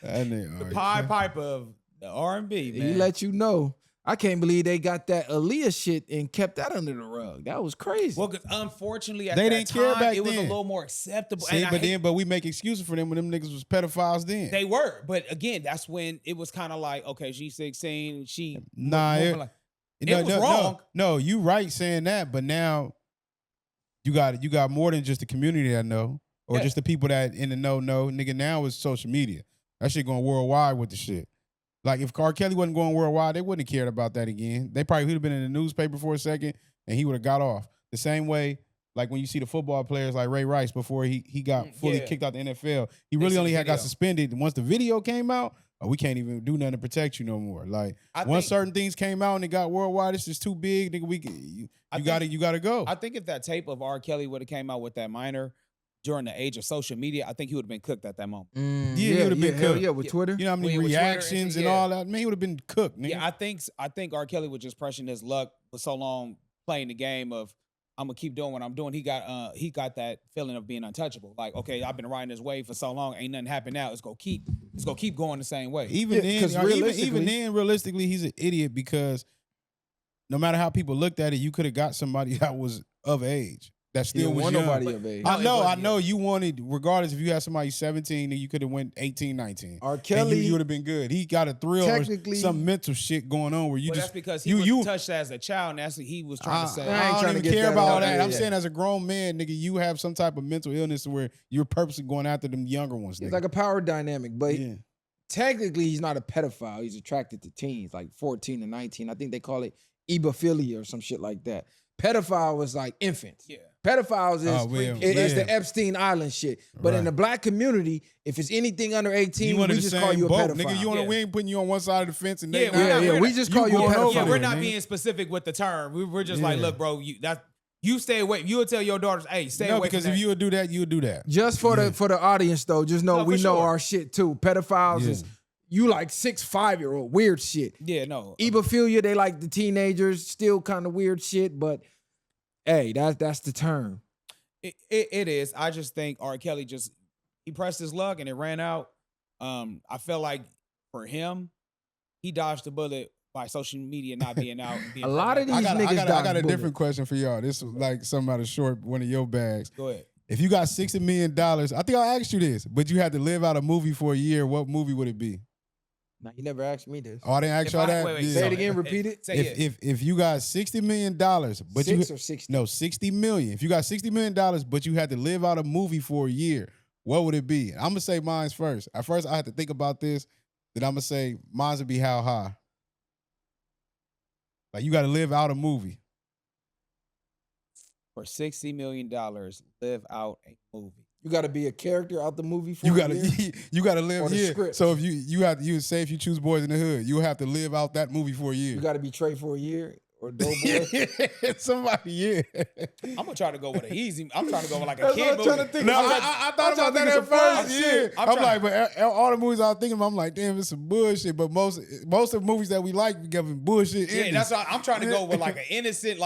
The pie pipe of the R&B, man. He let you know. I can't believe they got that Aaliyah shit and kept that under the rug. That was crazy. Well, because unfortunately at They that didn't care time, back it was then. a little more acceptable. See, And but we make excuses for them when them niggas was pedophiles then. they were. But again, that's when it was kind of like, okay, she's 16. She Nah, it was wrong. No, you right saying that, but now you got more than just the community that know, or just the people that in the know. Nigga, now it's social media. That shit going worldwide with the shit. Like if R. Kelly wasn't going worldwide, they wouldn't have cared about that again. They probably would have been in the newspaper for a second, and he would have got off. The same way, like when you see the football players like Ray Rice before he got fully kicked out the NFL, he really only got suspended once the video came out. we can't even do nothing to protect you no more. Like once think- certain things came out and it got worldwide, it's just too big. Nigga, you gotta go. I think if that tape of R. Kelly would have came out with that minor during the age of social media, I think he would have been cooked at that moment. He would have been hell cooked. yeah, with Twitter. You know how many With Twitter, reactions and all that? Man, he would have been cooked, nigga. Yeah, I think R. Kelly was just pressing his luck for so long playing the game of I'm gonna keep doing what I'm doing. He got that feeling of being untouchable. Like, okay, I've been riding this wave for so long, ain't nothing happened now. It's gonna keep going the same way. Even Yeah, 'cause even then, realistically, he's an idiot because no matter how people looked at it, you could have got somebody that was of age. That still was want young. nobody of age. I know. You wanted, regardless if you had somebody 17, then you could have went 18, 19. R. And Kelly, you would have been good. He got a thrill or technically- some mental shit going on where you Well, just that's because he was touched as a child, and that's what he was trying to say. I ain't don't trying to even get care that about out all that. there. I'm Yeah. saying as a grown man, nigga, you have some type of mental illness where you're purposely going after them younger ones. it's Nigga. like a power dynamic, but yeah. technically he's not a pedophile. He's attracted to teens, like 14 and 19. I think they call it ebophilia or some shit like that. Pedophile was like infants. Yeah. Pedophiles is it's yeah. the Epstein Island shit. But in Right. the black community, if it's anything under 18, You we under the just same call you a boat, pedophile. nigga. You Yeah. we ain't putting you on one side of the fence and they Yeah, not. yeah, we're we not- just you call you a going over pedophile. Yeah, there, we're not nigga. being specific with the term. We're just like, Yeah. look, bro, you stay away. You'll tell your daughters, hey, stay No, away. because from if that. you would do that, you would do that. Just for the audience though, just know No, we for know sure. our shit too. Pedophiles Yeah. is you like 6, 5-year-old weird shit. Yeah, no. Ebophilia, they like the teenagers, still kind of weird shit, but hey, that's the term. It is. I just think R. Kelly he pressed his luck and it ran out. I felt like for him, he dodged the bullet by social media not being out. And being A lot of prevalent. these niggas I dodge got a bullets. different question for y'all. This was like something out of short one of your bags. Go ahead. If you got $60 million, I think I asked you this, but you had to live out a movie for a year, what movie would it be? Now you never asked me this. Oh, I didn't ask If y'all I- that? wait, Yeah. Say it again, repeat it. Say it. If you got $60 million, but 6 or 60? no, 60 million. If you got $60 million, but you had to live out a movie for a year, what would it be? I'm gonna say mine's first. At first, I had to think about this. Then I'm gonna say mine's would be How High. Like you got to live out a movie. For $60 million, live out a movie. You got to be a character out the movie for You a gotta year? you gotta live. Or the Yeah. script. So if you say if you choose Boys in the Hood, you have to live out that movie for a year. You got to be Trey for a year or Doughboy. Somebody, yeah. I'm gonna try to go with an easy. I'm trying to go with like a That's kid what I'm movie. trying to think. No, I'm I thought trying about to that think at of some fun first. shit. Yeah, I'm I'm trying- like, but all the movies I was thinking about, I'm like, damn, it's some bullshit. But most of the movies that we like, we giving bullshit. Yeah, endings. that's why I'm trying to go with like an innocent,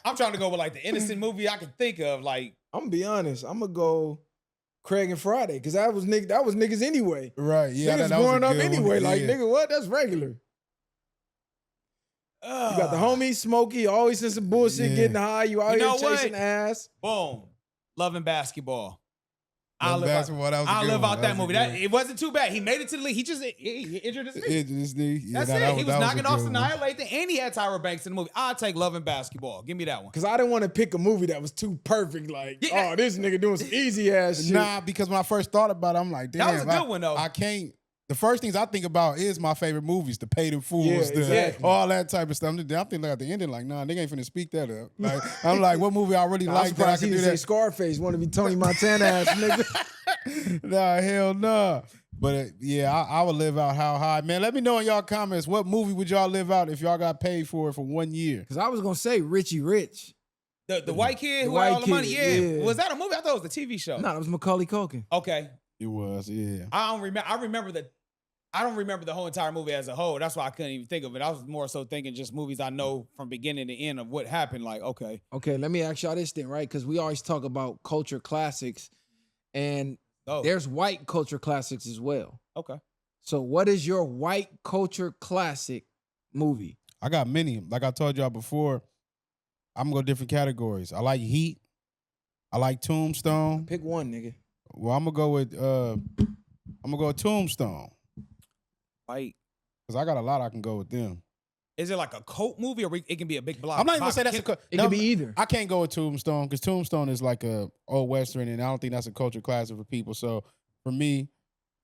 I'm trying to go with like the innocent movie I can think of. Like, I'm gonna be honest. I'm gonna go Craig and Friday because that was niggas anyway. right. Yeah, Niggas that was a growing up good one. anyway. Like Yeah. nigga, what? That's regular. You got the homie Smokey, always in some bullshit, Yeah. getting high. You out You here know what? chasing ass. boom, loving basketball. Love Basketball, that was a I good live one. out That that was a movie. good That one. it wasn't too bad. He made it to the league. He just he injured his knee. This nigga, yeah, That's nah, it. that He was that knocking a off good one. Annihilate, and he had Tyra Banks in the movie. I'll take Loving Basketball. Give me that one. Cause I didn't want to pick a movie that was too perfect. Like, Yeah. oh, this nigga doing some easy ass shit. Nah, because when I first thought about it, I'm like, damn, That was a good one, though. I can't. The first things I think about is my favorite movies, the Paid in Fools, Yeah, the, exactly. all that type of stuff. I'm thinking at the ending, like, nah, nigga ain't finna speak that up. Like, I'm like, what movie I really I'm like that I surprised can he do didn't say that? Scarface. Want to be Tony Montana ass nigga. Nah, hell nah. But yeah, I would live out How High. Man, let me know in y'all comments, what movie would y'all live out if y'all got paid for it for 1 year? Cause I was gonna say Richie Rich. The white kid The who had all white the money. kid, Yeah. yeah. Was that a movie? I thought it was a TV show. No, it was Macaulay Culkin. Okay. It was, yeah. I don't remember the whole entire movie as a whole. That's why I couldn't even think of it. I was more so thinking just movies I know from beginning to end of what happened. Like, okay. Okay, let me ask y'all this thing, right? Because we always talk about culture classics, and Oh, there's white culture classics as well. okay. So, what is your white culture classic movie? I got many. Like I told y'all before, I'm gonna go different categories. I like Heat. I like Tombstone. Pick one, nigga. Well, I'm gonna go with Tombstone. White. Because I got a lot I can go with them. Is it like a cult movie or it can be a big block? I'm not even gonna say that's It could be either. I can't go with Tombstone because Tombstone is like a old Western, and I don't think that's a culture classic for people. So for me,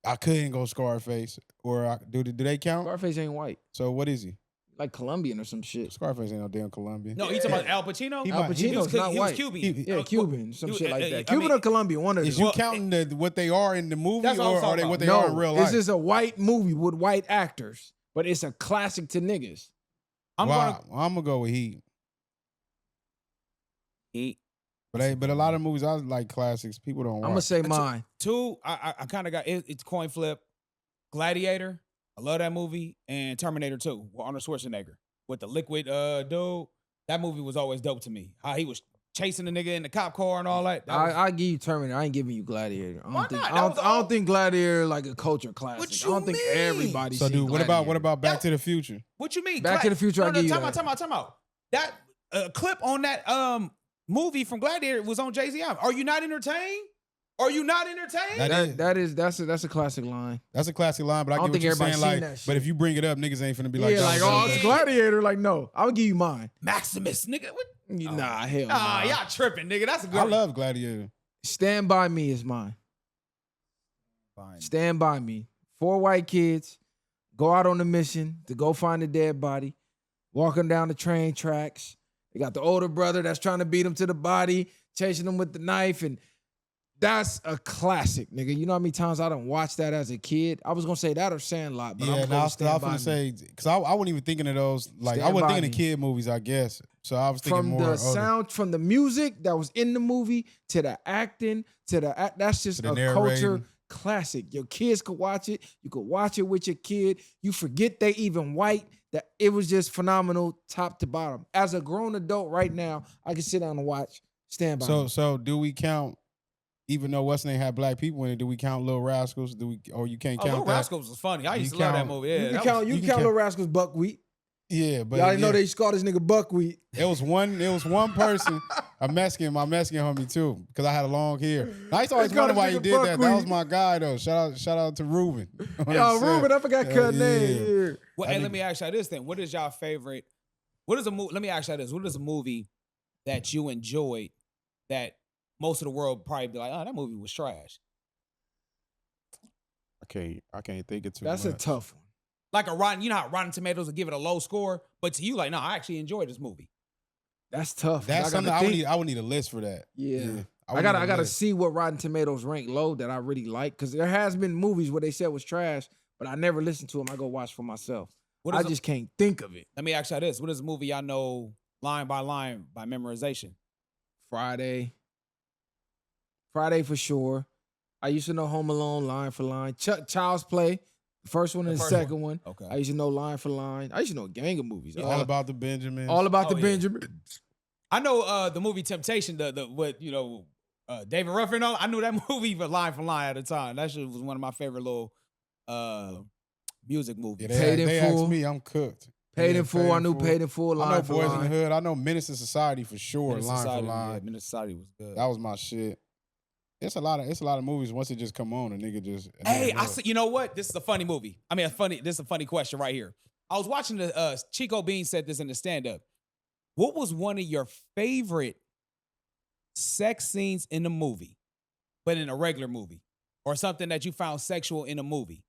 I couldn't go Scarface. Or do they count? Scarface ain't white. So what is he? like Colombian or some shit. Scarface ain't no damn Colombian. No, you talking about Al Pacino? Al Pacino's not he was white. Cuban. Yeah, Cuban, some shit like that. I Cuban mean, or Colombian, one of them. Is you counting what they are in the movie, That's what I'm or are talking they about. what they no, are in real life? it's just a white movie with white actors, but it's a classic to niggas. I'm gonna go with Heat. Heat. But a lot of movies I like classics. People don't watch. I'm gonna say mine. Two, I kind of got it's coin flip. Gladiator, I love that movie, and Terminator 2 with Arnold Schwarzenegger with the liquid dude. That movie was always dope to me. How he was chasing the nigga in the cop car and all that. I give you Terminator. I ain't giving you Gladiator. Why not? I don't think Gladiator like a culture classic. What I don't you think mean? everybody. So, seen dude, what Gladiator. about Back to the Future? What you mean? Back to the Future, I give you that. Time out. That clip on that movie from Gladiator was on Jay-Z album. Are you not entertained? Are you not entertained? That's a classic line. That's a classic line, but I don't get what think you're everybody's saying. seen Like, that shit. but if you bring it up, niggas ain't finna be like, Yeah, like it's Gladiator. Like no, I'll give you mine. Maximus, nigga. What? Nah, hell Ah, nah. y'all tripping, nigga. That's a good I love Gladiator. Stand By Me is mine. Fine. Stand By Me. 4 white kids go out on a mission to go find a dead body, walking down the train tracks. They got the older brother that's trying to beat him to the body, chasing him with the knife, and that's a classic, nigga. You know how many times I done watched that as a kid? I was gonna say that or Sandlot, but Yeah, I'm no, I going was Stand By gonna Me. say because I wasn't even thinking of those. Like I Stand wasn't By thinking Me. of kid movies, I guess. So I was thinking From more the older. sound, from the music that was in the movie to the acting to the that's just To a the culture narrating. classic. Your kids could watch it. You could watch it with your kid. You forget they even white. That it was just phenomenal, top to bottom. As a grown adult right now, I can sit down and watch Stand By Me. So do we count? Even though West Name had black people in it, do we count Little Rascals? Do we? Or you can't count Little that? Rascals was funny. I used to You love that count- movie. Yeah, You can that count. was- You you can can count count- Little Rascals Buckwheat. Yeah, but Y'all didn't know yeah. they used to call this nigga Buckwheat. It was one person, my Mexican homie too, because I had a long hair. I used to always They call wonder this why he nigga did that. That Buckwheat. was my guy though. Shout out to Ruben. Yo, Ruben, I forgot cut name. Yeah. Well, I hey, think- let me ask y'all this then. What is y'all favorite? What is a movie? Let me ask y'all this. What is a movie that you enjoyed that most of the world probably be like, oh, that movie was trash? I can't think of too That's much. a tough one. Like a Rotten, you know how Rotten Tomatoes will give it a low score, but to you, like, no, I actually enjoyed this movie. That's tough. That's I something gotta think. I would need a list for that. Yeah. I would need a gotta list. see what Rotten Tomatoes rank low that I really like, because there has been movies where they said was trash, but I never listened to them. I go watch for myself. What I is just can't think of it. Let me ask y'all this. What is a movie y'all know line by line by memorization? Friday for sure. I used to know Home Alone line for line. Child's Play, the first one and the first second one. Okay. I used to know line for line. I used to know a gang of movies. All about the Benjamins. All about Oh, the yeah. Benjamin. I know the movie Temptation, the what, you know, David Ruffin. I knew that movie for line at the time. That shit was one of my favorite little music movies. Yeah, Paid in they Full. asked me, I'm cooked. Paid Yeah, in Full. I knew Paid in Full I know line for Boys in the line. Hood. I know Menace to Society for sure. Menace line Society, for line. yeah, Menace Society was good. That was my shit. It's a lot of movies. Once it just come on, a nigga just. Hey, you know what? This is a funny movie. I mean, this is a funny question right here. I was watching the Chico Bean said this in the stand-up. What was one of your favorite sex scenes in a movie, but in a regular movie, or something that you found sexual in a movie?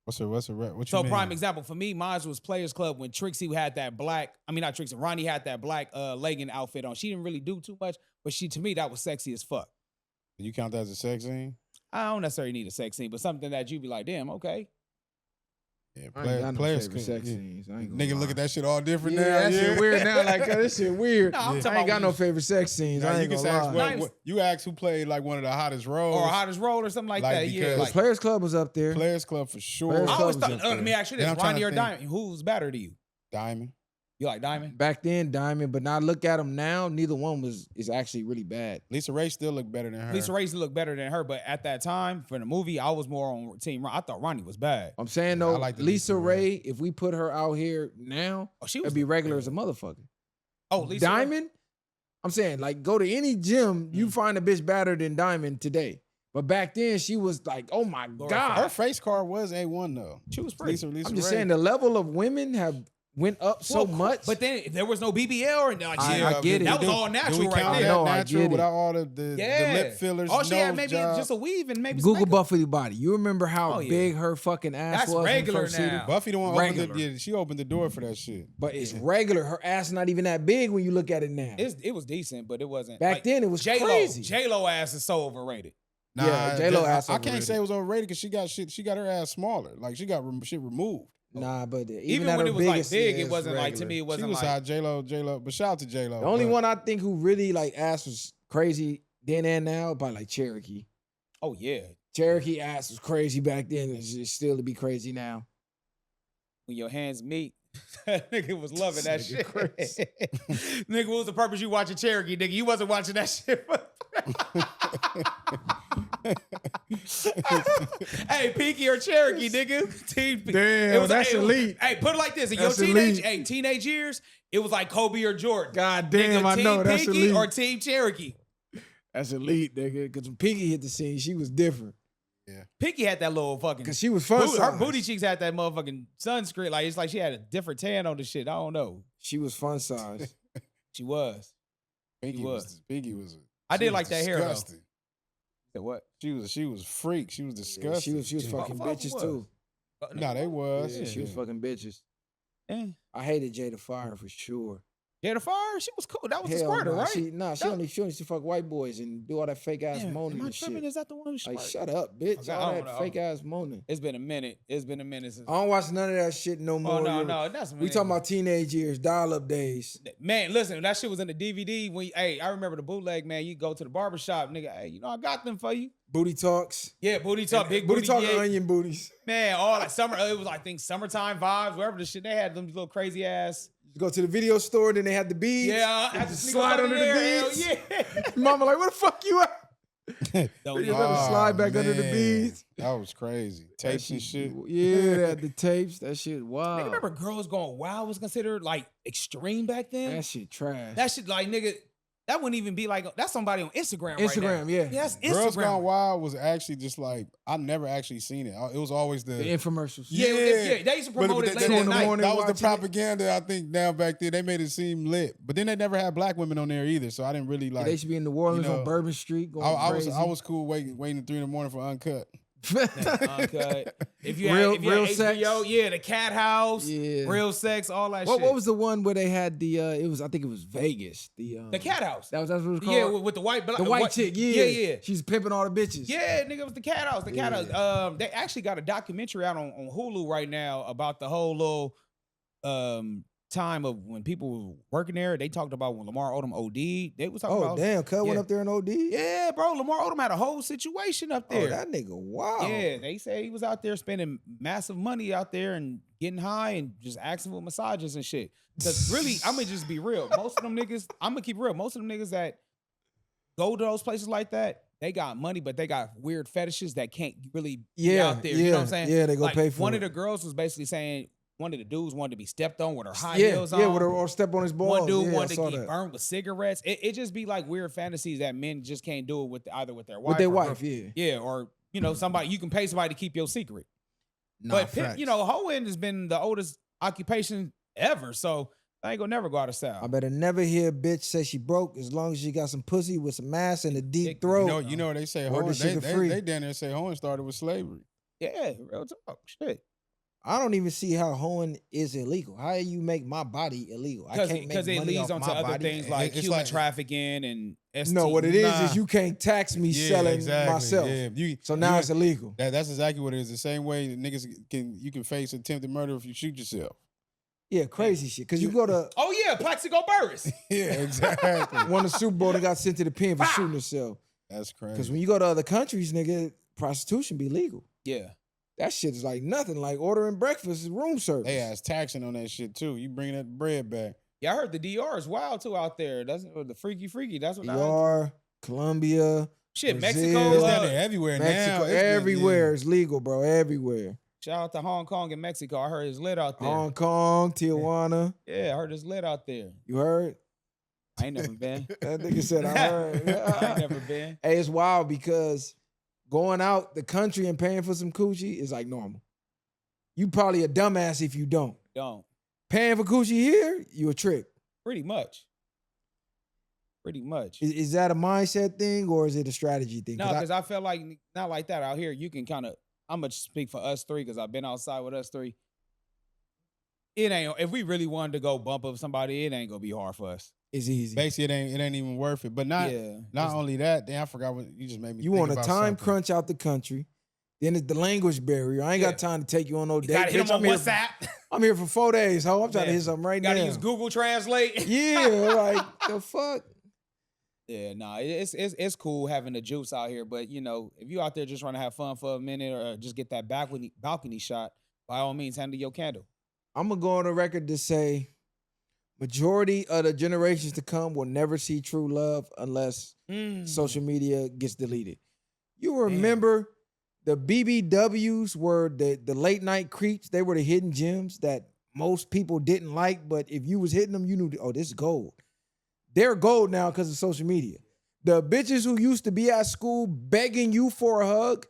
What you So mean? prime example for me, mine was Players Club when Trixie had that Ronnie had that black legging outfit on. She didn't really do too much, but to me, that was sexy as fuck. You count that as a sex scene? I don't necessarily need a sex scene, but something that you'd be like, damn, okay. Yeah, I ain't got no players favorite sex scenes. I ain't gonna Nigga, lie. look at that shit all different Yeah, now. that shit weird now. Like, this shit weird. No, I'm I talking ain't about got no favorite sex scenes. Now, I you ain't can gonna ask lie. you asked who played like one of the hottest roles. Or Hottest Roll or something like Like, that. Yeah, because- like, Players Club was up there. Players Club for sure. Players I Club always was thought, up there. let me ask you this, And I'm trying Ronnie to or think. Diamond? Who's better to you? Diamond. You like Diamond? Back then, Diamond, but now look at them now. Neither one is actually really bad. Lisa Ray still look better than her. Lisa Ray looked better than her, but at that time, for the movie, I was more on Team Ron. I thought Ronnie was bad. I'm saying Yeah, I though, like the Lisa Lisa Ray, Ray. if we put her out here now, Oh, she was it'd be regular as a motherfucker. Oh, Lisa Ray? Diamond, I'm saying, like, go to any gym, you find a bitch better than Diamond today. But back then, she was like, oh my Laura God. Her face card was A1 though. She was pretty. Lisa I'm Ray. just saying the level of women have went up so Well, much. But then there was no BBL or like I get it. That was Do- all Do natural we right count there. that No, I natural get it. without all the lip fillers? All she had nose maybe job? just a weave and maybe some Google makeup. Buffy body. You remember how Oh, yeah. big her fucking ass That's was? when you regular first seen her? now. Buffy the one opened Regular. the, she opened the door for that shit. But it's regular. Her ass not even that big when you look at it now. It was decent, but it wasn't. Back like, then, it was J-Lo, crazy. J-Lo ass is so overrated. Yeah, J-Lo ass I overrated. can't say it was overrated because she got her ass smaller. Like she got shit removed. Nah, but Even at when her it was like biggest, big, yeah, it wasn't like to regular. me. It She wasn't was like hot, J-Lo. But shout out to J-Lo. The only but one I think who really like ass was crazy then and now, probably like Cherokee. oh yeah. Cherokee ass was crazy back then. It's still to be crazy now. When your hands meet, that nigga was loving that This shit. nigga Nigga, what was the purpose you watching Cherokee, nigga? You wasn't watching that shit. Hey, Pinky or Cherokee, nigga. Team, Damn, that's elite. Hey, put it like this: in your That's elite. teenage years, it was like Kobe or Jordan. God damn, Nigga, I Team know, that's Pinky elite. or Team Cherokee. That's elite, nigga. Because when Pinky hit the scene, she was different. Pinky had that little fucking. Because she was fun. Her booty cheeks had that motherfucking sunscreen. Like it's like she had a different tan on the shit. I don't know. She was fun size. She was. Pinky was. was. I she did was like that hair though. disgusting. Said what? She was freak. She was disgusting. She was fucking Motherfucker bitches was. too. Nah, they was. Yeah, she was fucking bitches. Yeah. I hated Jada Fire for sure. Jada Fire, she was cool. That was the Hell squirter, nah, right? She That- only used to fuck white boys and do all that fake ass Damn, moaning am I and tripping? shit. Is that the one who Like, squirted? shut up, bitch. Okay, I all don't that know. fake ass moaning. It's been a minute. It's been a minute since. I don't watch none of that shit no more. Oh no, Yo. no, that's We talking about teenage years, dial-up days. man. Listen, that shit was in the DVD. When hey, I remember the bootleg man. You go to the barbershop, nigga. Hey, you know I got them for you. Booty talks. Yeah, booty talk, big Booty booty, talk, yeah. onion booties. Man, all that summer. It was I think summertime vibes. Wherever the shit they had, them little crazy ass. You go to the video store, then they had the beads. Yeah, I had to just sneak slide up under the there. Hell beads. Yeah. Mama like, where the fuck you at? Don't You know. gotta slide back under the man. beads. That was crazy. Tapes and shit. Yeah, they had the tapes. That shit, wow. Nigga, remember girls going wild was considered like extreme back then? That shit trash. That shit like nigga, that wouldn't even be like that's somebody on Instagram. Instagram, right now. yeah. That's Girls Instagram. Gone Wild was actually just like I never actually seen it. It was always the infomercials. Yeah, they used to promote it late two in at the night. morning. That was the watching it. propaganda. I think now back then they made it seem lit, but then they never had black women on there either. So I didn't really like. They should be in New Orleans you know, on Bourbon Street going I crazy. was cool waiting 3 a.m. for Uncut. Uncut. If you Real- had, if you real had sex? HBO, yeah, the Cat House, Yeah. Real Sex, all that What shit. was the one where they had the? I think it was Vegas. the Cat House? That's what it was called. Yeah, with the white, the white chick. Yeah, yeah. She's pimping all the bitches. Yeah, nigga, it was the Cat House. The Cat House. They actually got a documentary out on Hulu right now about the whole little time of when people were working there. They talked about when Lamar Odom OD'd. They was talking Oh about. damn, Cuz went yeah. up there and OD. Yeah, bro. Lamar Odom had a whole situation up Oh, there. that nigga, wow. Yeah, they say he was out there spending massive money out there and getting high and just asking for massages and shit. Because really, I'm gonna just be real. Most of them niggas, I'm gonna keep real. Most of them niggas that go to those places like that, they got money, but they got weird fetishes that can't really be out there. You know what I'm saying? Yeah, they go Like, pay for one it. of the girls was basically saying one of the dudes wanted to be stepped on with her high yeah, heels on. yeah, with her, or step on his balls. One dude yeah, I wanted saw to get that. burned with cigarettes. It just be like weird fantasies that men just can't do it with either with their wife. With their or wife, girl- yeah. Yeah, or somebody you can pay somebody to keep your secret. Nah, But facts. hoeing has been the oldest occupation ever, so I ain't gonna never go out of style. I better never hear a bitch say she broke as long as she got some pussy with some ass and a deep Dick, throat. You know they say Or hoeing. this shit free. They down there say hoeing started with slavery. Yeah, real talk. Shit. I don't even see how hoeing is illegal. How do you make my body illegal? I can't make Because it money leads off on to my other body. things like It's human like- trafficking and ST. No, what it is Nah. you can't tax me selling myself. Yeah. So now it's illegal. That's exactly what it is. The same way that niggas you can face attempted murder if you shoot yourself. Yeah, crazy shit. Because you go to Oh yeah, Plaxico Burris. Yeah, exactly. won the Super Bowl and got sent to the pen for shooting herself. That's Because crazy. when you go to other countries, nigga, prostitution be legal. Yeah. That shit is like nothing. Like ordering breakfast is room service. They ass taxing on that shit too. You bringing that bread back. Yeah, I heard the DR is wild too out there. That's the freaky. That's what I heard. DR, Colombia, Shit, Brazil. Mexico. It's down there everywhere Mexico, now. It's been- everywhere yeah. is legal, bro. Everywhere. Shout out to Hong Kong and Mexico. I heard it's lit out there. Hong Kong, Tijuana. Yeah, I heard it's lit out there. You heard? I ain't never been. That nigga said I I heard. ain't never been. Hey, it's wild because going out the country and paying for some coochie is like normal. You probably a dumbass if you don't. Don't. Paying for coochie here, you a trick. Pretty much. Pretty much. Is that a mindset thing or is it a strategy thing? No, because I feel like not like that out here. You can kind of. I'm gonna speak for us three because I've been outside with us three. It ain't. If we really wanted to go bump up somebody, it ain't gonna be hard for us. It's easy. Basically, it ain't even worth it. But not only that. Then I forgot what you just made me. You think want a about time something. crunch out the country. Then it's the language barrier. I ain't got time to take you on no date. Gotta hit him on WhatsApp. I'm here for 4 days, ho. I'm trying to hit something right now. Gotta use Google Translate. Yeah, like the fuck. Yeah, nah, it's cool having the juice out here, but you know, if you out there just trying to have fun for a minute or just get that balcony shot, by all means, handle your candle. I'm gonna go on the record to say, majority of the generations to come will never see true love unless social media gets deleted. You remember the BBWs were the late night creeps. They were the hidden gems that most people didn't like, but if you was hitting them, you knew, oh, this is gold. They're gold now because of social media. The bitches who used to be at school begging you for a hug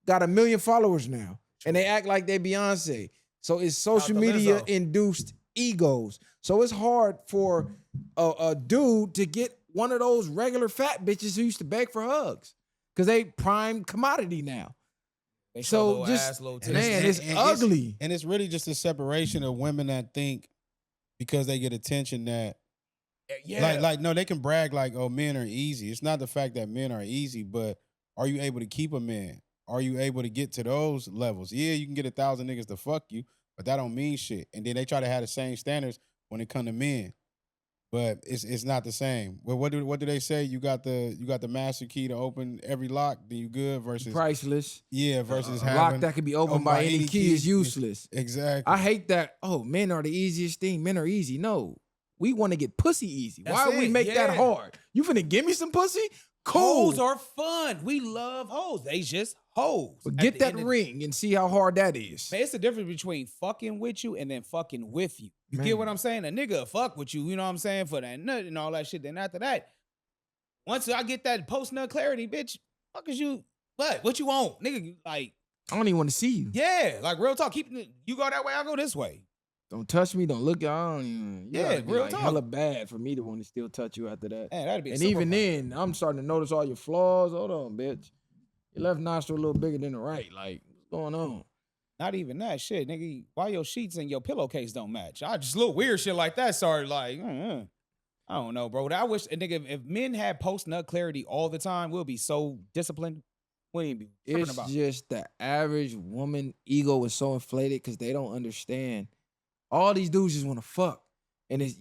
got 1 million followers now. And they act like they Beyonce. So it's social media induced egos. So it's hard for a dude to get one of those regular fat bitches who used to beg for hugs. Because they prime commodity now. They so just, man, it's ugly. And it's really just a separation of women that think because they get attention that, like no, they can brag like, oh, men are easy. It's not the fact that men are easy, but are you able to keep a man? Are you able to get to those levels? Yeah, you can get 1,000 niggas to fuck you, but that don't mean shit. And then they try to have the same standards when it come to men, but it's not the same. Well, what do they say? You got the master key to open every lock, then you good versus priceless. Yeah, versus a having lock that can be opened by any key is useless. Exactly. I hate that. Oh, men are the easiest thing. Men are easy. No. We want to get pussy easy. Why would we make that hard? You finna give me some pussy? Cool. Hoes are fun. We love hoes. They just hoes. But get that ring and see how hard that is. Man, it's the difference between fucking with you and then fucking with you. You get what I'm saying? A nigga fuck with you, you know what I'm saying, for that nut and all that shit. Then after that, once I get that post-nut clarity, bitch, fuck is you, what you want? Nigga, like. I don't even want to see you. Yeah, like real talk. You go that way, I go this way. Don't touch me. Don't look. I don't even. Yeah, real like talk. Hella bad for me to want to still touch you after that. Man, that'd be. And even then, I'm starting to notice all your flaws. Hold on, bitch. Your left nostril a little bigger than the right. Like, what's going on? Not even that shit, nigga. Why your sheets and your pillowcase don't match? I just little weird shit like that started like. I don't know, bro. I wish, nigga, if men had post nut clarity all the time, we'll be so disciplined. What you be it's about? Just the average woman ego is so inflated because they don't understand. All these dudes just want to fuck. And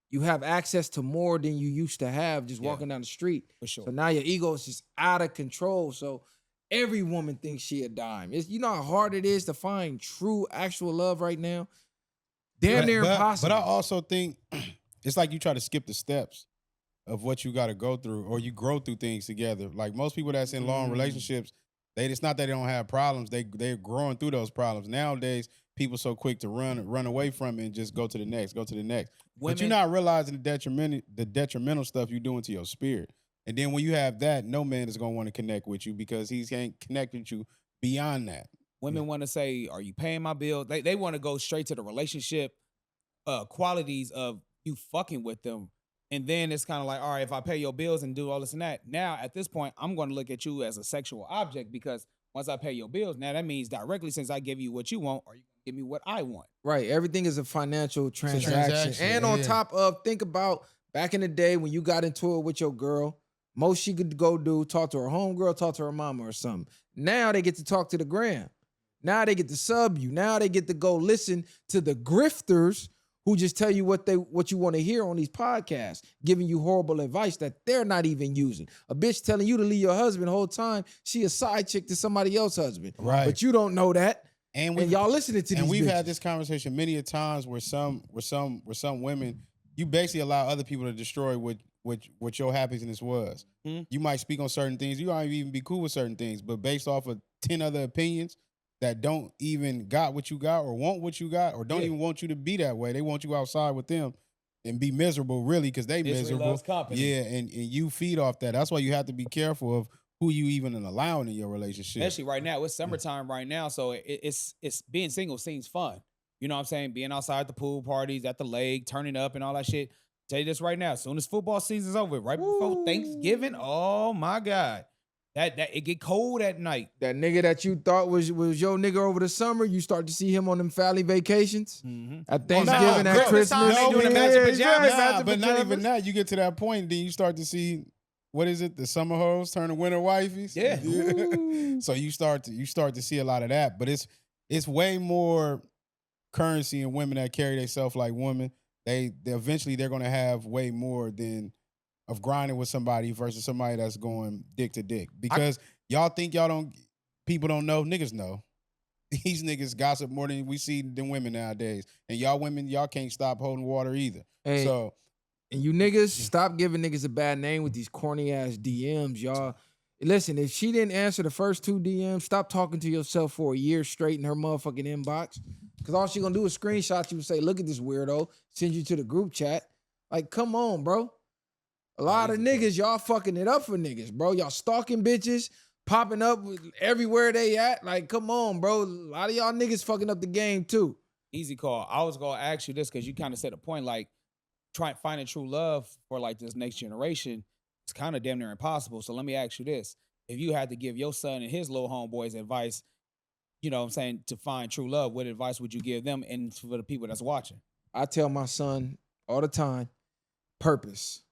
you have access to more than you used to have just walking down the street. For sure. So now your ego is just out of control. So every woman thinks she a dime. You know how hard it is to find true, actual love right now? Damn near impossible. But I also think it's like you try to skip the steps of what you got to go through, or you grow through things together. Like most people that's in long relationships, it's not that they don't have problems. They're growing through those problems. Nowadays, people so quick to run away from it and just go to the next. But you're not realizing the detrimental stuff you're doing to your spirit. And then when you have that, no man is going to want to connect with you because he can't connect with you beyond that. Women want to say, are you paying my bill? They want to go straight to the relationship qualities of you fucking with them. And then it's kind of like, all right, if I pay your bills and do all this and that, now at this point, I'm going to look at you as a sexual object because once I pay your bills, now that means directly since I give you what you want, are you going to give me what I want? Right. Everything is a financial transaction. And on top of, think about back in the day when you got into it with your girl, most she could go do, talk to her homegirl, talk to her mama or something. Now they get to talk to the gram. Now they get to sub you. Now they get to go listen to the grifters who just tell you what you want to hear on these podcasts, giving you horrible advice that they're not even using. A bitch telling you to leave your husband the whole time, she a side chick to somebody else's husband. Right. But you don't know that. And y'all listening to these And we've bitches. had this conversation many a times where some women, you basically allow other people to destroy what your happiness was. You might speak on certain things. You might even be cool with certain things, but based off of 10 other opinions that don't even got what you got or want what you got or don't even want you to be that way. They want you outside with them and be miserable, really, because they miserable. Yeah, and you feed off that. That's why you have to be careful of who you even allowing in your relationship. Especially right now. It's summertime right now, so it's being single seems fun. You know what I'm saying? Being outside the pool parties, at the lake, turning up and all that shit. Tell you this right now, as soon as football season's over, right before Thanksgiving, oh my God. That it get cold at night. That nigga that you thought was your nigga over the summer, you start to see him on them family vacations at Thanksgiving, at Christmas time, Christmas. they doing the matching pajamas. Nah, but not even that. You get to that point, then you start to see, what is it? The summer hoes turn to winter wifeys. Yeah. So you start to see a lot of that, but it's way more currency in women that carry themselves like women. They eventually they're gonna have way more than of grinding with somebody versus somebody that's going dick to dick. Because y'all think people don't know, niggas know. These niggas gossip more than we see than women nowadays. And y'all women, y'all can't stop holding water either. Hey, so and you niggas, stop giving niggas a bad name with these corny ass DMs, y'all. Listen, if she didn't answer the first 2 DMs, stop talking to yourself for a year straight in her motherfucking inbox. Because all she gonna do is screenshot you and say, look at this weirdo, send you to the group chat. Like, come on, bro. A lot of niggas, y'all fucking it up for niggas, bro. Y'all stalking bitches, popping up everywhere they at. Like, come on, bro. A lot of y'all niggas fucking up the game too. Easy call. I was gonna ask you this because you kind of said a point, like finding true love for like this next generation. It's kind of damn near impossible. So let me ask you this. If you had to give your son and his little homeboys advice, you know what I'm saying, to find true love, what advice would you give them and for the people that's watching? I tell my son all the time, purpose.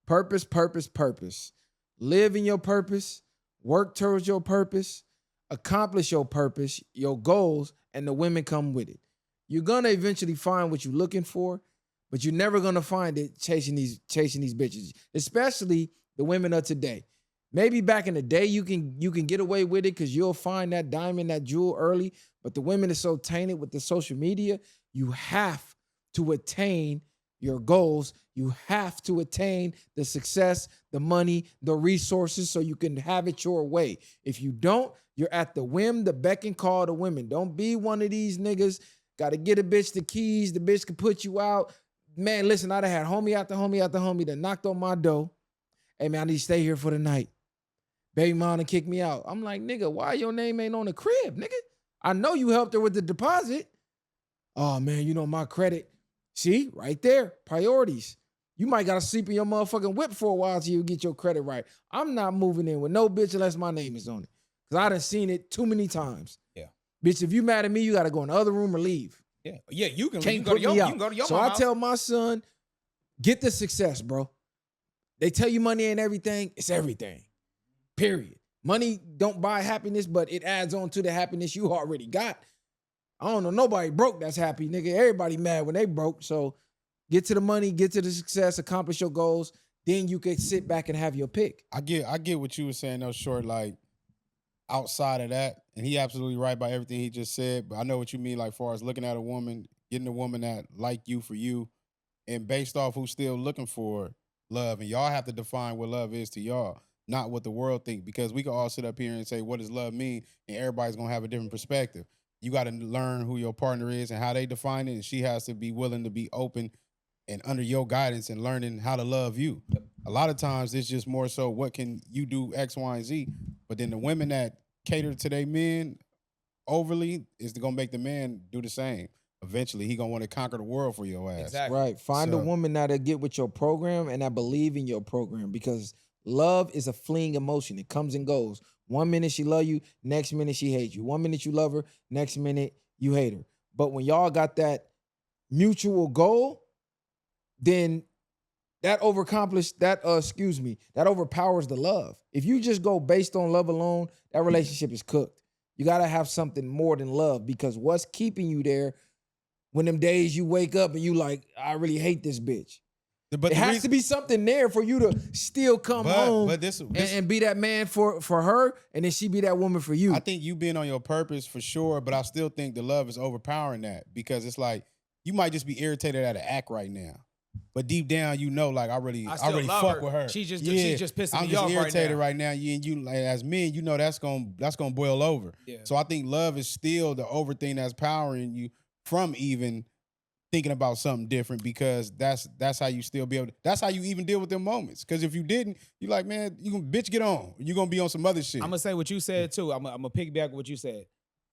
Purpose, purpose, purpose. Live in your purpose, work towards your purpose, accomplish your purpose, your goals, and the women come with it. You're gonna eventually find what you're looking for, but you're never gonna find it chasing these bitches, especially the women of today. Maybe back in the day you can get away with it because you'll find that diamond, that jewel early, but the women are so tainted with the social media, you have to attain your goals. You have to attain the success, the money, the resources so you can have it your way. If you don't, you're at the whim, the beck and call of the women. Don't be one of these niggas. Got to get a bitch the keys. The bitch can put you out. Man, listen, I done had homie after homie after homie that knocked on my door. Hey, man, I need to stay here for the night. Baby mom done kicked me out. I'm like, nigga, why your name ain't on the crib, nigga? I know you helped her with the deposit. Oh, man, you know my credit. See, right there, priorities. You might got to sleep in your motherfucking whip for a while till you get your credit right. I'm not moving in with no bitch unless my name is on it. Because I done seen it too many times. Yeah. Bitch, if you mad at me, you got to go in the other room or leave. Yeah. Yeah, you can Can't go to your put me you can go to your So mama I house. tell my son, get the success, bro. They tell you money ain't everything. It's everything. Period. Money don't buy happiness, but it adds on to the happiness you already got. I don't know nobody broke that's happy, nigga. Everybody mad when they broke. So get to the money, get to the success, accomplish your goals. Then you can sit back and have your pick. I get what you were saying though, Short, like outside of that, and he absolutely right by everything he just said, but I know what you mean, like far as looking at a woman, getting a woman that like you for you, and based off who's still looking for love, and y'all have to define what love is to y'all, not what the world think, because we can all sit up here and say, what does love mean? And everybody's gonna have a different perspective. You got to learn who your partner is and how they define it, and she has to be willing to be open and under your guidance and learning how to love you. A lot of times it's just more so what can you do X, Y, and Z, but then the women that cater to their men overly is going to make the man do the same. Eventually, he going to want to conquer the world for your ass. Exactly. Right. Find a woman that'll get with your program and that believe in your program, because love is a fleeting emotion. It comes and goes. 1 minute she love you, next minute she hates you. 1 minute you love her, next minute you hate her. But when y'all got that mutual goal, then that overpowers the love. If you just go based on love alone, that relationship is cooked. You got to have something more than love, because what's keeping you there when them days you wake up and you like, I really hate this bitch. But it has to be something there for you to still come home and be that man for her, and then she be that woman for you. I think you being on your purpose for sure, but I still think the love is overpowering that, because it's like you might just be irritated at an act right now, but deep down you know, like I really fuck with her. She's just pissing me off right now. I'm just irritated right now. You like, as men, you know that's gonna boil over. Yeah. So I think love is still the over thing that's powering you from even thinking about something different, because that's how you still be able to, that's how you even deal with them moments. Because if you didn't, you like, man, you can bitch get on. You're gonna be on some other shit. I'm gonna say what you said too. I'm gonna piggyback what you said.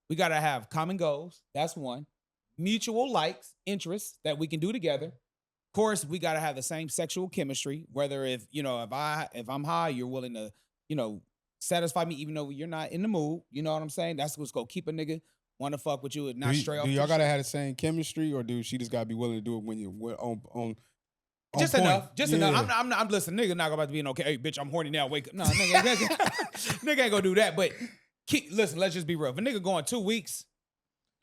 We gotta have common goals. That's one. mutual likes, interests that we can do together. Of course, we gotta have the same sexual chemistry. Whether if I'm high, you're willing to satisfy me even though you're not in the mood. You know what I'm saying? That's what's gonna keep a nigga want to fuck with you and not straight off. Do the y'all gotta shit. have the same chemistry, or do she just gotta be willing to do it when you're on Just point? enough. Just Yeah. enough. I'm listening. Nigga not about to be okay. Hey, bitch, I'm horny now. Wake up. No, nigga, nigga ain't gonna do that. But listen, let's just be real. If a nigga going 2 weeks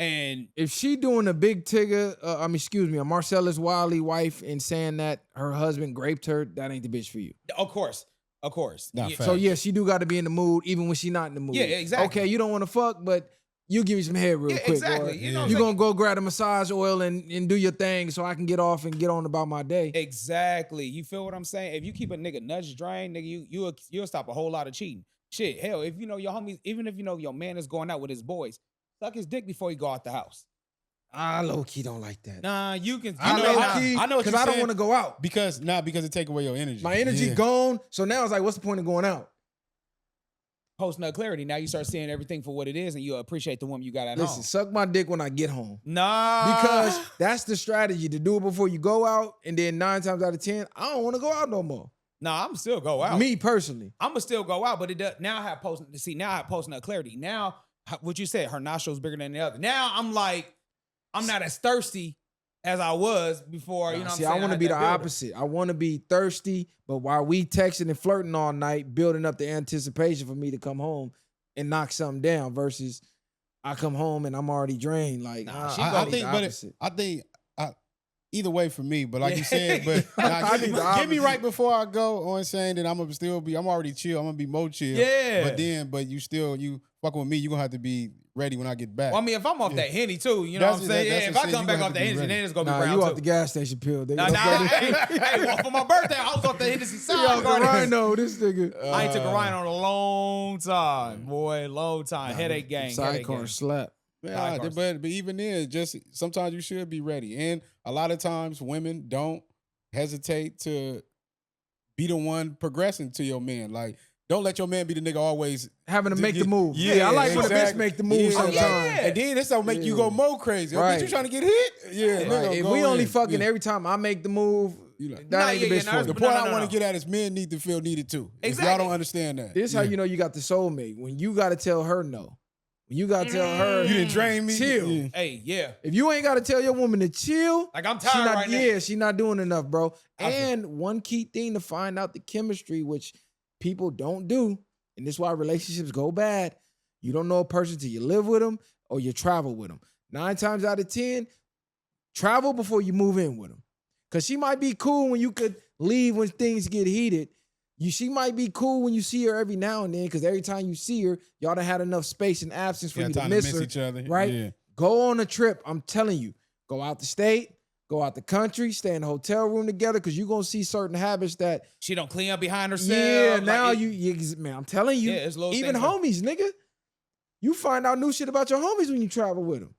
and If she doing a big Tigger, a Marcellus Wiley wife and saying that her husband raped her, that ain't the bitch for you. of course. Nah, Yeah. fact. So yeah, she do got to be in the mood even when she not in the mood. Yeah, exactly. Okay, you don't want to fuck, but you give me some head real Yeah, quick. exactly. Boy. You know what I'm You saying? gonna go grab a massage oil and do your thing so I can get off and get on about my day. Exactly. You feel what I'm saying? If you keep a nigga nudge drain, nigga, you'll stop a whole lot of cheating. Shit, hell, if you know your homies, even if you know your man is going out with his boys, suck his dick before he go out the house. I low key don't like that. Nah, you can. I know, low key I know what because you're I don't saying. want to go out. because it take away your energy. My energy Yeah. gone. So now it's like, what's the point of going out? post nut clarity. Now you start seeing everything for what it is, and you appreciate the woman you got at Listen, home. suck my dick when I get home. Nah, Because that's the strategy to do it before you go out. And then 9 times out of 10, I don't want to go out no more. nah, I'm still go out. Me personally. I'm gonna still go out, but it does now. I have post nut clarity. Now, what you said, her nostrils bigger than the other. Now I'm like, I'm not as thirsty as I was before. You know, what I'm See, saying? I want to had be the that buildup. opposite. I want to be thirsty, but while we texting and flirting all night, building up the anticipation for me to come home and knock something down versus I come home and I'm already drained. Like, Nah, she I gonna need think, the but opposite. I think either way for me. But like you said, Yeah. but nah, I give, need me, the give me opposite. right before I go on saying that I'm gonna still be. I'm already chill. I'm gonna be more chill. Yeah. But you fucking with me. You gonna have to be ready when I get back. Well, I mean, if I'm off that Henny too, you know That's what I'm saying? it, that's Yeah, if what I I'm come saying. back You off the have to be Henny, ready. then it's gonna be Nah, brown you too. off the gas station pill. Nah, hey, well, for my birthday, I was off the Hennessy He side. off the rhino, this nigga. I ain't took a rhino in a long time, boy, long time. Headache gang, headache Sidecar gang. slap. Yeah, Sidecars. but even then, just sometimes you should be ready. And a lot of times women don't hesitate to be the one progressing to your man. Like, don't let your man be the nigga always Having to make the move. Yeah, I like when a bitch exactly. make the move Yeah, sometimes. yeah. And then this will make you Yeah. go more crazy. Oh, Right. bitch, you trying to get hit? Yeah, Right. nigga, If go we only in. fucking Yeah. every time I make the move, You like- that Nah, ain't yeah, the yeah, bitch nah, for The me. No, point no, I no, want no. to get at is men need to feel needed too. If Exactly. y'all don't understand that. This how you know you got the soulmate. When you got to tell her no. When you got to tell her, You didn't drain me. Chill. Yeah. Hey, yeah. If you ain't got to tell your woman to chill, Like, I'm she tired not, right now. yeah, she not doing enough, bro. I feel- And one key thing to find out the chemistry, which people don't do, and this is why relationships go bad. You don't know a person till you live with them or you travel with them. 9 times out of 10, travel before you move in with them. Because she might be cool when you could leave when things get heated. She might be cool when you see her every now and then, because every time you see her, y'all done had enough space and absence for Yeah, you to time miss to miss her. each other. right? Yeah. Go on a trip. I'm telling you, go out the state, go out the country, stay in a hotel room together, because you're gonna see certain habits that, She don't clean up behind herself. yeah, Like, now it- man, I'm telling you, Yeah, it's little even things homies, nigga, you find out new shit about your homies when you travel with them.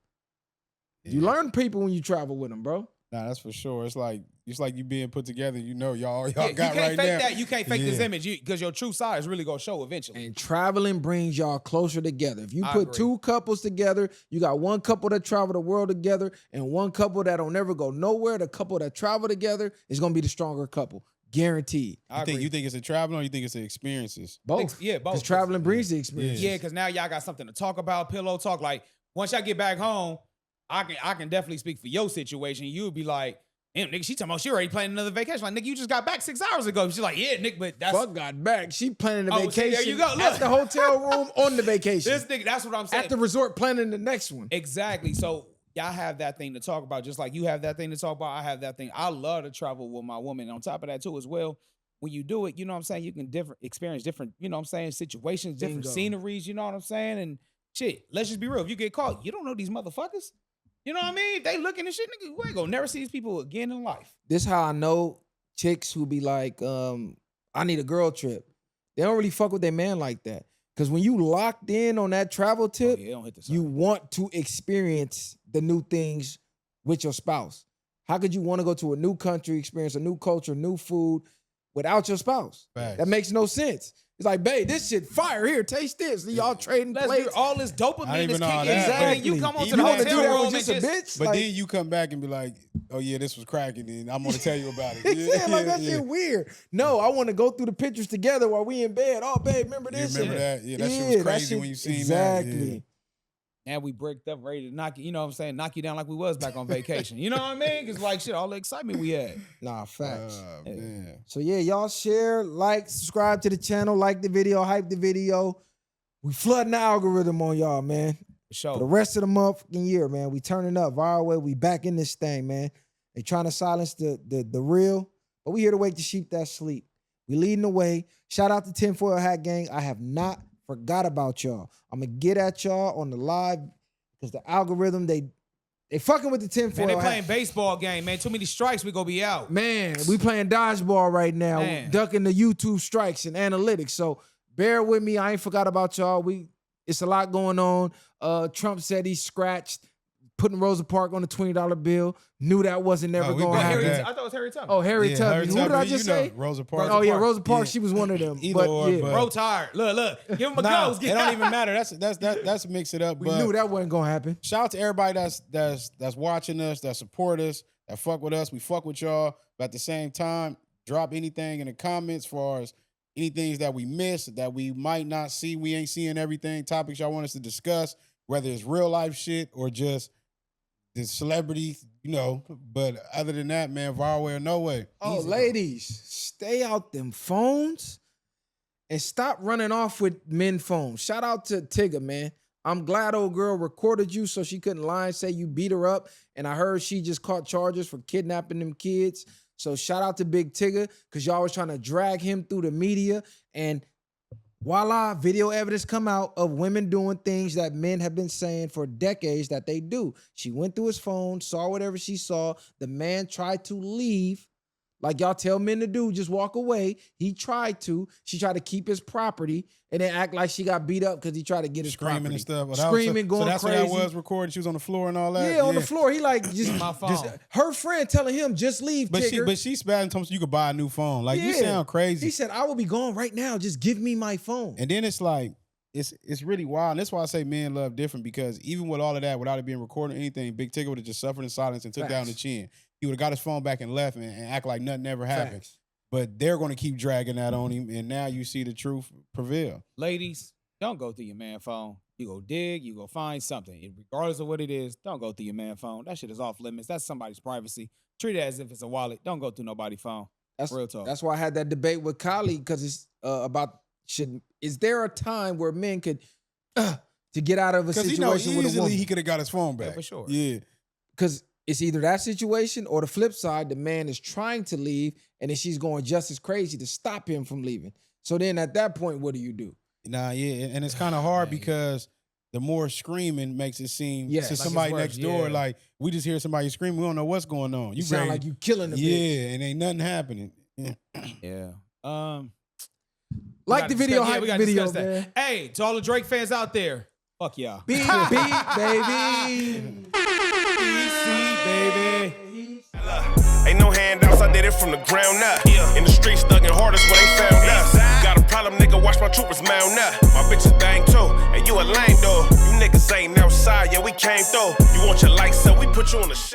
You Yeah. learn people when you travel with them, bro. Nah, that's for sure. It's like you being put together. You know, y'all Yeah, you got can't right fake now. that. You can't fake this Yeah. image because your true side is really gonna show eventually. And traveling brings y'all closer together. If you I put agree. 2 couples together, you got one couple that travel the world together and one couple that don't never go nowhere. The couple that travel together is gonna be the stronger couple, guaranteed. I You agree. think it's a traveling or you think it's the experiences? Both, Yeah, both. because traveling brings the experience. Yeah, because now y'all got something to talk about, pillow talk. Like once y'all get back home, I can definitely speak for your situation. You would be like, damn, nigga, she talking about she already planning another vacation. Like, nigga, you just got back 6 hours ago. She's like, yeah, nigga, but that's Fuck got back. She planning the Oh, see, vacation there you go. at Look. the hotel room on the vacation. this nigga. That's what I'm saying. At the resort planning the next one. Exactly. So y'all have that thing to talk about, just like you have that thing to talk about. I have that thing. I love to travel with my woman. On top of that, too, as well. When you do it, you know what I'm saying? You can experience different, you know what I'm saying, situations, different Bingo. sceneries, you know what I'm saying? And shit, let's just be real. If you get caught, you don't know these motherfuckers. You know what I mean? They looking and shit, nigga. We ain't gonna never see these people again in life. This how I know chicks who be like, I need a girl trip. They don't really fuck with their man like that. Because when you locked in on that travel Oh, tip, yeah, they don't hit the you side. want to experience the new things with your spouse. How could you want to go to a new country, experience a new culture, new food without your spouse? Facts. That makes no sense. He's like, babe, this shit fire. Here, taste this. And y'all trading plates. All this dopamine is kicking. Exactly. You come onto You the want to do hotel that room with just a bitch? But like, then you come back and be like, oh yeah, this was cracking, and I'm gonna tell you about it. yeah, like that shit weird. No, I want to go through the pictures together while we in bed. Oh, babe, remember this? You remember that? Yeah, that shit was crazy when you seen that. Exactly. And we bricked up, ready to knock you, you know what I'm saying, knock you down like we was back on vacation. You know what I mean? Because like shit, all the excitement we had. Nah, facts. Man. So yeah, y'all share, like, subscribe to the channel, like the video, hype the video. We flooding the algorithm on y'all, man. For the rest of the motherfucking year, man. We turning up. Viral way, we back in this thing, man. They trying to silence the real, but we here to wake the sheep that sleep. We leading the way. Shout out to Tinfoil Hat Gang. I have not forgot about y'all. I'm gonna get at y'all on the live because the algorithm, they fucking with the tinfoil. Man, they playing baseball game, man. Too many strikes, we gonna be out. Man, we playing dodgeball right now, ducking the YouTube strikes and analytics. So bear with me. I ain't forgot about y'all. It's a lot going on. Trump said he scratched putting Rosa Parks on the $20 bill. Knew that wasn't never going to happen. I thought it was Harry Tubman. Oh, Harry Tubman. Who did I just say? Rosa Parks. Oh, yeah, Rosa Parks. She was one of them. Bro tired. Look. Give him a go. It don't even matter. That's mix it up. We knew that wasn't going to happen. Shout out to everybody that's watching us, that support us, that fuck with us. We fuck with y'all. But at the same time, drop anything in the comments as far as anything that we missed, that we might not see. We ain't seeing everything. Topics y'all want us to discuss, whether it's real life shit or just the celebrity, you know. But other than that, man, viral way or no way. Oh, ladies, stay out them phones and stop running off with men phones. Shout out to Tigger, man. I'm glad old girl recorded you so she couldn't lie and say you beat her up. And I heard she just caught charges for kidnapping them kids. So shout out to Big Tigger, because y'all was trying to drag him through the media. And voila, video evidence come out of women doing things that men have been saying for decades that they do. She went through his phone, saw whatever she saw. The man tried to leave. Like y'all tell men to do, just walk away. He tried to. She tried to keep his property and then act like she got beat up because he tried to get his screaming property. And stuff. Well, screaming, going crazy. So that's what that was recording. She was on the floor and all that. Yeah, on the floor. He like just my phone. Just, her friend telling him just leave. But Tigger. she's bad and told you could buy a new phone. Like you sound crazy. He said, "I will be gone right now. Just give me my phone." And then it's like it's really wild. And that's why I say men love different, because even with all of that, without it being recorded or anything, Big Tigger would have just suffered in silence and took down the chin. He would have got his phone back and left and act like nothing ever happened. But they're going to keep dragging that on him, and now you see the truth prevail. Ladies, don't go through your man phone. You go dig, you go find something. And regardless of what it is, don't go through your man phone. That shit is off limits. That's somebody's privacy. Treat it as if it's a wallet. Don't go through nobody's phone. That's real talk. That's why I had that debate with Kali, because it's about is there a time where men could to get out of a situation with a woman? He could have got his phone back. Yeah, for sure. Yeah. Because it's either that situation or the flip side, the man is trying to leave and then she's going just as crazy to stop him from leaving. So then at that point, what do you do? Nah, yeah. And it's kind of hard because the more screaming makes it seem to like somebody next door, like we just hear somebody screaming, we don't know what's going on. You sound like you killing the bitch. And ain't nothing happening. Yeah. Like the video, hype the video, man. Hey, to all the Drake fans out there, fuck y'all. Beat, baby. Baby. Ain't no handouts, I did it from the ground up. In the streets, thugging hardest where they found us. Got a problem, nigga, watch my troopers mount up. My bitches bang too, and you a lame though. You niggas ain't outside, yeah, we came through. You want your lights up, we put you on the shade.